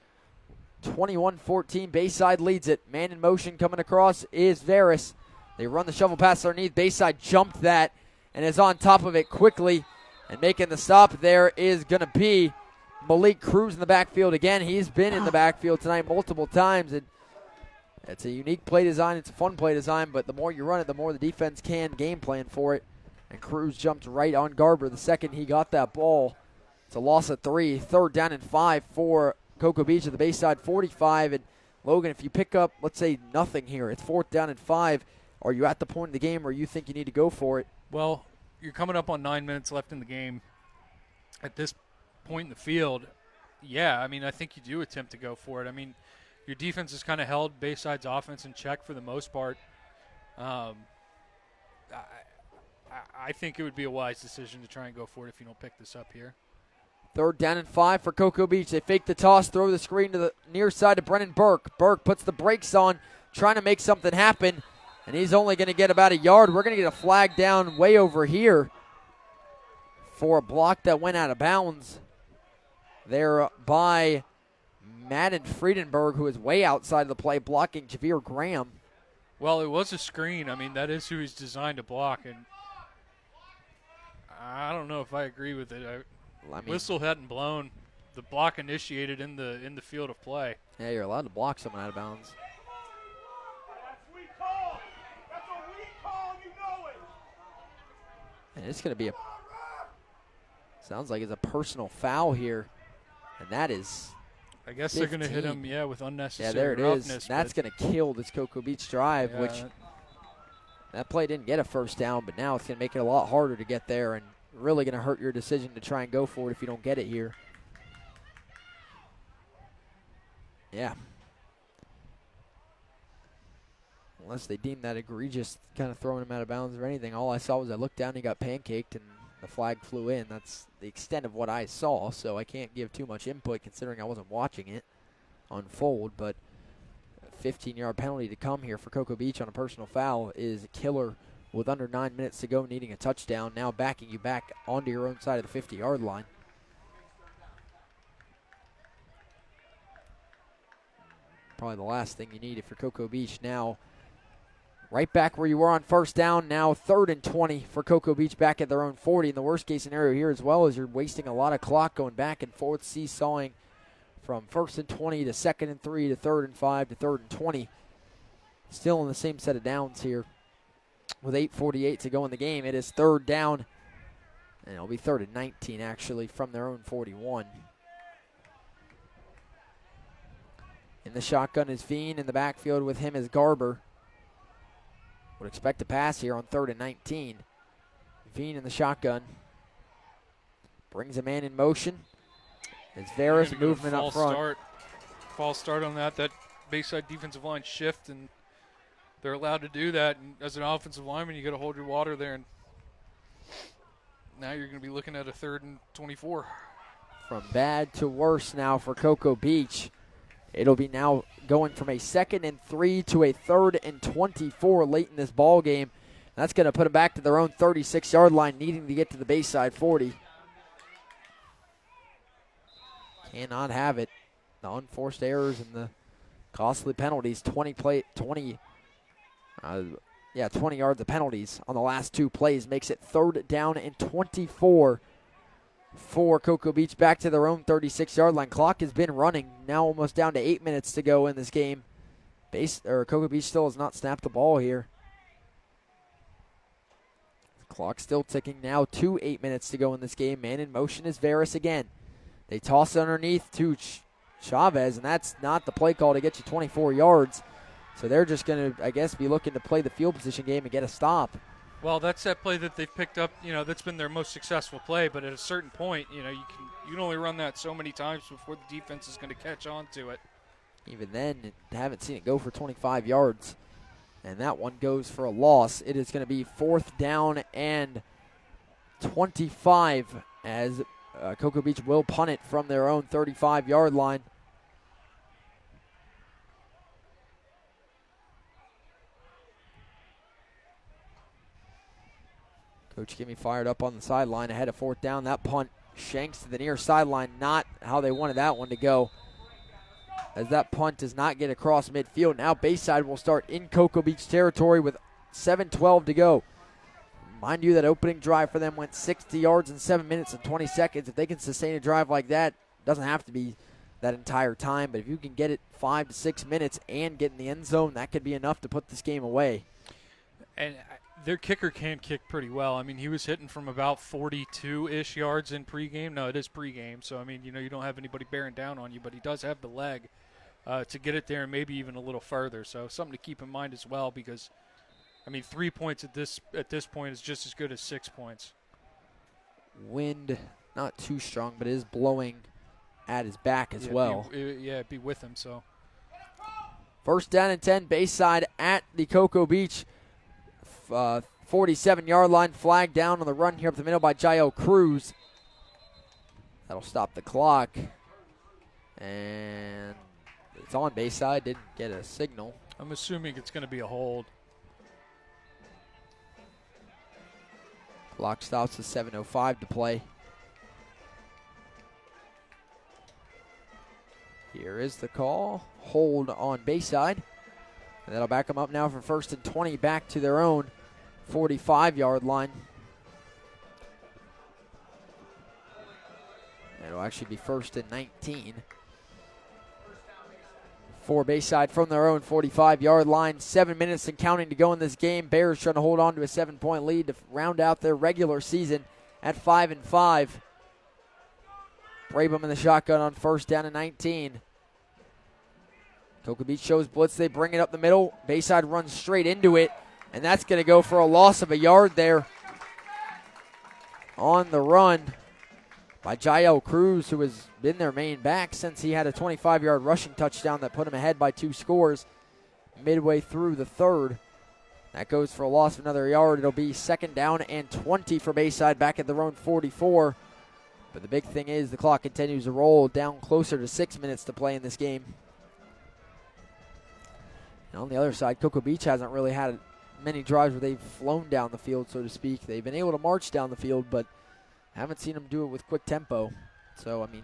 21-14, Bayside leads it. Man in motion coming across is Varus. They run the shovel pass underneath. Bayside jumped that and is on top of it quickly. And making the stop there is going to be Malik Cruz in the backfield again. He's been in the backfield tonight multiple times. And It's a unique play design. It's a fun play design, but the more you run it, the more the defense can game plan for it. And Cruz jumped right on Garber the second he got that ball. It's a loss of 3. 3rd down and 5 for Cocoa Beach at the Bayside 45. And Logan, if you pick up, let's say, nothing here, it's 4th down and 5. Are you at the point in the game where you think you need to go for it? Well, you're coming up on 9 minutes left in the game. At this point in the field, yeah, I mean, I think you do attempt to go for it. I mean, your defense has kind of held Bayside's offense in check for the most part. I think it would be a wise decision to try and go for it if you don't pick this up here. 3rd down and 5 for Cocoa Beach. They fake the toss, throw the screen to the near side to Brennan Burke. Burke puts the brakes on, trying to make something happen, and he's only going to get about a yard. We're going to get a flag down way over here for a block that went out of bounds there by Madden Friedenberg, who is way outside of the play, blocking Javier Graham. Well, it was a screen. I mean, that is who he's designed to block, and I don't know if I agree with it. Whistle hadn't blown. The block initiated in the field of play. Yeah, you're allowed to block someone out of bounds. That's a weak call, you know it. And it's going to be sounds like it's a personal foul here, and that is I guess 15. They're going to hit him, with unnecessary roughness. Is. That's going to kill this Cocoa Beach drive, which that play didn't get a first down, but now it's going to make it a lot harder to get there and really going to hurt your decision to try and go for it if you don't get it here. Yeah. Unless they deem that egregious, kind of throwing him out of bounds or anything. All I saw was I looked down, he got pancaked, and the flag flew in. That's the extent of what I saw, so I can't give too much input considering I wasn't watching it unfold. But a 15-yard penalty to come here for Cocoa Beach on a personal foul is a killer with under 9 minutes to go, needing a touchdown. Now backing you back onto your own side of the 50-yard line. Probably the last thing you need if you're Cocoa Beach now. Right back where you were on first down, now 3rd and 20 for Cocoa Beach back at their own 40. And the worst case scenario here as well is you're wasting a lot of clock going back and forth, seesawing from 1st and 20 to 2nd and 3 to 3rd and 5 to 3rd and 20. Still in the same set of downs here with 8:48 to go in the game. It is 3rd down, and it'll be 3rd and 19 actually from their own 41. In the shotgun is Veen. In the backfield with him is Garber. Would expect a pass here on 3rd and 19. Veen in the shotgun. Brings a man in motion. It's Veras movement up front. False start on that Bayside defensive line shift, and they're allowed to do that. And as an offensive lineman, you got to hold your water there. And now you're going to be looking at a 3rd and 24. From bad to worse now for Cocoa Beach. It'll be now going from a 2nd and 3 to a 3rd and 24 late in this ball game. That's going to put them back to their own 36-yard line, needing to get to the Bayside 40. Cannot have it. The unforced errors and the costly penalties. 20 yards of penalties on the last 2 plays makes it 3rd down and 24. For Cocoa Beach back to their own 36-yard line. Clock has been running, now almost down to 8 minutes to go in this game. Cocoa Beach still has not snapped the ball here. Clock still ticking now, 8 minutes to go in this game. Man in motion is Veras again. They toss it underneath to Chavez, and that's not the play call to get you 24 yards. So they're just going to, I guess, be looking to play the field position game and get a stop. Well, that's that play that they've picked up. That's been their most successful play. But at a certain point, you can only run that so many times before the defense is going to catch on to it. Even then, haven't seen it go for 25 yards, and that one goes for a loss. It is going to be 4th down and 25 as Cocoa Beach will punt it from their own 35-yard line. Coach Gimme fired up on the sideline ahead of 4th down. That punt shanks to the near sideline, not how they wanted that one to go, as that punt does not get across midfield. Now Bayside will start in Cocoa Beach territory with 7:12 to go. Mind you, that opening drive for them went 60 yards in 7 minutes and 20 seconds. If they can sustain a drive like that, doesn't have to be that entire time. But if you can get it 5 to 6 minutes and get in the end zone, that could be enough to put this game away. And their kicker can kick pretty well. I mean, he was hitting from about 42-ish yards in pregame. No, it is pregame, so, I mean, you don't have anybody bearing down on you, but he does have the leg to get it there and maybe even a little further. So something to keep in mind as well because, I mean, 3 points at this point is just as good as 6 points. Wind not too strong, but it is blowing at his back as well. It'd be with him, so. First down and 10, Bayside at the Cocoa Beach 47-yard line. Flag down on the run here up the middle by Jael Cruz. That'll stop the clock. And it's on Bayside. Didn't get a signal. I'm assuming it's going to be a hold. Clock stops with 7:05 to play. Here is the call. Hold on Bayside. And that'll back them up now for 1st and 20 back to their own 45-yard line. It'll actually be 1st and 19. For Bayside from their own 45-yard line. 7 minutes and counting to go in this game. Bears trying to hold on to a 7-point lead to round out their regular season at 5-5. Brabham in the shotgun on 1st down and 19. Cocoa Beach shows blitz. They bring it up the middle. Bayside runs straight into it, and that's going to go for a loss of a yard there on the run by Jael Cruz, who has been their main back since he had a 25-yard rushing touchdown that put him ahead by 2 scores midway through the third. That goes for a loss of another yard. It'll be 2nd down and 20 for Bayside back at their own 44. But the big thing is the clock continues to roll down closer to 6 minutes to play in this game. And on the other side, Cocoa Beach hasn't really had many drives where they've flown down the field, so to speak. They've been able to march down the field, but haven't seen them do it with quick tempo. So, I mean,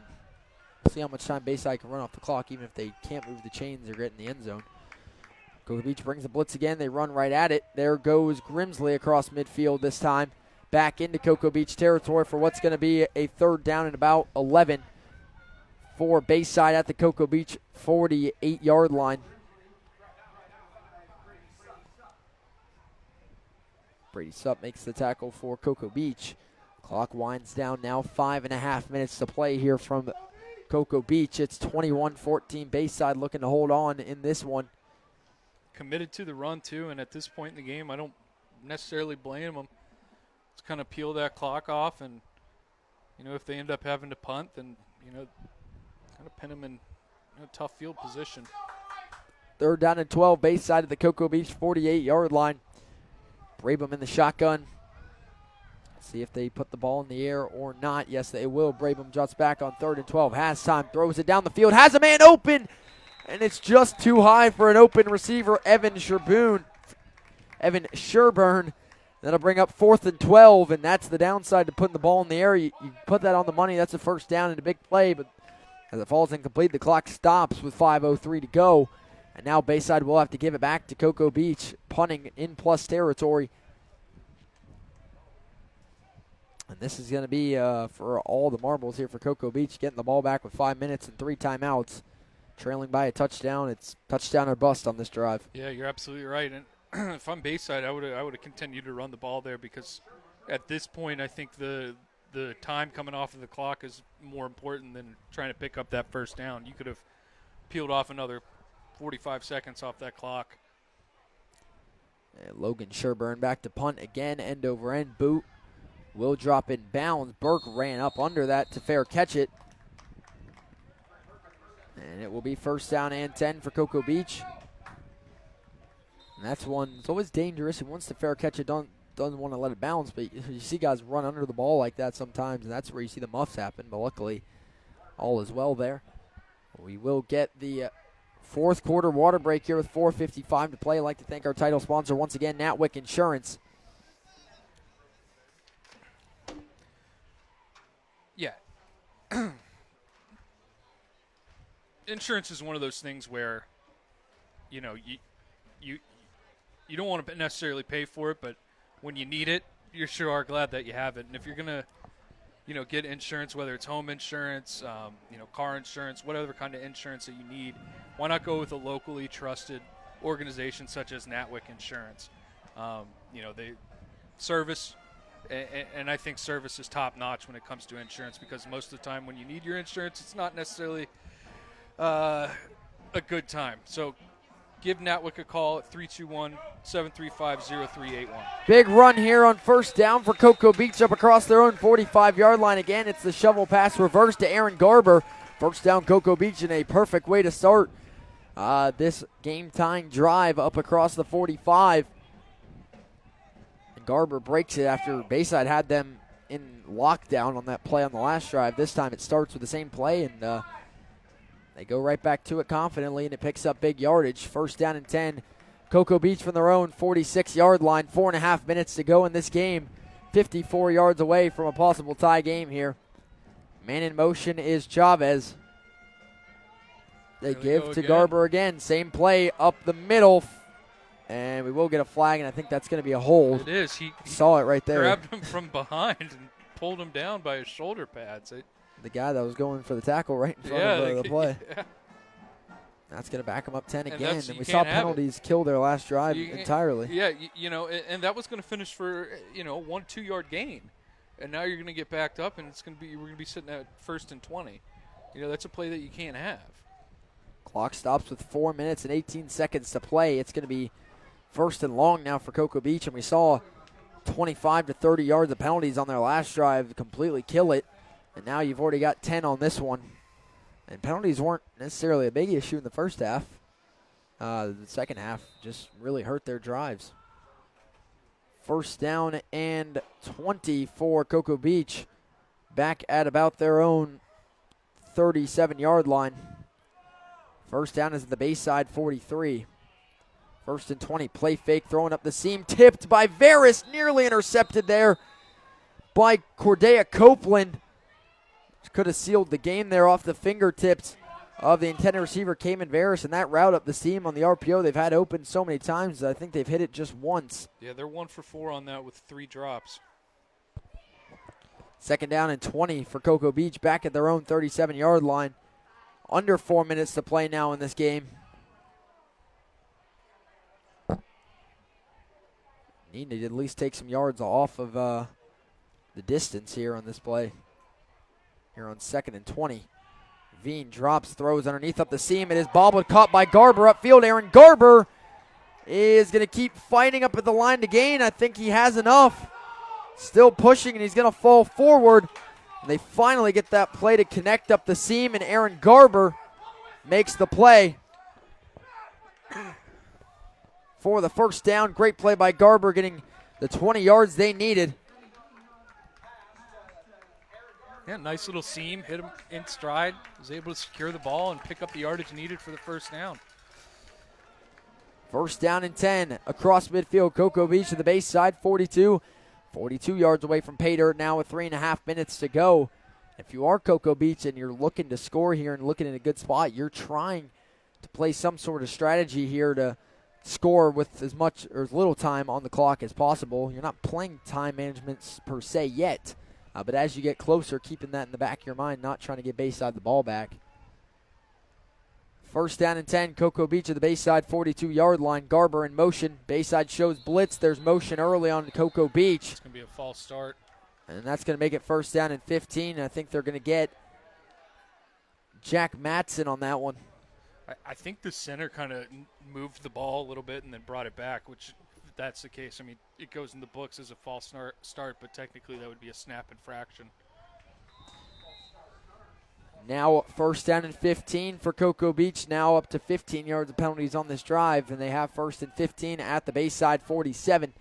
we'll see how much time Bayside can run off the clock, even if they can't move the chains or get in the end zone. Cocoa Beach brings the blitz again. They run right at it. There goes Grimsley across midfield this time. Back into Cocoa Beach territory for what's going to be a 3rd down and about 11 for Bayside at the Cocoa Beach 48-yard line. Brady Supp makes the tackle for Cocoa Beach. Clock winds down now. 5.5 minutes to play here from Cocoa Beach. It's 21-14. Bayside looking to hold on in this one. Committed to the run, too, and at this point in the game, I don't necessarily blame them. Let's kind of peel that clock off, and, if they end up having to punt, then, kind of pin them in a tough field position. 3rd down and 12. Bayside at the Cocoa Beach 48-yard line. Brabham in the shotgun. See if they put the ball in the air or not. Yes, they will. Brabham drops back on 3rd and 12. Has time. Throws it down the field. Has a man open. And it's just too high for an open receiver, Evan Sherburne. That'll bring up 4th and 12, and that's the downside to putting the ball in the air. You put that on the money. That's a 1st down and a big play, but as it falls incomplete, the clock stops with 5:03 to go. And now Bayside will have to give it back to Cocoa Beach, punting in plus territory. And this is going to be for all the marbles here for Cocoa Beach, getting the ball back with 5 minutes and 3 timeouts. Trailing by a touchdown. It's touchdown or bust on this drive. Yeah, you're absolutely right. And if I'm Bayside, I would have continued to run the ball there because at this point, I think the time coming off of the clock is more important than trying to pick up that 1st down. You could have peeled off another 45 seconds off that clock. And Logan Sherburne back to punt again, end over end boot. Will drop in bounds. Burke ran up under that to fair catch it. And it will be 1st down and 10 for Cocoa Beach. And that's one, it's always dangerous. He wants to fair catch it, doesn't want to let it bounce. But you see guys run under the ball like that sometimes, and that's where you see the muffs happen. But luckily, all is well there. We will get the 4th quarter water break here with 4:55 to play. I'd like to thank our title sponsor once again, Natwick Insurance. Yeah. Insurance is one of those things where, you don't want to necessarily pay for it, but when you need it, you sure are glad that you have it. And if you're gonna get insurance, whether it's home insurance, car insurance, whatever kind of insurance that you need. Why not go with a locally trusted organization such as Natwick Insurance? They service, and I think service is top notch when it comes to insurance, because most of the time when you need your insurance, it's not necessarily a good time. So give Natwick a call at 321-735-0381. Big run here on first down for Cocoa Beach up across their own 45-yard line. Again, it's the shovel pass reverse to Aaron Garber. First down, Cocoa Beach, in a perfect way to start this game-tying drive up across the 45. And Garber breaks it after Bayside had them in lockdown on that play on the last drive. This time it starts with the same play, and they go right back to it confidently, and it picks up big yardage. First down and 10. Cocoa Beach from their own 46-yard line. 4.5 minutes to go in this game. 54 yards away from a possible tie game here. Man in motion is Chavez. They give to Garber again. Same play up the middle. And we will get a flag, and I think that's going to be a hold. It is. He saw it right there. Grabbed him from behind and pulled him down by his shoulder pads. The guy that was going for the tackle right in front of the play. Yeah. That's going to back them up 10 And again. And we saw penalties kill their last drive entirely. Yeah, and that was going to finish for, 1-2 yard gain. And now you're going to get backed up, and we're going to be sitting at 1st and 20. That's a play that you can't have. Clock stops with 4 minutes and 18 seconds to play. It's going to be first and long now for Cocoa Beach, and we saw 25 to 30 yards of penalties on their last drive completely kill it. And now you've already got 10 on this one. And penalties weren't necessarily a big issue in the first half. The second half just really hurt their drives. First down and 20 for Cocoa Beach. Back at about their own 37-yard line. First down is at the Bayside 43. First and 20. Play fake, throwing up the seam. Tipped by Varys. Nearly intercepted there by Cordea Copeland. Could have sealed the game there off the fingertips of the intended receiver, Cayman Varys, and that route up the seam on the RPO they've had open so many times. I think they've hit it just once. Yeah, they're 1 for 4 on that with 3 drops. Second down and 20 for Cocoa Beach, back at their own 37-yard line. Under 4 minutes to play now in this game. Need to at least take some yards off of the distance here on this play. Here on 2nd and 20. Veen drops, throws underneath up the seam. It is bobbled, caught by Garber upfield. Aaron Garber is going to keep fighting up at the line to gain. I think he has enough. Still pushing, and he's going to fall forward. And they finally get that play to connect up the seam, and Aaron Garber makes the play for the first down. Great play by Garber, getting the 20 yards they needed. Yeah, nice little seam, hit him in stride, was able to secure the ball and pick up the yardage needed for the first down. First down and 10 across midfield. Cocoa Beach to the Bayside 42. 42 yards away from pay dirt now with 3.5 minutes to go. If you are Cocoa Beach and you're looking to score here and looking in a good spot, you're trying to play some sort of strategy here to score with as much or as little time on the clock as possible. You're not playing time management per se yet. But as you get closer, keeping that in the back of your mind, not trying to get Bayside the ball back. First down and 10, Cocoa Beach at the Bayside 42-yard line. Garber in motion. Bayside shows blitz. There's motion early on Cocoa Beach. It's going to be a false start. And that's going to make it first down and 15. I think they're going to get Jack Matson on that one. I think the center kind of moved the ball a little bit and then brought it back, which if that's the case, I mean, it goes in the books as a false start, but technically that would be a snap infraction. Now first down and 15 for Cocoa Beach. Now up to 15 yards of penalties on this drive, and they have first and 15 at the Bayside 47.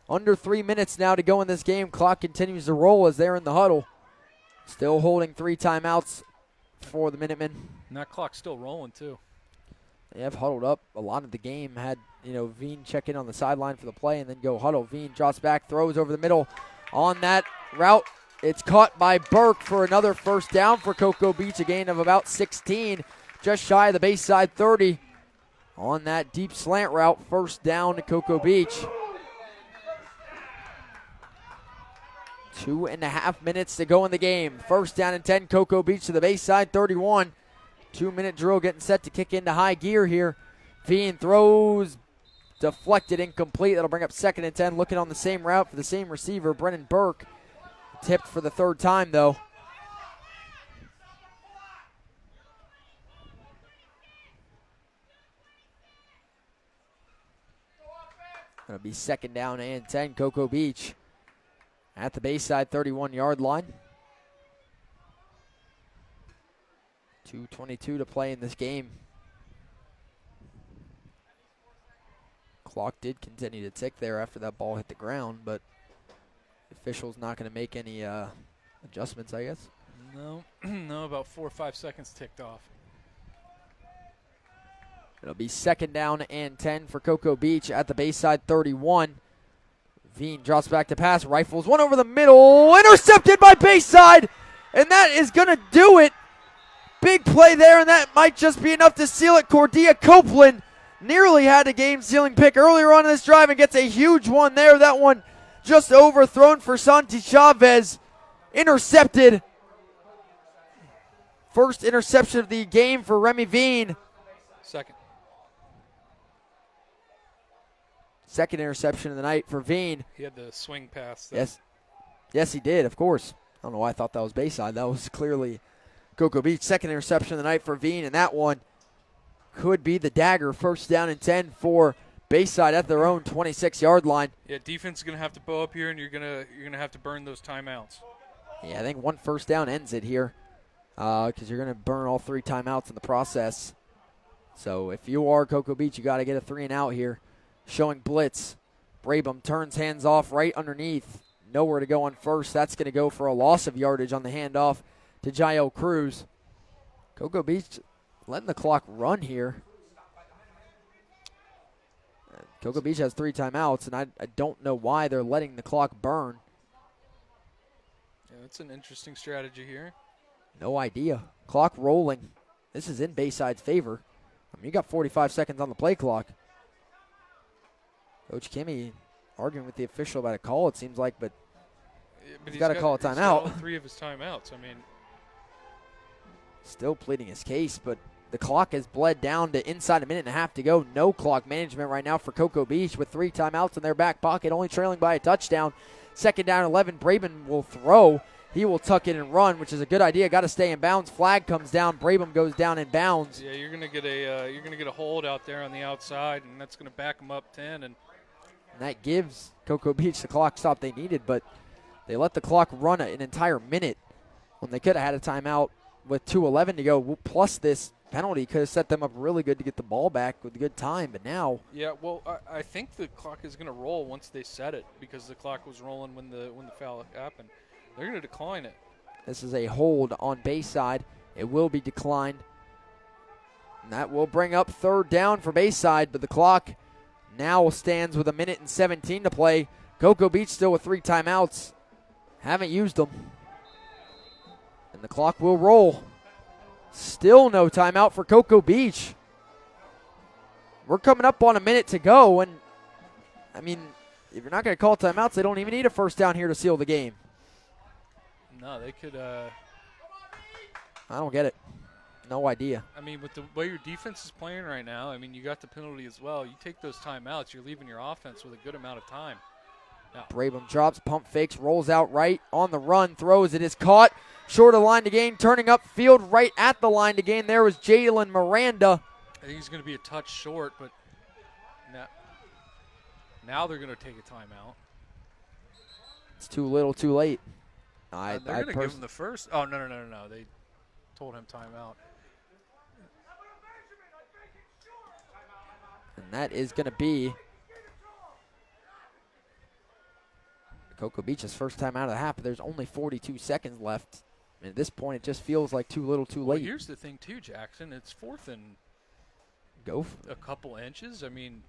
Under 3 minutes now to go in this game. Clock continues to roll as they're in the huddle. Still holding 3 timeouts for the Minutemen. And that clock's still rolling, too. They have huddled up a lot of the game. Had, Veen check in on the sideline for the play and then go huddle. Veen drops back, throws over the middle on that route. It's caught by Burke for another first down for Cocoa Beach, a gain of about 16, just shy of the Bayside 30 on that deep slant route. First down to Cocoa Beach. 2.5 minutes to go in the game. First down and 10, Cocoa Beach to the Bayside 31. 2-minute drill getting set to kick into high gear here. Veen throws, deflected, incomplete. That'll bring up 2nd and 10. Looking on the same route for the same receiver, Brennan Burke. Tipped for the 3rd time, though. It'll be 2nd down and 10, Cocoa Beach at the Bayside 31-yard line. 2:22 to play in this game. Clock did continue to tick there after that ball hit the ground, but the official's not going to make any adjustments, I guess. No, about 4 or 5 seconds ticked off. It'll be 2nd down and 10 for Cocoa Beach at the Bayside 31. Veen drops back to pass, rifles one over the middle, intercepted by Bayside, and that is going to do it. Big play there, and that might just be enough to seal it. Cordia Copeland nearly had a game-sealing pick earlier on in this drive and gets a huge one there. That one just overthrown for Santi Chavez. Intercepted. First interception of the game for Remy Veen. Second interception of the night for Veen. He had the swing pass. Yes, he did, of course. I don't know why I thought that was Bayside. That was clearly Cocoa Beach. Second interception of the night for Veen, and that one could be the dagger. First down and 10 for Bayside at their own 26-yard line. Yeah, defense is going to have to bow up here, and you're gonna have to burn those timeouts. Yeah, I think one first down ends it here because you're going to burn all 3 timeouts in the process. So if you are Cocoa Beach, you got to get a 3-and-out here. Showing blitz. Brabham turns hands off right underneath. Nowhere to go on first. That's going to go for a loss of yardage on the handoff to Jael Cruz. Cocoa Beach letting the clock run here. Cocoa Beach has 3 timeouts, and I don't know why they're letting the clock burn. Yeah, that's an interesting strategy here. No idea. Clock rolling. This is in Bayside's favor. I mean, you got 45 seconds on the play clock. Coach Kimmy arguing with the official about a call, it seems like, but he's got to call a timeout. He's got all 3 of his timeouts. I mean, still pleading his case, but the clock has bled down to inside a minute and a half to go. No clock management right now for Cocoa Beach with 3 timeouts in their back pocket, only trailing by a touchdown. 2nd down 11. Brabham will throw. He will tuck it and run, which is a good idea. Got to stay in bounds. Flag comes down. Brabham goes down in bounds. Yeah, you're gonna get a hold out there on the outside, and that's gonna back them up 10. And that gives Cocoa Beach the clock stop they needed, but they let the clock run an entire minute when they could have had a timeout with 2:11 to go. Plus this penalty could have set them up really good to get the ball back with a good time, but now. Yeah, well, I think the clock is going to roll once they set it because the clock was rolling when the foul happened. They're going to decline it. This is a hold on Bayside. It will be declined. And that will bring up 3rd down for Bayside, but the clock now stands with 1:17 to play. Cocoa Beach still with 3 timeouts. Haven't used them. And the clock will roll. Still no timeout for Cocoa Beach. We're coming up on a minute to go, and I mean, if you're not going to call timeouts, they don't even need a first down here to seal the game. No, they could. I don't get it. No idea. I mean, with the way your defense is playing right now, I mean, you got the penalty as well. You take those timeouts, you're leaving your offense with a good amount of time. Now, Brabham drops, pump fakes, rolls out right, on the run, throws. It is caught. Short of line to gain, turning up field right at the line to gain. There was Jalen Miranda. I think he's going to be a touch short, but now they're going to take a timeout. It's too little, too late. They're going to give him the first. Oh, no. They told him timeout. And that is going to be Cocoa Beach's first time out of the half, but there's only 42 seconds left. And at this point, it just feels like too little, too late. Well, here's the thing, too, Jackson. It's 4th and a couple inches. I mean,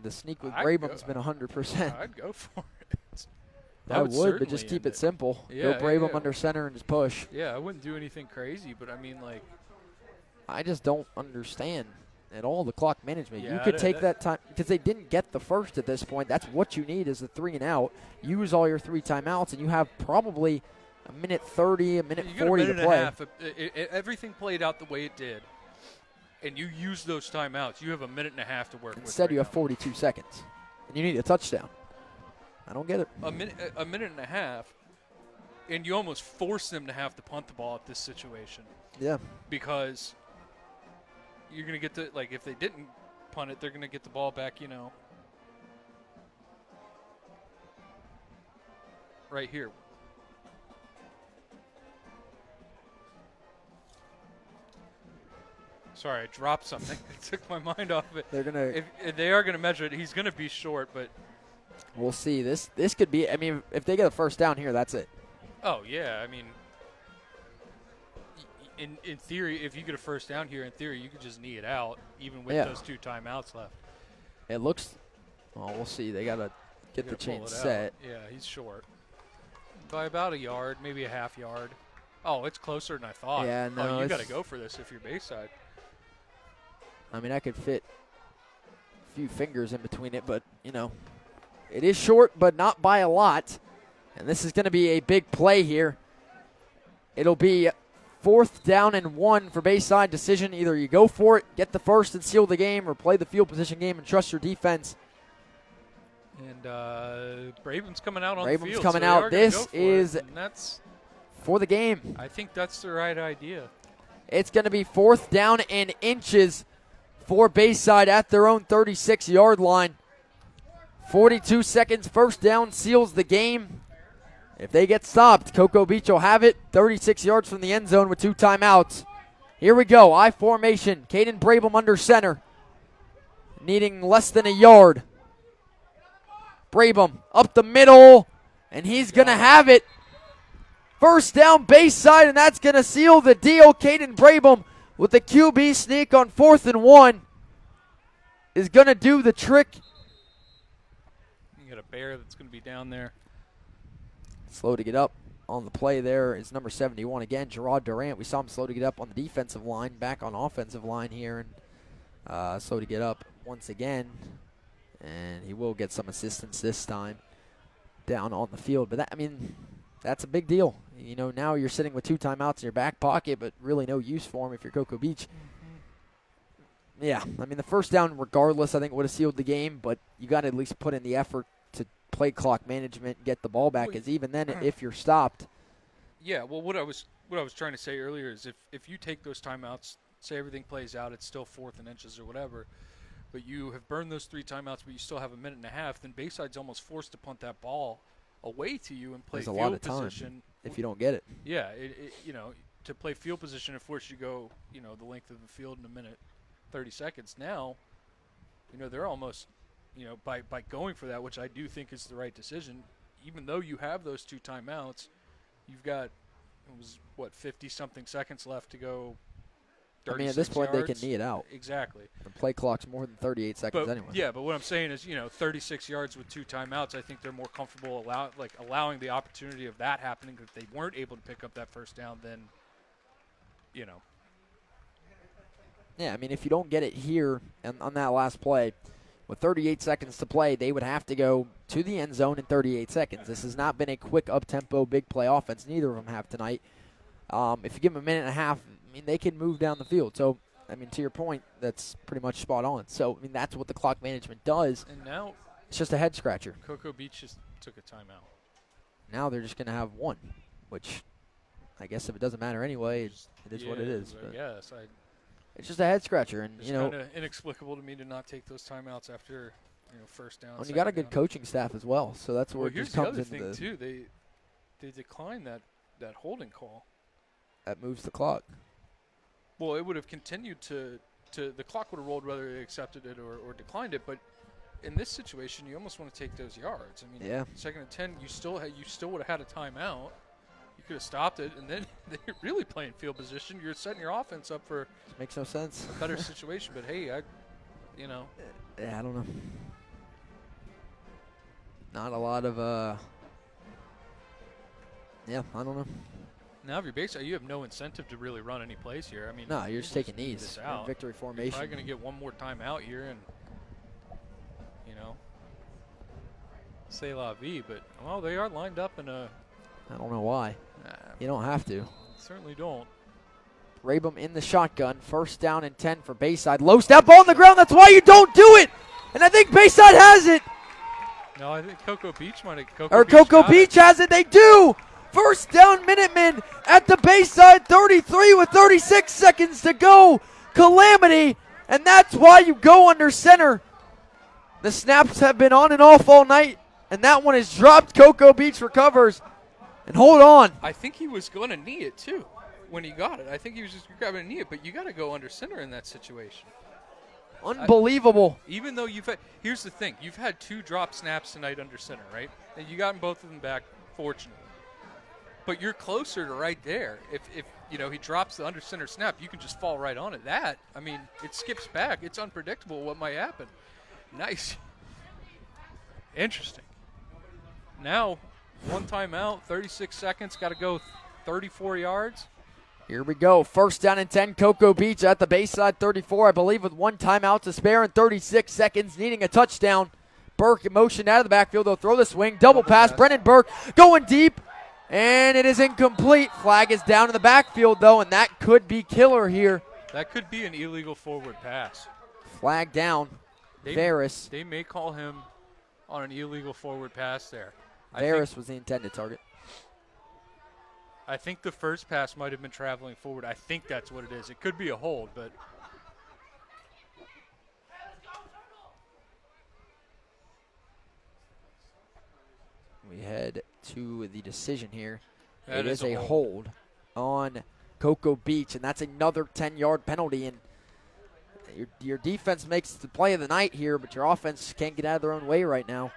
the sneak with Brabham's been 100%. I'd go for it. I would, but just keep it simple. Yeah, go Brabham under center and just push. Yeah, I wouldn't do anything crazy, but I mean, like, I just don't understand. at all the clock management. Yeah, You could take that time because they didn't get the first at this point. That's what you need is a 3 and out. Use all your 3 timeouts, and you have probably a minute 30, a minute 40 to play. Everything played out the way it did, and you use those timeouts. You have a minute and a half to work with. Instead, right you have now. 42 seconds, and you need a touchdown. I don't get it. A minute and a half, and you almost force them to have to punt the ball at this situation. Yeah. Because you're going to get the, like, if they didn't punt it, they're going to get the ball back, right here. Sorry, I dropped something. It took my mind off of it. They're gonna. If they are going to measure it, he's going to be short, but We'll see. This could be. I mean, if they get a first down here, that's it. oh yeah, I mean, in theory, if you get a first down here, in theory, you could just knee it out, even with those 2 timeouts left. It looks. Oh, we'll see. They gotta get the chain set. Yeah, he's short by about a yard, maybe a half yard. Oh, it's closer than I thought. Yeah, no, you got to go for this if you're Bayside. I mean, I could fit a few fingers in between it, but it is short, but not by a lot. And this is going to be a big play here. It'll be 4th down and 1 for Bayside. Decision: either you go for it, get the first and seal the game, or play the field position game and trust your defense. And Braben's coming out on the field. Braben's coming so out. This is that's for the game. I think that's the right idea. It's going to be 4th down and inches for Bayside at their own 36-yard line. 42 seconds, first down seals the game. If they get stopped, Cocoa Beach will have it 36 yards from the end zone with 2 timeouts. Here we go, I formation. Caden Brabham under center, needing less than a yard. Brabham up the middle, and he's going to have it. First down Bayside, and that's going to seal the deal. Caden Brabham with the QB sneak on 4th and 1 is going to do the trick. You got a bear that's going to be down there. Slow to get up on the play there is number 71 again, Gerard Durant. We saw him slow to get up on the defensive line, back on offensive line here, and slow to get up once again. And he will get some assistance this time down on the field. But that's a big deal. Now you're sitting with 2 timeouts in your back pocket, but really no use for him if you're Cocoa Beach. Yeah, the first down, regardless, I think would have sealed the game, but you got to at least put in the effort to play clock management and get the ball back, because even then, if you're stopped. Yeah, well, what I was trying to say earlier is if you take those timeouts, say everything plays out, it's still 4th and inches or whatever, but you have burned those 3 timeouts, but you still have a minute and a half, then Bayside's almost forced to punt that ball away to you and play There's a field lot of time position. If you don't get it. Yeah, to play field position and force you to go, the length of the field in a minute, 30 seconds. Now, they're almost, by going for that, which I do think is the right decision, even though you have those 2 timeouts, you've got, 50-something seconds left to go. At this point, yards. they can knee it out. Exactly. The play clock's more than 38 seconds anyway. Yeah, but what I'm saying is, 36 yards with 2 timeouts, I think they're more comfortable allowing the opportunity of that happening. If they weren't able to pick up that first down, then, Yeah, if you don't get it here on that last play, with 38 seconds to play, they would have to go to the end zone in 38 seconds. This has not been a quick, up-tempo, big play offense. Neither of them have tonight. If you give them a minute and a half, they can move down the field. So, to your point, that's pretty much spot on. So, that's what the clock management does. And now it's just a head-scratcher. Cocoa Beach just took a timeout. Now they're just going to have 1, which I guess if it doesn't matter anyway, it is what it is. I guess. It's just a head-scratcher. And, it's kind of inexplicable to me to not take those timeouts after, first down. And you got a good coaching staff as well, so that's where it just comes into here's the other thing, too. They declined that holding call. That moves the clock. Well, it would have continued to the clock would have rolled whether they accepted it or declined it. But in this situation, you almost want to take those yards. Yeah. 2nd and 10, you still would have had a timeout. You could have stopped it, and then you're really playing field position. You're setting your offense up for makes no sense. A better situation. But hey, Yeah, I don't know. Not a lot of. Yeah, I don't know. Now, if you're Bayside, you have no incentive to really run any plays here. I mean, No, you're just taking leave knees this in out. victory You're formation. probably going to get one more timeout here and, say la vie. But, well, they are lined up in a. I don't know why. You don't have to. Certainly don't. Rabum in the shotgun. First down and 10 for Bayside. Low snap ball on the ground. That's why you don't do it. And I think Bayside has it. No, I think Cocoa Beach might have. Cocoa Beach has it. They do. First down, Minutemen at the Bayside 33 with 36 seconds to go. Calamity. And that's why you go under center. The snaps have been on and off all night. And that one is dropped. Cocoa Beach recovers. And hold on. I think he was going to knee it, too, when he got it. I think he was just grabbing a knee it, but you got to go under center in that situation. Unbelievable. Even though you've had, here's the thing, you've had 2 drop snaps tonight under center, right? And you gotten both of them back, fortunately. But you're closer to right there. If he drops the under center snap, you can just fall right on it. That, I mean, it skips back. It's unpredictable what might happen. Nice. Interesting. Now, one timeout, 36 seconds, got to go 34 yards. Here we go. First down and 10. Cocoa Beach at the Bayside 34, I believe, with one timeout to spare in 36 seconds, needing a touchdown. Burke motioned out of the backfield. They'll throw the swing. Double pass. Brennan Burke going deep, and it is incomplete. Flag is down in the backfield, though, and that could be killer here. That could be an illegal forward pass. Flag down. Varus. They may call him on an illegal forward pass there. Varus was the intended target. I think the first pass might have been traveling forward. I think that's what it is. It could be a hold, but we head to the decision here. That it is a hold. hold on Cocoa Beach, and that's another 10-yard penalty. And your defense makes the play of the night here, but your offense can't get out of their own way right now.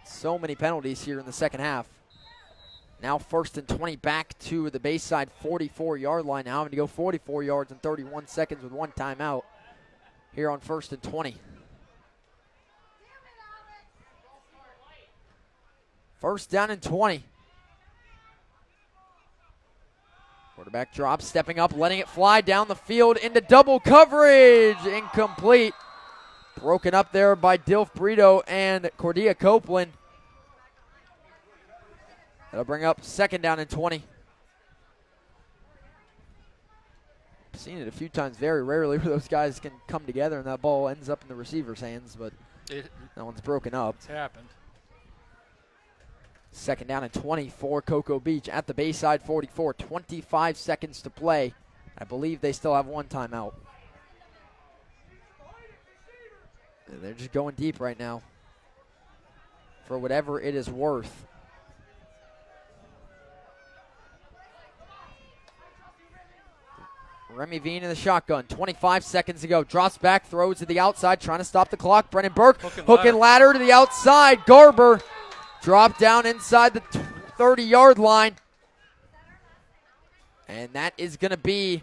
So many penalties here in the second half. Now 1st and 20 back to the Bayside 44-yard line. Now having to go 44 yards in 31 seconds with one timeout here on 1st and 20. First down and 20. Quarterback drops, stepping up, letting it fly down the field into double coverage. Incomplete. Broken up there by Dilf Brito and Cordia Copeland. That'll bring up 2nd down and 20. I've seen it a few times, very rarely, where those guys can come together and that ball ends up in the receiver's hands, but that one's broken up. It's happened. 2nd down and 20 for Cocoa Beach at the Bayside 44. 25 seconds to play. I believe they still have one timeout. They're just going deep right now for whatever it is worth. Remy Veen in the shotgun. 25 seconds to go. Drops back, throws to the outside, trying to stop the clock. Brennan Burke, hook and ladder to the outside. Garber dropped down inside the 30-yard line. And that is going to be,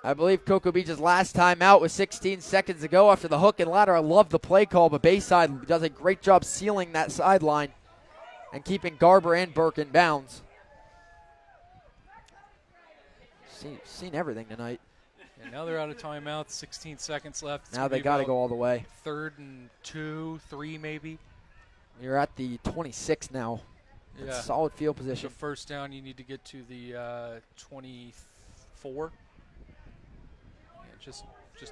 I believe, Cocoa Beach's last time out with 16 seconds to go after the hook and ladder. I love the play call, but Bayside does a great job sealing that sideline and keeping Garber and Burke in bounds. Seen everything tonight. And now they're out of timeout. 16 seconds left. It's Now they got to go all the way. 3rd and 2, 3 maybe. You're at the 26 now. Yeah. That's solid field position. So first down, you need to get to the 24. Yeah, just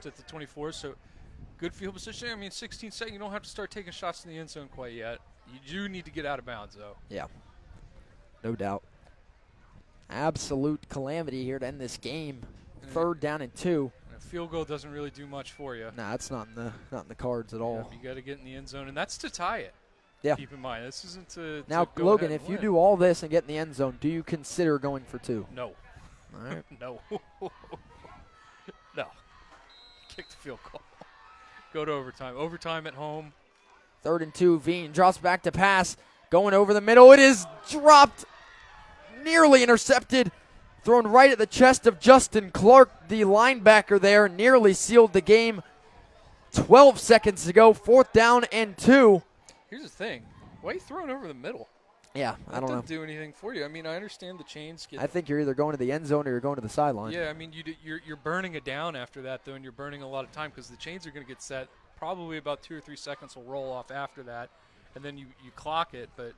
at the 24. So good field position. I mean, 16 seconds. You don't have to start taking shots in the end zone quite yet. You do need to get out of bounds, though. Yeah, no doubt. Absolute calamity here to end this game. 3rd down and 2. And a field goal doesn't really do much for you. Nah, it's not in the cards at all. Yeah, you got to get in the end zone, and that's to tie it. Yeah. Keep in mind, this isn't to now, go Logan, ahead if and you win. do all this and get in the end zone, do you consider going for 2? No. All right. No. No. Kick the field goal. Go to overtime. Overtime at home. 3rd and 2. Veen drops back to pass. Going over the middle. It is dropped. Nearly intercepted. Thrown right at the chest of Justin Clark, the linebacker there. Nearly sealed the game. 12 seconds to go. 4th down and 2. Here's the thing. Why are you throwing over the middle? Yeah, I don't know. That doesn't do anything for you. I mean, I understand the chains get. I think you're either going to the end zone or you're going to the sideline. Yeah, I mean, you're burning it down after that, though, and you're burning a lot of time because the chains are going to get set. Probably about 2 or 3 seconds will roll off after that, and then you clock it. But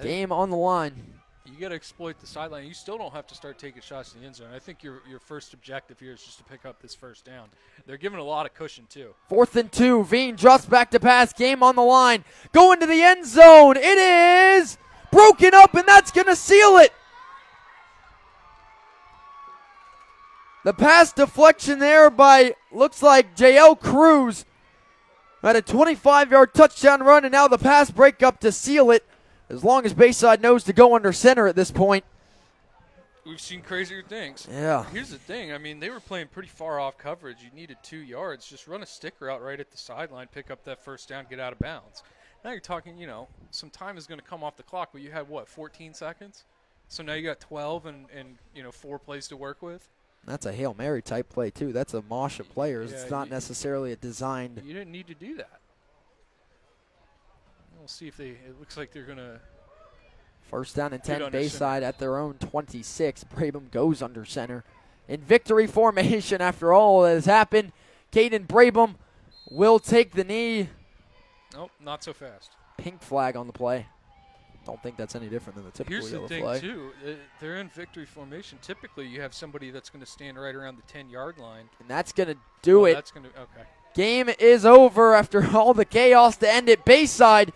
Game on the line. You got to exploit the sideline. You still don't have to start taking shots in the end zone. I think your first objective here is just to pick up this first down. They're giving a lot of cushion, too. 4th and 2. Veen drops back to pass. Game on the line. Going to the end zone. It is broken up, and that's going to seal it. The pass deflection there by, looks like, J.L. Cruz. Had a 25-yard touchdown run, and now the pass breakup to seal it. As long as Bayside knows to go under center at this point. We've seen crazier things. Yeah. Here's the thing. I mean, they were playing pretty far off coverage. You needed 2 yards. Just run a sticker out right at the sideline, pick up that first down, get out of bounds. Now you're talking, some time is going to come off the clock, but you had, 14 seconds? So now you got 12 and 4 plays to work with? That's a Hail Mary type play, too. That's a mosh of players. Yeah, it's not necessarily a designed. You didn't need to do that. We'll see if it looks like they're going to. First down and 10, under Bayside at their own 26. Brabham goes under center. In victory formation after all that has happened, Caden Brabham will take the knee. Nope, not so fast. Pink flag on the play. Don't think that's any different than the typical Here's the yellow thing, flag. too. They're in victory formation. Typically, you have somebody that's going to stand right around the 10-yard line. And that's going to do it. That's going to okay. Game is over after all the chaos to end it. Bayside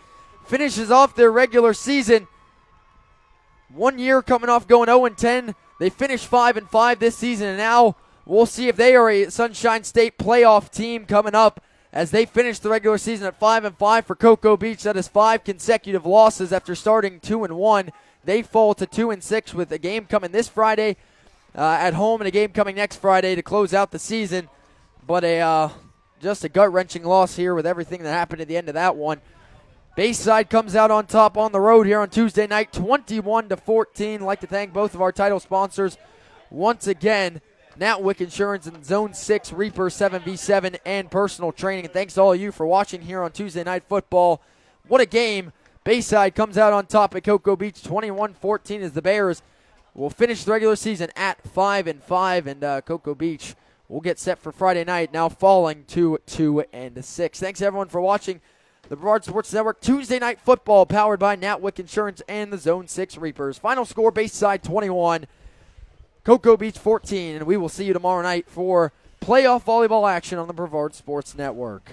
finishes off their regular season. 1 year coming off going 0-10. They finished 5-5 this season, and now we'll see if they are a Sunshine State playoff team coming up as they finish the regular season at 5-5 for Cocoa Beach. That is 5 consecutive losses after starting 2-1. They fall to 2-6 with a game coming this Friday at home and a game coming next Friday to close out the season. But just a gut-wrenching loss here with everything that happened at the end of that one. Bayside comes out on top on the road here on Tuesday night, 21-14. I'd like to thank both of our title sponsors once again, Natwick Insurance and Zone 6, Reaper 7v7, and Personal Training. And thanks to all of you for watching here on Tuesday Night Football. What a game. Bayside comes out on top at Cocoa Beach, 21-14, as the Bears will finish the regular season at 5-5, and Cocoa Beach will get set for Friday night, now falling to 2-6. Thanks, everyone, for watching the Brevard Sports Network Tuesday Night Football, powered by Natwick Insurance and the Zone 6 Reapers. Final score, Bayside 21, Cocoa Beach 14, and we will see you tomorrow night for playoff volleyball action on the Brevard Sports Network.